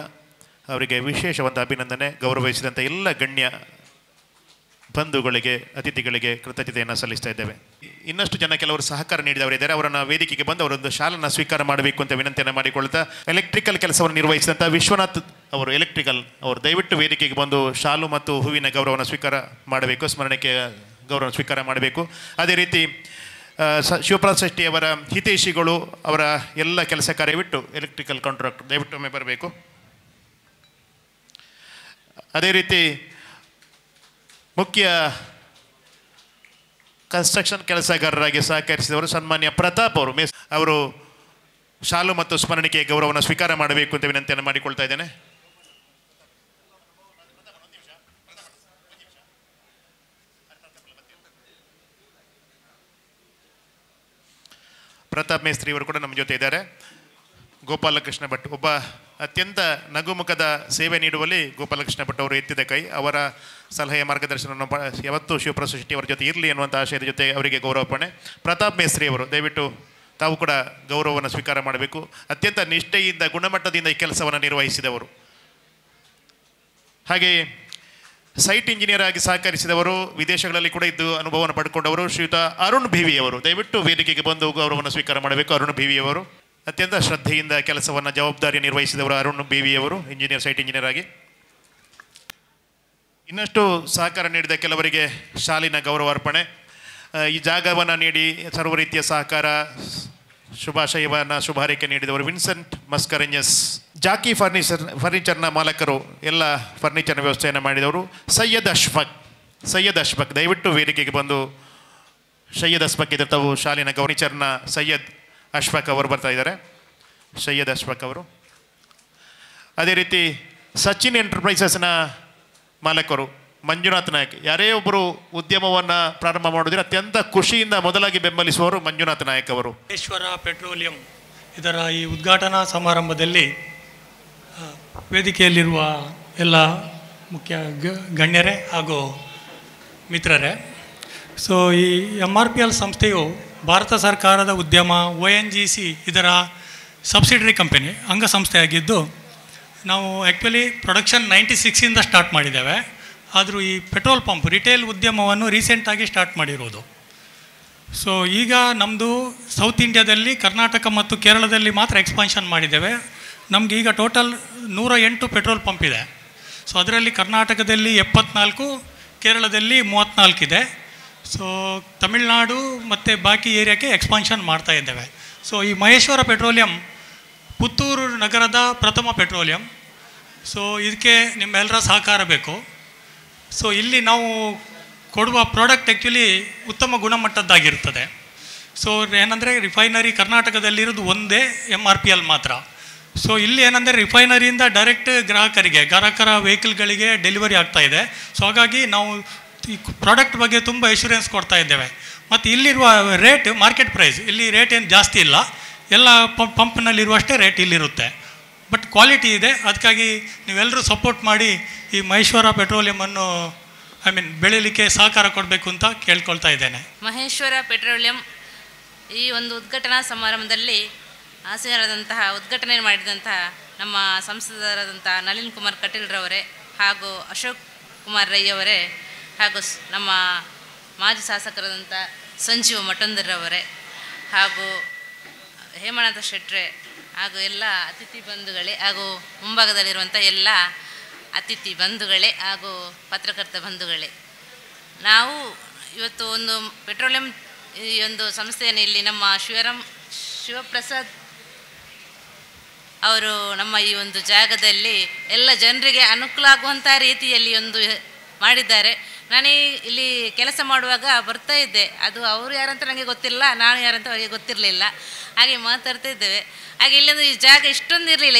ಅವರಿಗೆ ವಿಶೇಷವಾದ ಅಭಿನಂದನೆ. ಗೌರವಿಸಿದಂಥ ಎಲ್ಲ ಗಣ್ಯ ಬಂಧುಗಳಿಗೆ, ಅತಿಥಿಗಳಿಗೆ ಕೃತಜ್ಞತೆಯನ್ನು ಸಲ್ಲಿಸ್ತಾ ಇದ್ದೇವೆ. ಇನ್ನಷ್ಟು ಜನ ಕೆಲವರು ಸಹಕಾರ ನೀಡಿದವರಿದ್ದಾರೆ. ಅವರನ್ನು ವೇದಿಕೆಗೆ ಬಂದು ಅವರೊಂದು ಶಾಲನ್ನು ಸ್ವೀಕಾರ ಮಾಡಬೇಕು ಅಂತ ವಿನಂತಿಯನ್ನು ಮಾಡಿಕೊಳ್ತಾ, ಎಲೆಕ್ಟ್ರಿಕಲ್ ಕೆಲಸವನ್ನು ನಿರ್ವಹಿಸಿದಂಥ ವಿಶ್ವನಾಥ್ ಅವರು ಎಲೆಕ್ಟ್ರಿಕಲ್ ಅವರು ದಯವಿಟ್ಟು ವೇದಿಕೆಗೆ ಬಂದು ಶಾಲು ಮತ್ತು ಹೂವಿನ ಗೌರವವನ್ನು ಸ್ವೀಕಾರ ಮಾಡಬೇಕು, ಸ್ಮರಣಕ್ಕೆ ಗೌರವ ಸ್ವೀಕಾರ ಮಾಡಬೇಕು. ಅದೇ ರೀತಿ ಶಿವಪ್ರಸಾದ್ ಶೆಟ್ಟಿ ಅವರ ಹಿತೈಷಿಗಳು ಅವರ ಎಲ್ಲ ಕೆಲಸ ಕಾರ್ಯ ಬಿಟ್ಟು ಎಲೆಕ್ಟ್ರಿಕಲ್ ಕಾಂಟ್ರಾಕ್ಟ್ ದಯವಿಟ್ಟು ಒಮ್ಮೆ ಬರಬೇಕು. ಅದೇ ರೀತಿ ಮುಖ್ಯ ಕನ್ಸ್ಟ್ರಕ್ಷನ್ ಕೆಲಸಗಾರರಾಗಿ ಸಹಕರಿಸಿದವರು ಸನ್ಮಾನ್ಯ ಪ್ರತಾಪ್ ಅವರು ಶಾಲು ಮತ್ತು ಸ್ಮರಣಿಕೆ ಗೌರವವನ್ನು ಸ್ವೀಕಾರ ಮಾಡಬೇಕು ಅಂತ ವಿನಂತಿಯನ್ನು ಮಾಡಿಕೊಳ್ತಾ ಇದ್ದೇನೆ. ಪ್ರತಾಪ್ ಮೇಸ್ತ್ರಿ ಅವರು ಕೂಡ ನಮ್ಮ ಜೊತೆ ಇದ್ದಾರೆ. ಗೋಪಾಲಕೃಷ್ಣ ಭಟ್, ಒಬ್ಬ ಅತ್ಯಂತ ನಗುಮುಖದ ಸೇವೆ ನೀಡುವಲ್ಲಿ ಗೋಪಾಲಕೃಷ್ಣ ಭಟ್ ಅವರು ಎತ್ತಿದ ಕೈ. ಅವರ ಸಲಹೆಯ ಮಾರ್ಗದರ್ಶನವನ್ನು ಯಾವತ್ತೂ ಶಿವಪ್ರಸಾದ್ ಶೆಟ್ಟಿ ಅವರ ಜೊತೆ ಇರಲಿ ಅನ್ನುವಂಥ ಆಶಯದ ಜೊತೆ ಅವರಿಗೆ ಗೌರವಪಣೆ. ಪ್ರತಾಪ್ ಮೇಸ್ತ್ರಿ ಅವರು ದಯವಿಟ್ಟು ತಾವು ಕೂಡ ಗೌರವವನ್ನು ಸ್ವೀಕಾರ ಮಾಡಬೇಕು. ಅತ್ಯಂತ ನಿಷ್ಠೆಯಿಂದ ಗುಣಮಟ್ಟದಿಂದ ಈ ಕೆಲಸವನ್ನು ನಿರ್ವಹಿಸಿದವರು. ಹಾಗೆ ಸೈಟ್ ಇಂಜಿನಿಯರ್ ಆಗಿ ಸಹಕರಿಸಿದವರು, ವಿದೇಶಗಳಲ್ಲಿ ಕೂಡ ಇದ್ದು ಅನುಭವವನ್ನು ಪಡ್ಕೊಂಡವರು ಶ್ರೀಯುತ ಅರುಣ್ ಭಿವಿ ಅವರು ದಯವಿಟ್ಟು ವೇದಿಕೆಗೆ ಬಂದು ಗೌರವವನ್ನು ಸ್ವೀಕಾರ ಮಾಡಬೇಕು. ಅರುಣ್ ಭಿವಿ ಅವರು ಅತ್ಯಂತ ಶ್ರದ್ಧೆಯಿಂದ ಕೆಲಸವನ್ನು ಜವಾಬ್ದಾರಿ ನಿರ್ವಹಿಸಿದವರು ಅರುಣ್ ಭಿವಿ ಅವರು ಇಂಜಿನಿಯರ್, ಸೈಟ್ ಇಂಜಿನಿಯರ್ ಆಗಿ. ಇನ್ನಷ್ಟು ಸಹಕಾರ ನೀಡಿದ ಕೆಲವರಿಗೆ ಶಾಲಿನ ಗೌರವಾರ್ಪಣೆ. ಈ ಜಾಗವನ್ನು ನೀಡಿ ಸರ್ವ ರೀತಿಯ ಸಹಕಾರ ಶುಭಾಶಯವನ್ನು ಶುಭಾರೈಕೆ ನೀಡಿದವರು ವಿನ್ಸೆಂಟ್ ಮಸ್ಕರೆಂಜಸ್. ಜಾಕಿ ಫರ್ನಿಚರ್ನ ಮಾಲಕರು, ಎಲ್ಲ ಫರ್ನಿಚರ್ನ ವ್ಯವಸ್ಥೆಯನ್ನು ಮಾಡಿದವರು ಸೈಯದ್ ಅಶ್ಫಕ್ ದಯವಿಟ್ಟು ವೇದಿಕೆಗೆ ಬಂದು ಸೈಯದ್ ಅಶ್ಫಕ್ ಇದ್ದ ತಾವು ಶಾಲಿನ ಫರ್ನಿಚರ್ನ ಸೈಯದ್ ಅಶ್ಫಕ್ ಅವರು ಬರ್ತಾ ಇದ್ದಾರೆ. ಸೈಯದ್ ಅಶ್ಫಕ್ ಅವರು. ಅದೇ ರೀತಿ ಸಚಿನ್ ಎಂಟರ್ಪ್ರೈಸಸ್ನ ಮಾಲಕರು ಮಂಜುನಾಥ್ ನಾಯಕ್. ಯಾರೇ ಒಬ್ಬರು ಉದ್ಯಮವನ್ನು ಪ್ರಾರಂಭ ಮಾಡಿದ್ರೆ ಅತ್ಯಂತ ಖುಷಿಯಿಂದ ಮೊದಲಾಗಿ ಬೆಂಬಲಿಸುವವರು ಮಂಜುನಾಥ್ ನಾಯಕ್ ಅವರು. ಮಹೇಶ್ವರ ಪೆಟ್ರೋಲಿಯಂ ಇದರ ಈ ಉದ್ಘಾಟನಾ ಸಮಾರಂಭದಲ್ಲಿ ವೇದಿಕೆಯಲ್ಲಿರುವ ಎಲ್ಲ ಮುಖ್ಯ ಗಣ್ಯರೇ ಹಾಗೂ ಮಿತ್ರರೇ, ಸೊ ಈ MRPL ಸಂಸ್ಥೆಯು ಭಾರತ ಸರ್ಕಾರದ ಉದ್ಯಮ ONGC ಇದರ ಸಬ್ಸಿಡರಿ ಕಂಪನಿ, ಅಂಗಸಂಸ್ಥೆಯಾಗಿದ್ದು ನಾವು ಆ್ಯಕ್ಚುಲಿ ಪ್ರೊಡಕ್ಷನ್ 96ಇಂದ ಸ್ಟಾರ್ಟ್ ಮಾಡಿದ್ದೇವೆ. ಆದರೂ ಈ ಪೆಟ್ರೋಲ್ ಪಂಪ್ ರಿಟೇಲ್ ಉದ್ಯಮವನ್ನು ರೀಸೆಂಟಾಗಿ ಸ್ಟಾರ್ಟ್ ಮಾಡಿರೋದು. ಸೊ ಈಗ ನಮ್ಮದು ಸೌತ್ ಇಂಡಿಯಾದಲ್ಲಿ ಕರ್ನಾಟಕ ಮತ್ತು ಕೇರಳದಲ್ಲಿ ಮಾತ್ರ ಎಕ್ಸ್ಪಾನ್ಷನ್ ಮಾಡಿದ್ದೇವೆ. ನಮಗೆ ಈಗ ಟೋಟಲ್ 108 ಪೆಟ್ರೋಲ್ ಪಂಪ್ ಇದೆ. ಸೊ ಅದರಲ್ಲಿ ಕರ್ನಾಟಕದಲ್ಲಿ 74, ಕೇರಳದಲ್ಲಿ 34 ಇದೆ. ಸೊ ತಮಿಳುನಾಡು ಮತ್ತು ಬಾಕಿ ಏರಿಯಾಕ್ಕೆ ಎಕ್ಸ್ಪಾನ್ಷನ್ ಮಾಡ್ತಾ ಇದ್ದೇವೆ. ಸೊ ಈ ಮಹೇಶ್ವರ ಪೆಟ್ರೋಲಿಯಂ ಪುತ್ತೂರು ನಗರದ ಪ್ರಥಮ ಪೆಟ್ರೋಲಿಯಂ. ಸೊ ಇದಕ್ಕೆ ನಿಮ್ಮೆಲ್ಲರ ಸಹಕಾರ ಬೇಕು. ಸೊ ಇಲ್ಲಿ ನಾವು ಕೊಡುವ ಪ್ರಾಡಕ್ಟ್ ಆ್ಯಕ್ಚುಲಿ ಉತ್ತಮ ಗುಣಮಟ್ಟದ್ದಾಗಿರ್ತದೆ. ಸೊ ಏನಂದರೆ ರಿಫೈನರಿ ಕರ್ನಾಟಕದಲ್ಲಿರೋದು ಒಂದೇ MRPL ಮಾತ್ರ. ಸೊ ಇಲ್ಲಿ ಏನಂದರೆ ರಿಫೈನರಿಯಿಂದ ಡೈರೆಕ್ಟ್ ಗ್ರಾಹಕರ ವೆಹಿಕಲ್ಗಳಿಗೆ ಡೆಲಿವರಿ ಆಗ್ತಾಯಿದೆ. ಸೊ ಹಾಗಾಗಿ ನಾವು ಈ ಪ್ರಾಡಕ್ಟ್ ಬಗ್ಗೆ ತುಂಬ ಎಶ್ಯೂರೆನ್ಸ್ ಕೊಡ್ತಾ ಇದ್ದೇವೆ. ಮತ್ತು ಇಲ್ಲಿರುವ ರೇಟ್ ಮಾರ್ಕೆಟ್ ಪ್ರೈಸ್, ಇಲ್ಲಿ ರೇಟ್ ಏನು ಜಾಸ್ತಿ ಇಲ್ಲ, ಎಲ್ಲ ಪಂಪ್ನಲ್ಲಿರುವಷ್ಟೇ ರೇಟ್ ಇಲ್ಲಿರುತ್ತೆ. ಬಟ್ ಕ್ವಾಲಿಟಿ ಇದೆ. ಅದಕ್ಕಾಗಿ ನೀವೆಲ್ಲರೂ ಸಪೋರ್ಟ್ ಮಾಡಿ ಈ ಮಹೇಶ್ವರ ಪೆಟ್ರೋಲಿಯಮನ್ನು ಬೆಳೀಲಿಕ್ಕೆ ಸಹಕಾರ ಕೊಡಬೇಕು ಅಂತ ಕೇಳ್ಕೊಳ್ತಾ ಇದ್ದೇನೆ. ಮಹೇಶ್ವರ ಪೆಟ್ರೋಲಿಯಂ ಈ ಒಂದು ಉದ್ಘಾಟನಾ ಸಮಾರಂಭದಲ್ಲಿ ಆಸೀನರಾದಂತಹ ಉದ್ಘಾಟನೆ ಮಾಡಿದಂತಹ ನಮ್ಮ ಸಂಸದರಾದಂತಹ ನಳಿನ್ ಕುಮಾರ್ ಕಟೀಲ್ರವರೇ ಹಾಗೂ ಅಶೋಕ್ ಕುಮಾರ್ ರೈ ಅವರೇ ಹಾಗೂ ನಮ್ಮ ಮಾಜಿ ಶಾಸಕರಾದಂಥ ಸಂಜೀವ ಮಠಂದರವರೇ ಹಾಗೂ ಹೇಮನಾಥ ಶೆಟ್ರೆ ಹಾಗೂ ಎಲ್ಲ ಅತಿಥಿ ಬಂಧುಗಳೇ ಹಾಗೂ ಮುಂಭಾಗದಲ್ಲಿರುವಂಥ ಎಲ್ಲ ಅತಿಥಿ ಬಂಧುಗಳೇ ಹಾಗೂ ಪತ್ರಕರ್ತ ಬಂಧುಗಳೇ, ನಾವು ಇವತ್ತು ಒಂದು ಪೆಟ್ರೋಲಿಯಂ ಈ ಒಂದು ಸಂಸ್ಥೆಯನ್ನು ಇಲ್ಲಿ ನಮ್ಮ ಶಿವಪ್ರಸಾದ್ ಅವರು ನಮ್ಮ ಈ ಒಂದು ಜಾಗದಲ್ಲಿ ಎಲ್ಲ ಜನರಿಗೆ ಅನುಕೂಲ ಆಗುವಂಥ ರೀತಿಯಲ್ಲಿ ಒಂದು ಮಾಡಿದ್ದಾರೆ. ನಾನು ಇಲ್ಲಿ ಕೆಲಸ ಮಾಡುವಾಗ ಬರ್ತಾ ಇದ್ದೆ, ಅದು ಅವರು ಯಾರಂತ ನನಗೆ ಗೊತ್ತಿಲ್ಲ, ನಾನು ಯಾರಂತ ಅವರಿಗೆ ಗೊತ್ತಿರಲಿಲ್ಲ. ಹಾಗೆ ಮಾತಾಡ್ತಾ ಇದ್ದೇವೆ. ಹಾಗೆ ಇಲ್ಲೊಂದು ಈ ಜಾಗ ಇಷ್ಟೊಂದು ಇರಲಿಲ್ಲ.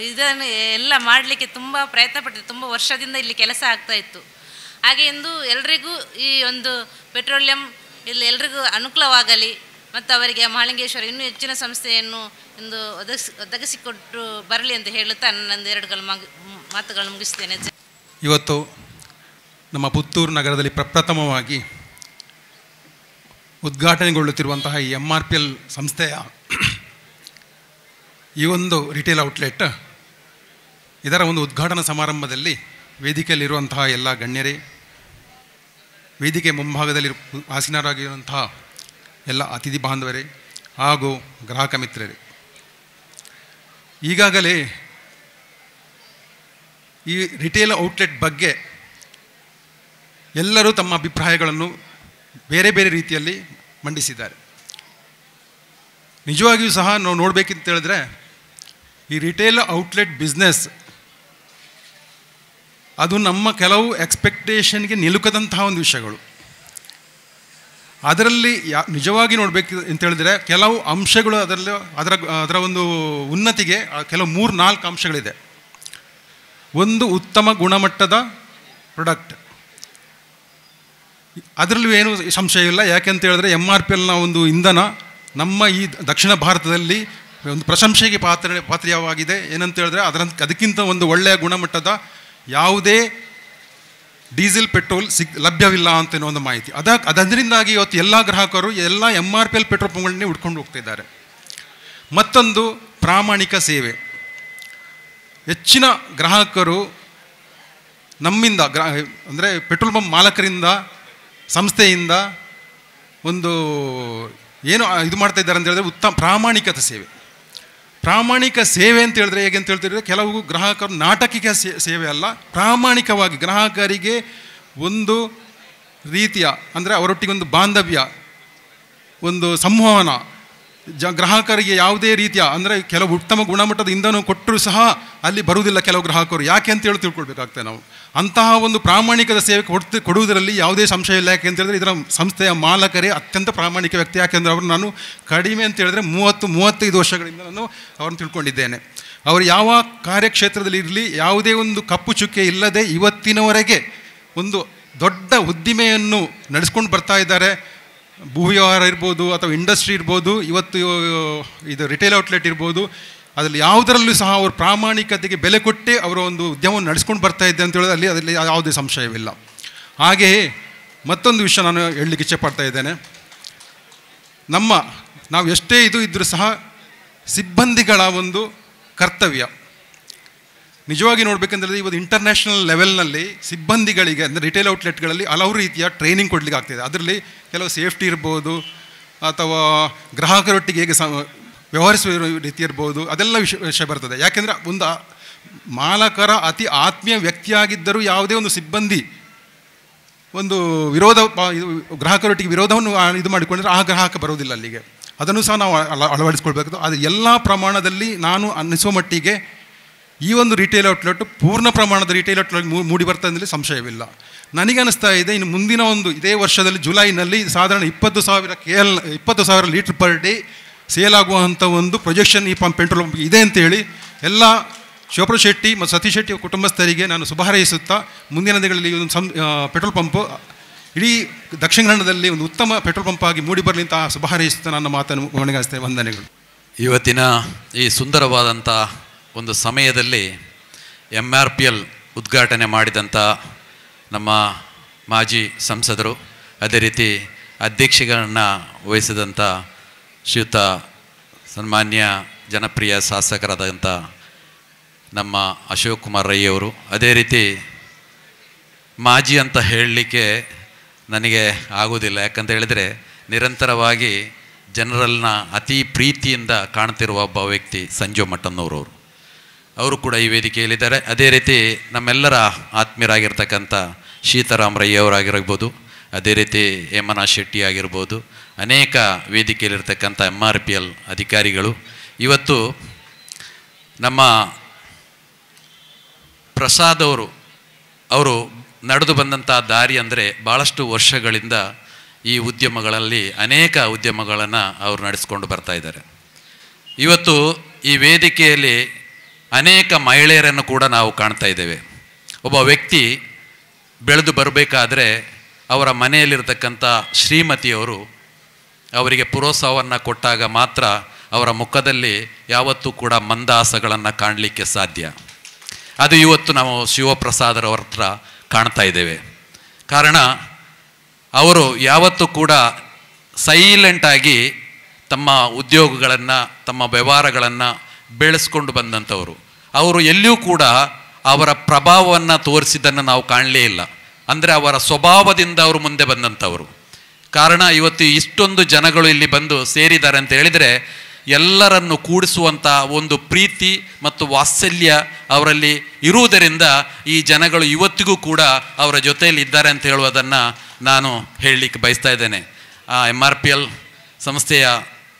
ಇದನ್ನು ಎಲ್ಲ ಮಾಡಲಿಕ್ಕೆ ತುಂಬ ಪ್ರಯತ್ನ ಪಟ್ಟಿದ್ದೆ. ತುಂಬ ವರ್ಷದಿಂದ ಇಲ್ಲಿ ಕೆಲಸ ಆಗ್ತಾಯಿತ್ತು. ಹಾಗೆ ಎಂದು ಎಲ್ರಿಗೂ ಈ ಒಂದು ಪೆಟ್ರೋಲಿಯಂ ಇಲ್ಲಿ ಎಲ್ರಿಗೂ ಅನುಕೂಲವಾಗಲಿ, ಮತ್ತು ಅವರಿಗೆ ಮಹಾಲಿಂಗೇಶ್ವರ ಇನ್ನೂ ಹೆಚ್ಚಿನ ಸಂಸ್ಥೆಯನ್ನು ಒಂದು ಒದಗಿಸಿಕೊಟ್ಟು ಬರಲಿ ಅಂತ ಹೇಳುತ್ತಾ ನನ್ನೊಂದು ಎರಡು ಮಾತುಗಳನ್ನು ಮುಗಿಸ್ತೇನೆ. ಇವತ್ತು ನಮ್ಮ ಪುತ್ತೂರು ನಗರದಲ್ಲಿ ಪ್ರಪ್ರಥಮವಾಗಿ ಉದ್ಘಾಟನೆಗೊಳ್ಳುತ್ತಿರುವಂತಹ ಈ MRPL ಸಂಸ್ಥೆಯ ಈ ಒಂದು ರಿಟೇಲ್ ಔಟ್ಲೆಟ್, ಇದರ ಒಂದು ಉದ್ಘಾಟನಾ ಸಮಾರಂಭದಲ್ಲಿ ವೇದಿಕೆಯಲ್ಲಿರುವಂತಹ ಎಲ್ಲ ಗಣ್ಯರೇ, ವೇದಿಕೆ ಮುಂಭಾಗದಲ್ಲಿ ಆಸೀನರಾಗಿರುವಂತಹ ಎಲ್ಲ ಅತಿಥಿ ಬಾಂಧವರೇ ಹಾಗೂ ಗ್ರಾಹಕ ಮಿತ್ರರೇ, ಈಗಾಗಲೇ ಈ ರಿಟೇಲ್ ಔಟ್ಲೆಟ್ ಬಗ್ಗೆ ಎಲ್ಲರೂ ತಮ್ಮ ಅಭಿಪ್ರಾಯಗಳನ್ನು ಬೇರೆ ಬೇರೆ ರೀತಿಯಲ್ಲಿ ಮಂಡಿಸಿದ್ದಾರೆ. ನಿಜವಾಗಿಯೂ ಸಹ ನಾವು ನೋಡಬೇಕಂತ ಹೇಳಿದ್ರೆ ಈ ರಿಟೇಲ್ ಔಟ್ಲೆಟ್ ಬಿಸ್ನೆಸ್ ಅದು ನಮ್ಮ ಕೆಲವು ಎಕ್ಸ್ಪೆಕ್ಟೇಷನ್ಗೆ ನಿಲುಕದಂತಹ ಒಂದು ವಿಷಯಗಳು. ಅದರಲ್ಲಿ ನಿಜವಾಗಿ ನೋಡಬೇಕು ಅಂತ ಹೇಳಿದ್ರೆ ಕೆಲವು ಅಂಶಗಳು ಅದರಲ್ಲಿ ಅದರ ಒಂದು ಉನ್ನತಿಗೆ ಕೆಲವು 3-4 ಅಂಶಗಳಿದೆ. ಒಂದು, ಉತ್ತಮ ಗುಣಮಟ್ಟದ ಪ್ರಾಡಕ್ಟ್, ಅದರಲ್ಲೂ ಏನು ಸಂಶಯ ಇಲ್ಲ. ಯಾಕೆಂತ ಹೇಳಿದ್ರೆ MRPLನ ಒಂದು ಇಂಧನ ನಮ್ಮ ಈ ದಕ್ಷಿಣ ಭಾರತದಲ್ಲಿ ಒಂದು ಪ್ರಶಂಸೆಗೆ ಪಾತ್ರೀಯವಾಗಿದೆ. ಏನಂತ ಹೇಳಿದ್ರೆ ಅದಕ್ಕಿಂತ ಒಂದು ಒಳ್ಳೆಯ ಗುಣಮಟ್ಟದ ಯಾವುದೇ ಡೀಸೆಲ್ ಪೆಟ್ರೋಲ್ ಲಭ್ಯವಿಲ್ಲ ಅಂತ ಒಂದು ಮಾಹಿತಿ. ಅದರಿಂದಾಗಿ ಇವತ್ತು ಎಲ್ಲ ಗ್ರಾಹಕರು ಎಲ್ಲ MRPL ಪೆಟ್ರೋಲ್ ಪಂಪ್ಗಳನ್ನೇ ಹುಡ್ಕೊಂಡು ಹೋಗ್ತಿದ್ದಾರೆ. ಮತ್ತೊಂದು, ಪ್ರಾಮಾಣಿಕ ಸೇವೆ. ಹೆಚ್ಚಿನ ಗ್ರಾಹಕರು ನಮ್ಮಿಂದ ಅಂದರೆ ಪೆಟ್ರೋಲ್ ಪಂಪ್ ಮಾಲಕರಿಂದ, ಸಂಸ್ಥೆಯಿಂದ ಒಂದು ಏನು ಇದು ಮಾಡ್ತಾ ಇದ್ದಾರೆ ಅಂತ ಹೇಳಿದ್ರೆ ಉತ್ತಮ ಪ್ರಾಮಾಣಿಕತೆ ಸೇವೆ. ಪ್ರಾಮಾಣಿಕ ಸೇವೆ ಅಂತ ಹೇಳಿದ್ರೆ ಹೇಗೆ ಅಂತ ಹೇಳ್ತಿದ್ರೆ ಕೆಲವು ಗ್ರಾಹಕರು ನಾಟಕಿಕ ಸೇವೆ ಅಲ್ಲ, ಪ್ರಾಮಾಣಿಕವಾಗಿ ಗ್ರಾಹಕರಿಗೆ ಒಂದು ರೀತಿಯ ಅಂದರೆ ಅವರೊಟ್ಟಿಗೆ ಒಂದು ಬಾಂಧವ್ಯ, ಒಂದು ಸಂವಹನ, ಗ್ರಾಹಕರಿಗೆ ಯಾವುದೇ ರೀತಿಯ ಅಂದರೆ ಕೆಲವು ಉತ್ತಮ ಗುಣಮಟ್ಟದ ಇಂಧನ ಕೊಟ್ಟರೂ ಸಹ ಅಲ್ಲಿ ಬರುವುದಿಲ್ಲ ಕೆಲವು ಗ್ರಾಹಕರು. ಯಾಕೆ ಅಂತ ಹೇಳಿ ತಿಳ್ಕೊಳ್ಬೇಕಾಗ್ತದೆ ನಾವು. ಅಂತಹ ಒಂದು ಪ್ರಾಮಾಣಿಕದ ಸೇವೆ ಕೊಡುವುದರಲ್ಲಿ ಯಾವುದೇ ಸಂಶಯ ಇಲ್ಲ. ಯಾಕೆ ಅಂತ ಹೇಳಿದ್ರೆ ಇದರ ಸಂಸ್ಥೆಯ ಮಾಲಕರೇ ಅತ್ಯಂತ ಪ್ರಾಮಾಣಿಕ ವ್ಯಕ್ತಿ. ಯಾಕೆಂದರೆ ಅವರು ನಾನು ಕಡಿಮೆ ಅಂತ ಹೇಳಿದ್ರೆ 30-35 ವರ್ಷಗಳಿಂದ ನಾನು ಅವ್ರನ್ನ ತಿಳ್ಕೊಂಡಿದ್ದೇನೆ. ಅವರು ಯಾವ ಕಾರ್ಯಕ್ಷೇತ್ರದಲ್ಲಿ ಇರಲಿ ಯಾವುದೇ ಒಂದು ಕಪ್ಪು ಚುಕ್ಕೆ ಇಲ್ಲದೆ ಇವತ್ತಿನವರೆಗೆ ಒಂದು ದೊಡ್ಡ ಉದ್ದಿಮೆಯನ್ನು ನಡೆಸ್ಕೊಂಡು ಬರ್ತಾ ಇದ್ದಾರೆ. ಭೂವ್ಯವಹಾರ ಇರ್ಬೋದು ಅಥವಾ ಇಂಡಸ್ಟ್ರಿ ಇರ್ಬೋದು, ಇವತ್ತು ಇದು ರಿಟೇಲ್ ಔಟ್ಲೆಟ್ ಇರ್ಬೋದು, ಅದರಲ್ಲಿ ಯಾವುದರಲ್ಲೂ ಸಹ ಅವರು ಪ್ರಾಮಾಣಿಕತೆಗೆ ಬೆಲೆ ಕೊಟ್ಟೇ ಅವರ ಒಂದು ಉದ್ಯಮವನ್ನು ನಡೆಸ್ಕೊಂಡು ಬರ್ತಾ ಇದ್ದೆ ಅಂತ ಹೇಳೋದು ಅದರಲ್ಲಿ ಯಾವುದೇ ಸಂಶಯವಿಲ್ಲ. ಹಾಗೆಯೇ ಮತ್ತೊಂದು ವಿಷಯ ನಾನು ಹೇಳಲಿಕ್ಕೆ ಇಚ್ಛೆಪಡ್ತಾ ಇದ್ದೇನೆ. ನಾವು ಎಷ್ಟೇ ಇದು ಇದ್ದರೂ ಸಹ ಸಿಬ್ಬಂದಿಗಳ ಒಂದು ಕರ್ತವ್ಯ ನಿಜವಾಗಿ ನೋಡಬೇಕಂದ್ರೆ ಇವತ್ತು ಇಂಟರ್ನ್ಯಾಷನಲ್ ಲೆವೆಲ್ನಲ್ಲಿ ಸಿಬ್ಬಂದಿಗಳಿಗೆ ಅಂದರೆ ರಿಟೇಲ್ ಔಟ್ಲೆಟ್ಗಳಲ್ಲಿ ಹಲವು ರೀತಿಯ ಟ್ರೈನಿಂಗ್ ಕೊಡಲಿಕ್ಕೆ ಆಗ್ತಿದೆ. ಅದರಲ್ಲಿ ಕೆಲವು ಸೇಫ್ಟಿ ಇರ್ಬೋದು ಅಥವಾ ಗ್ರಾಹಕರೊಟ್ಟಿಗೆ ಹೇಗೆ ವ್ಯವಹರಿಸುವ ರೀತಿ ಇರ್ಬೋದು, ಅದೆಲ್ಲ ವಿಷಯ ಬರ್ತದೆ. ಯಾಕೆಂದರೆ ಒಂದು ಮಾಲಕರ ಅತಿ ಆತ್ಮೀಯ ವ್ಯಕ್ತಿಯಾಗಿದ್ದರೂ ಯಾವುದೇ ಒಂದು ಸಿಬ್ಬಂದಿ ಒಂದು ಗ್ರಾಹಕರೊಟ್ಟಿಗೆ ವಿರೋಧವನ್ನು ಇದು ಮಾಡಿಕೊಂಡ್ರೆ ಆ ಗ್ರಾಹಕ ಬರೋದಿಲ್ಲ ಅಲ್ಲಿಗೆ. ಅದನ್ನು ಸಹ ನಾವು ಅಳವಡಿಸ್ಕೊಳ್ಬೇಕು. ಅದು ಎಲ್ಲ ಪ್ರಮಾಣದಲ್ಲಿ ನಾನು ಅನ್ನಿಸುವ ಮಟ್ಟಿಗೆ ಈ ಒಂದು ರಿಟೇಲ್ ಔಟ್ಲೆಟ್ ಪೂರ್ಣ ಪ್ರಮಾಣದ ರಿಟೇಲ್ ಔಟ್ಲೆಟ್ ಮೂಡಿ ಬರ್ತಾ ಇದ್ದಲ್ಲಿ ಸಂಶಯವಿಲ್ಲ. ನನಗೆ ಅನ್ನಿಸ್ತಾ ಇದೆ ಇನ್ನು ಮುಂದಿನ ಒಂದು ಇದೇ ವರ್ಷದಲ್ಲಿ ಜುಲೈನಲ್ಲಿ ಸಾಧಾರಣ 20,000 ಲೀಟ್ರ್ ಪರ್ ಡೇ ಸೇಲ್ ಆಗುವಂಥ ಒಂದು ಪ್ರೊಜೆಕ್ಷನ್ ಈ ಪೆಟ್ರೋಲ್ ಪಂಪ್ ಇದೆ ಅಂತೇಳಿ ಎಲ್ಲ ಶಿವಪ್ರಭು ಶೆಟ್ಟಿ ಮತ್ತು ಸತೀಶ್ ಶೆಟ್ಟಿ ಕುಟುಂಬಸ್ಥರಿಗೆ ನಾನು ಶುಭ ಹಾರೈಸುತ್ತಾ ಮುಂದಿನ ದಿನಗಳಲ್ಲಿ ಒಂದು ಪೆಟ್ರೋಲ್ ಪಂಪು ಇಡೀ ದಕ್ಷಿಣ ಕನ್ನಡದಲ್ಲಿ ಒಂದು ಉತ್ತಮ ಪೆಟ್ರೋಲ್ ಪಂಪ್ ಆಗಿ ಮೂಡಿ ಬರಲಿ ಅಂತ ಶುಭ ಹಾರೈಸುತ್ತಾ ನನ್ನ ಮಾತನ್ನು ಕೊನೆಗಾಣಿಸ್ತೇನೆ. ವಂದನೆಗಳು. ಇವತ್ತಿನ ಈ ಸುಂದರವಾದಂಥ ಒಂದು ಸಮಯದಲ್ಲಿ MRPL ಉದ್ಘಾಟನೆ ಮಾಡಿದಂಥ ನಮ್ಮ ಮಾಜಿ ಸಂಸದರು, ಅದೇ ರೀತಿ ಅಧ್ಯಕ್ಷಗಳನ್ನು ವಹಿಸಿದಂಥ ಶ್ರೀಯುತ ಸನ್ಮಾನ್ಯ ಜನಪ್ರಿಯ ಶಾಸಕರಾದಂಥ ನಮ್ಮ ಅಶೋಕ್ ಕುಮಾರ್ ರೈ ಅವರು, ಅದೇ ರೀತಿ ಮಾಜಿ ಅಂತ ಹೇಳಲಿಕ್ಕೆ ನನಗೆ ಆಗೋದಿಲ್ಲ. ಯಾಕಂತ ಹೇಳಿದರೆ ನಿರಂತರವಾಗಿ ಜನರನ್ನ ಅತಿ ಪ್ರೀತಿಯಿಂದ ಕಾಣ್ತಿರುವ ಒಬ್ಬ ವ್ಯಕ್ತಿ ಸಂಜು ಮಟ್ಟನ್ನವರು ಅವರು ಕೂಡ ಈ ವೇದಿಕೆಯಲ್ಲಿದ್ದಾರೆ. ಅದೇ ರೀತಿ ನಮ್ಮೆಲ್ಲರ ಆತ್ಮೀಯರಾಗಿರ್ತಕ್ಕಂಥ ಸೀತಾರಾಮ್ ರೈ ಅವರಾಗಿರ್ಬೋದು, ಅದೇ ರೀತಿ ಹೇಮನಾ ಶೆಟ್ಟಿ ಆಗಿರ್ಬೋದು, ಅನೇಕ ವೇದಿಕೆಯಲ್ಲಿರ್ತಕ್ಕಂಥ MRPL ಅಧಿಕಾರಿಗಳು. ಇವತ್ತು ನಮ್ಮ ಪ್ರಸಾದ್ ಅವರು ನಡೆದು ಬಂದಂಥ ದಾರಿ ಅಂದರೆ ಭಾಳಷ್ಟು ವರ್ಷಗಳಿಂದ ಈ ಉದ್ಯಮಗಳಲ್ಲಿ ಅನೇಕ ಉದ್ಯಮಗಳನ್ನು ಅವರು ನಡೆಸ್ಕೊಂಡು ಬರ್ತಾ ಇದ್ದಾರೆ. ಇವತ್ತು ಈ ವೇದಿಕೆಯಲ್ಲಿ ಅನೇಕ ಮಹಿಳೆಯರನ್ನು ಕೂಡ ನಾವು ಕಾಣ್ತಾ ಇದ್ದೇವೆ. ಒಬ್ಬ ವ್ಯಕ್ತಿ ಬೆಳೆದು ಬರಬೇಕಾದ್ರೆ ಅವರ ಮನೆಯಲ್ಲಿರ್ತಕ್ಕಂಥ ಶ್ರೀಮತಿಯವರು ಅವರಿಗೆ ಪ್ರೋತ್ಸಾಹವನ್ನು ಕೊಟ್ಟಾಗ ಮಾತ್ರ ಅವರ ಮುಖದಲ್ಲಿ ಯಾವತ್ತೂ ಕೂಡ ಮಂದಹಾಸಗಳನ್ನು ಕಾಣಲಿಕ್ಕೆ ಸಾಧ್ಯ. ಅದು ಇವತ್ತು ನಾವು ಶಿವಪ್ರಸಾದರವ್ರ ಹತ್ರ ಕಾಣ್ತಾ ಇದ್ದೇವೆ. ಕಾರಣ ಅವರು ಯಾವತ್ತೂ ಕೂಡ ಸೈಲೆಂಟಾಗಿ ತಮ್ಮ ಉದ್ಯೋಗಗಳನ್ನು, ತಮ್ಮ ವ್ಯವಹಾರಗಳನ್ನು ಬೆಳೆಸ್ಕೊಂಡು ಬಂದಂಥವರು. ಅವರು ಎಲ್ಲಿಯೂ ಕೂಡ ಅವರ ಪ್ರಭಾವವನ್ನು ತೋರಿಸಿದ್ದನ್ನು ನಾವು ಕಾಣಲೇ ಇಲ್ಲ. ಅಂದರೆ ಅವರ ಸ್ವಭಾವದಿಂದ ಅವರು ಮುಂದೆ ಬಂದಂಥವರು. ಕಾರಣ ಇವತ್ತು ಇಷ್ಟೊಂದು ಜನಗಳು ಇಲ್ಲಿ ಬಂದು ಸೇರಿದ್ದಾರೆ ಅಂತ ಹೇಳಿದರೆ ಎಲ್ಲರನ್ನು ಕೂಡಿಸುವಂಥ ಒಂದು ಪ್ರೀತಿ ಮತ್ತು ವಾತ್ಸಲ್ಯ ಅವರಲ್ಲಿ ಇರುವುದರಿಂದ ಈ ಜನಗಳು ಇವತ್ತಿಗೂ ಕೂಡ ಅವರ ಜೊತೆಯಲ್ಲಿ ಇದ್ದಾರೆ ಅಂತ ಹೇಳುವುದನ್ನು ನಾನು ಹೇಳಲಿಕ್ಕೆ ಬಯಸ್ತಾ ಇದ್ದೇನೆ. MRPL ಸಂಸ್ಥೆಯ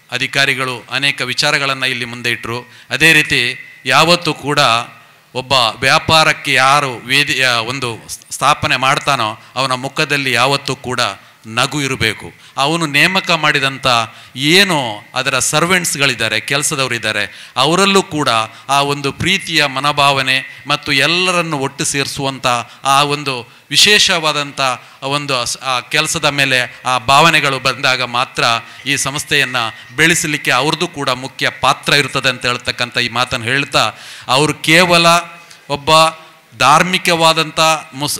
ಅಧಿಕಾರಿಗಳು ಅನೇಕ ವಿಚಾರಗಳನ್ನು ಇಲ್ಲಿ ಮುಂದೆ ಇಟ್ಟರು. ಅದೇ ರೀತಿ ಯಾವತ್ತೂ ಕೂಡ ಒಬ್ಬ ವ್ಯಾಪಾರಕ್ಕೆ ಯಾರು ಒಂದು ಸ್ಥಾಪನೆ ಮಾಡ್ತಾನೋ ಅವನ ಮುಖದಲ್ಲಿ ಯಾವತ್ತೂ ಕೂಡ ನಗು ಇರಬೇಕು. ಅವನು ನೇಮಕ ಮಾಡಿದಂಥ ಏನು ಅದರ ಸರ್ವೆಂಟ್ಸ್ಗಳಿದ್ದಾರೆ, ಕೆಲಸದವರಿದ್ದಾರೆ, ಅವರಲ್ಲೂ ಕೂಡ ಆ ಒಂದು ಪ್ರೀತಿಯ ಮನೋಭಾವನೆ ಮತ್ತು ಎಲ್ಲರನ್ನು ಒಟ್ಟು ಸೇರಿಸುವಂಥ ಆ ಒಂದು ವಿಶೇಷವಾದಂಥ ಒಂದು ಆ ಕೆಲಸದ ಮೇಲೆ ಆ ಭಾವನೆಗಳು ಬಂದಾಗ ಮಾತ್ರ ಈ ಸಂಸ್ಥೆಯನ್ನು ಬೆಳೆಸಲಿಕ್ಕೆ ಅವ್ರದ್ದು ಕೂಡ ಮುಖ್ಯ ಪಾತ್ರ ಇರ್ತದೆ ಅಂತ ಹೇಳ್ತಕ್ಕಂಥ ಈ ಮಾತನ್ನು ಹೇಳ್ತಾ, ಅವರು ಕೇವಲ ಒಬ್ಬ ಧಾರ್ಮಿಕವಾದಂಥ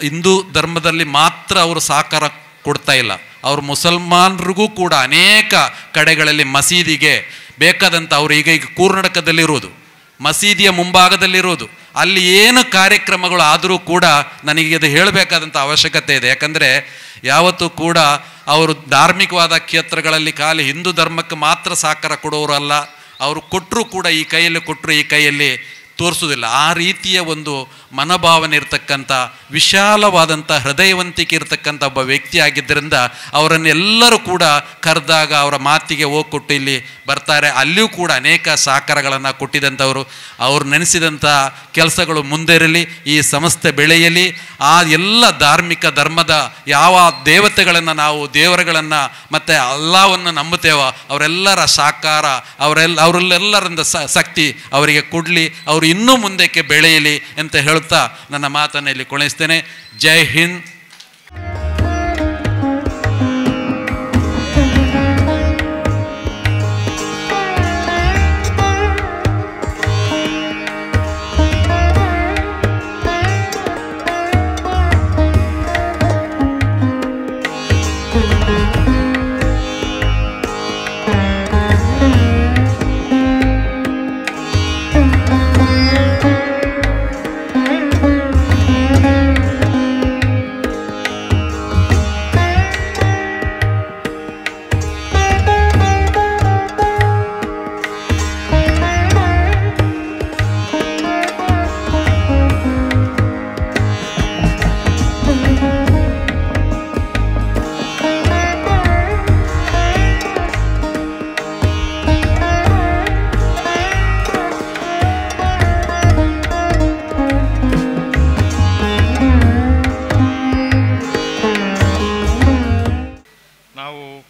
ಹಿಂದೂ ಧರ್ಮದಲ್ಲಿ ಮಾತ್ರ ಅವರು ಸಹಕಾರ ಕೊಡ್ತಾ ಇಲ್ಲ. ಅವರು ಮುಸಲ್ಮಾನರಿಗೂ ಕೂಡ ಅನೇಕ ಕಡೆಗಳಲ್ಲಿ ಮಸೀದಿಗೆ ಬೇಕಾದಂಥ ಅವರು ಈಗ ಕೂರ್ನಾಟಕದಲ್ಲಿರೋದು, ಮಸೀದಿಯ ಮುಂಭಾಗದಲ್ಲಿರೋದು, ಅಲ್ಲಿ ಏನು ಕಾರ್ಯಕ್ರಮಗಳು ಆದರೂ ಕೂಡ ನನಗೆ ಇದು ಹೇಳಬೇಕಾದಂಥ ಅವಶ್ಯಕತೆ ಇದೆ. ಯಾಕಂದರೆ ಯಾವತ್ತೂ ಕೂಡ ಅವರು ಧಾರ್ಮಿಕವಾದ ಕ್ಷೇತ್ರಗಳಲ್ಲಿ ಖಾಲಿ ಹಿಂದೂ ಧರ್ಮಕ್ಕೆ ಮಾತ್ರ ಸಹಕಾರ ಕೊಡೋರಲ್ಲ. ಅವರು ಕೊಟ್ಟರೂ ಕೂಡ ಈ ಕೈಯಲ್ಲಿ ಕೊಟ್ಟರು ಈ ಕೈಯಲ್ಲಿ ತೋರಿಸೋದಿಲ್ಲ. ಆ ರೀತಿಯ ಒಂದು ಮನೋಭಾವನೆ ಇರತಕ್ಕಂಥ ವಿಶಾಲವಾದಂಥ ಹೃದಯವಂತಿಕೆ ಇರತಕ್ಕಂಥ ಒಬ್ಬ ವ್ಯಕ್ತಿ ಆಗಿದ್ದರಿಂದ ಅವರನ್ನೆಲ್ಲರೂ ಕೂಡ ಕರೆದಾಗ ಅವರ ಮಾತಿಗೆ ಹೋಗ್ಕೊಟ್ಟು ಇಲ್ಲಿ ಬರ್ತಾರೆ. ಅಲ್ಲಿಯೂ ಕೂಡ ಅನೇಕ ಸಹಕಾರಗಳನ್ನು ಕೊಟ್ಟಿದ್ದಂಥವರು. ಅವರು ನೆನೆಸಿದಂಥ ಕೆಲಸಗಳು ಮುಂದೆರಲಿ, ಈ ಸಂಸ್ಥೆ ಬೆಳೆಯಲಿ. ಆ ಎಲ್ಲ ಧಾರ್ಮಿಕ ಧರ್ಮದ ಯಾವ ದೇವತೆಗಳನ್ನು ನಾವು ದೇವರುಗಳನ್ನು ಮತ್ತು ಅಲ್ಲಾವನ್ನು ನಂಬುತ್ತೇವೋ ಅವರೆಲ್ಲರ ಸಹಕಾರ ಅವರೆಲ್ಲರಿಂದ ಶಕ್ತಿ ಅವರಿಗೆ ಕೊಡಲಿ, ಅವರು ಇನ್ನೂ ಮುಂದಕ್ಕೆ ಬೆಳೆಯಲಿ ಅಂತ ಹೇಳುತ್ತಾ ನನ್ನ ಮಾತನ್ನು ಇಲ್ಲಿ ಕೊನೆಸ್ತೇನೆ. ಜೈ ಹಿಂದ್.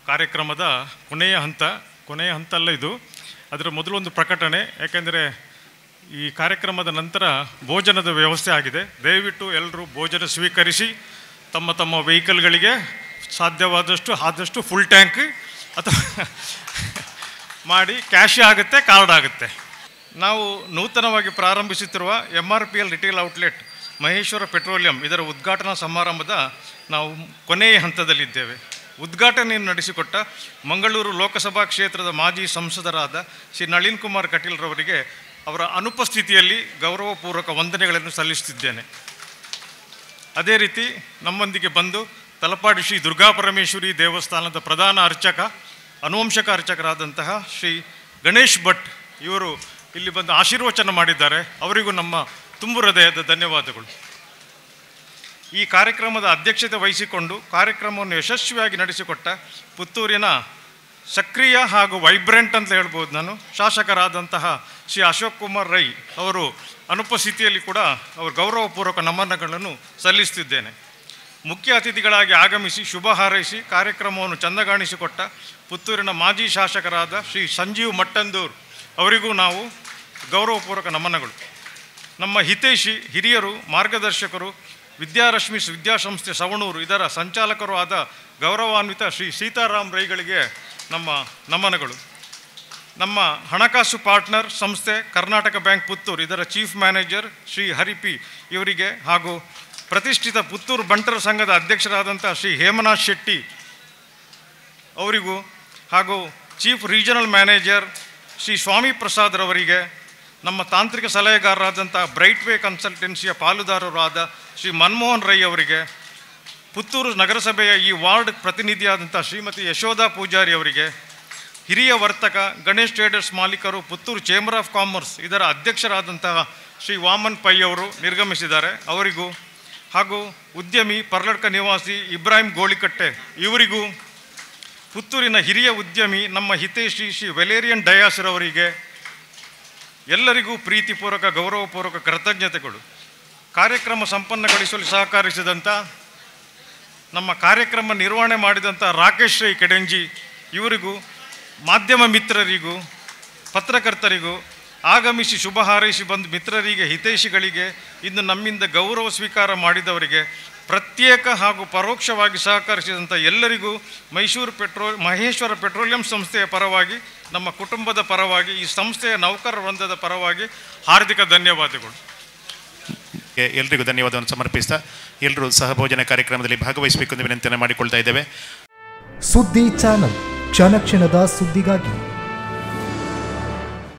ಕಾರ್ಯಕ್ರಮದ ಕೊನೆಯ ಹಂತ ಅಲ್ಲ ಇದು. ಅದರ ಮೊದಲೊಂದು ಪ್ರಕಟಣೆ. ಯಾಕೆಂದರೆ ಈ ಕಾರ್ಯಕ್ರಮದ ನಂತರ ಭೋಜನದ ವ್ಯವಸ್ಥೆ ಆಗಿದೆ. ದಯವಿಟ್ಟು ಎಲ್ಲರೂ ಭೋಜನ ಸ್ವೀಕರಿಸಿ ತಮ್ಮ ತಮ್ಮ ವೆಹಿಕಲ್ಗಳಿಗೆ ಆದಷ್ಟು ಫುಲ್ ಟ್ಯಾಂಕ್ ಅಥವಾ ಮಾಡಿ ಕ್ಯಾಶ್ ಆಗುತ್ತೆ, ಕಾರ್ಡ್ ಆಗುತ್ತೆ. ನಾವು ನೂತನವಾಗಿ ಪ್ರಾರಂಭಿಸುತ್ತಿರುವ MRPL retail outlet Maheshwara petroleum ಇದರ ಉದ್ಘಾಟನಾ ಸಮಾರಂಭದ ನಾವು ಕೊನೆಯ ಹಂತದಲ್ಲಿದ್ದೇವೆ. ಉದ್ಘಾಟನೆಯನ್ನು ನಡೆಸಿಕೊಟ್ಟ ಮಂಗಳೂರು ಲೋಕಸಭಾ ಕ್ಷೇತ್ರದ ಮಾಜಿ ಸಂಸದರಾದ ಶ್ರೀ ನಳಿನ್ ಕುಮಾರ್ ಕಟೀಲ್ರವರಿಗೆ ಅವರ ಅನುಪಸ್ಥಿತಿಯಲ್ಲಿ ಗೌರವಪೂರ್ವಕ ವಂದನೆಗಳನ್ನು ಸಲ್ಲಿಸುತ್ತಿದ್ದೇನೆ. ಅದೇ ರೀತಿ ನಮ್ಮೊಂದಿಗೆ ಬಂದು ತಲಪಾಡಿ ಶ್ರೀ ದುರ್ಗಾಪರಮೇಶ್ವರಿ ದೇವಸ್ಥಾನದ ಪ್ರಧಾನ ಅನುವಂಶಕ ಅರ್ಚಕರಾದಂತಹ ಶ್ರೀ ಗಣೇಶ್ ಭಟ್ ಇವರು ಇಲ್ಲಿ ಬಂದು ಆಶೀರ್ವಚನ ಮಾಡಿದ್ದಾರೆ. ಅವರಿಗೂ ನಮ್ಮ ತುಂಬು ಹೃದಯದ ಧನ್ಯವಾದಗಳು. ಈ ಕಾರ್ಯಕ್ರಮದ ಅಧ್ಯಕ್ಷತೆ ವಹಿಸಿಕೊಂಡು ಕಾರ್ಯಕ್ರಮವನ್ನು ಯಶಸ್ವಿಯಾಗಿ ನಡೆಸಿಕೊಟ್ಟ ಪುತ್ತೂರಿನ ಸಕ್ರಿಯ ಹಾಗೂ ವೈಬ್ರೆಂಟ್ ಅಂತ ಹೇಳ್ಬೋದು ನಾನು ಶಾಸಕರಾದಂತಹ ಶ್ರೀ ಅಶೋಕ್ ಕುಮಾರ್ ರೈ ಅವರು ಅನುಪಸ್ಥಿತಿಯಲ್ಲಿ ಕೂಡ ಅವರು ಗೌರವಪೂರ್ವಕ ನಮನಗಳನ್ನು ಸಲ್ಲಿಸುತ್ತಿದ್ದೇನೆ. ಮುಖ್ಯ ಅತಿಥಿಗಳಾಗಿ ಆಗಮಿಸಿ ಶುಭ ಹಾರೈಸಿ ಕಾರ್ಯಕ್ರಮವನ್ನು ಚಂದಗಾಣಿಸಿಕೊಟ್ಟ ಪುತ್ತೂರಿನ ಮಾಜಿ ಶಾಸಕರಾದ ಶ್ರೀ ಸಂಜೀವ್ ಮಟ್ಟಂದೂರ್ ಅವರಿಗೂ ನಾವು ಗೌರವಪೂರ್ವಕ ನಮನಗಳು. ನಮ್ಮ ಹಿತೈಷಿ ಹಿರಿಯರು ಮಾರ್ಗದರ್ಶಕರು ವಿದ್ಯಾರಶ್ಮಿ ವಿದ್ಯಾಸಂಸ್ಥೆ ಸವಣೂರು ಇದರ ಸಂಚಾಲಕರು ಆದ ಗೌರವಾನ್ವಿತ ಶ್ರೀ ಸೀತಾರಾಮ್ ರೈಗಳಿಗೆ ನಮ್ಮ ನಮನಗಳು. ನಮ್ಮ ಹಣಕಾಸು ಪಾರ್ಟ್ನರ್ ಸಂಸ್ಥೆ ಕರ್ನಾಟಕ ಬ್ಯಾಂಕ್ ಪುತ್ತೂರು, ಇದರ ಚೀಫ್ ಮ್ಯಾನೇಜರ್ ಶ್ರೀ ಹರಿಪಿ ಇವರಿಗೆ, ಹಾಗೂ ಪ್ರತಿಷ್ಠಿತ ಪುತ್ತೂರು ಬಂಟರ ಸಂಘದ ಅಧ್ಯಕ್ಷರಾದಂಥ ಶ್ರೀ ಹೇಮನಾಥ್ ಶೆಟ್ಟಿ ಅವರಿಗೂ, ಹಾಗೂ ಚೀಫ್ ರೀಜನಲ್ ಮ್ಯಾನೇಜರ್ ಶ್ರೀ ಸ್ವಾಮಿ ಪ್ರಸಾದ್ ರವರಿಗೆ, ನಮ್ಮ ತಾಂತ್ರಿಕ ಸಲಹೆಗಾರರಾದಂಥ ಬ್ರೈಟ್ ವೇ ಕನ್ಸಲ್ಟೆನ್ಸಿಯ ಪಾಲುದಾರರಾದ ಶ್ರೀ ಮನಮೋಹನ್ ರೈ ಅವರಿಗೆ, ಪುತ್ತೂರು ನಗರಸಭೆಯ ಈ ವಾರ್ಡ್ ಪ್ರತಿನಿಧಿಯಾದಂಥ ಶ್ರೀಮತಿ ಯಶೋಧಾ ಪೂಜಾರಿ ಅವರಿಗೆ, ಹಿರಿಯ ವರ್ತಕ ಗಣೇಶ್ ಟ್ರೇಡರ್ಸ್ ಮಾಲೀಕರು ಪುತ್ತೂರು ಚೇಂಬರ್ ಆಫ್ ಕಾಮರ್ಸ್ ಇದರ ಅಧ್ಯಕ್ಷರಾದಂತಹ ಶ್ರೀ ವಾಮನ್ ಪೈ ಅವರು ನಿರ್ಗಮಿಸಿದ್ದಾರೆ, ಅವರಿಗೂ, ಹಾಗೂ ಉದ್ಯಮಿ ಪರ್ಲಡ್ಕ ನಿವಾಸಿ ಇಬ್ರಾಹಿಂ ಗೋಳಿಕಟ್ಟೆ ಇವರಿಗೂ, ಪುತ್ತೂರಿನ ಹಿರಿಯ ಉದ್ಯಮಿ ನಮ್ಮ ಹಿತೈಷಿ ಶ್ರೀ ವೆಲೇರಿಯನ್ ಡಯಾಸ್ರವರಿಗೆ ಎಲ್ಲರಿಗೂ ಪ್ರೀತಿಪೂರ್ವಕ ಗೌರವಪೂರ್ವಕ ಕೃತಜ್ಞತೆಗಳು. ಕಾರ್ಯಕ್ರಮ ಸಂಪನ್ನಗೊಳಿಸಲು ಸಹಕರಿಸಿದಂಥ ನಮ್ಮ ಕಾರ್ಯಕ್ರಮ ನಿರ್ವಹಣೆ ಮಾಡಿದಂಥ ರಾಕೇಶ್ ರೈ ಕೆಡೆಂಜಿ ಇವರಿಗೂ, ಮಾಧ್ಯಮ ಮಿತ್ರರಿಗೂ, ಪತ್ರಕರ್ತರಿಗೂ, ಆಗಮಿಸಿ ಶುಭ ಹಾರೈಸಿ ಬಂದ ಮಿತ್ರರಿಗೆ, ಹಿತೈಷಿಗಳಿಗೆ, ಇಂದು ನಮ್ಮಿಂದ ಗೌರವ ಸ್ವೀಕಾರ ಮಾಡಿದವರಿಗೆ, ಪ್ರತ್ಯೇಕ ಹಾಗೂ ಪರೋಕ್ಷವಾಗಿ ಸಹಕರಿಸಿದಂಥ ಎಲ್ಲರಿಗೂ ಮಹೇಶ್ವರ ಪೆಟ್ರೋಲಿಯಂ ಸಂಸ್ಥೆಯ ಪರವಾಗಿ, ನಮ್ಮ ಕುಟುಂಬದ ಪರವಾಗಿ, ಈ ಸಂಸ್ಥೆಯ ನೌಕರ ವೃಂದದ ಪರವಾಗಿ ಹಾರ್ದಿಕ ಧನ್ಯವಾದಗಳು. ಎಲ್ರಿಗೂ ಧನ್ಯವಾದವನ್ನು ಸಮರ್ಪಿಸ್ತಾ ಎಲ್ಲರೂ ಸಹಭೋಜನ ಕಾರ್ಯಕ್ರಮದಲ್ಲಿ ಭಾಗವಹಿಸಬೇಕು ಎಂದು ವಿನಂತಿಯನ್ನು ಮಾಡಿಕೊಳ್ತಾ ಇದ್ದೇವೆ. ಸುದ್ದಿ ಚಾನಲ್, ಕ್ಷಣ ಕ್ಷಣದ ಸುದ್ದಿಗಾಗಿ.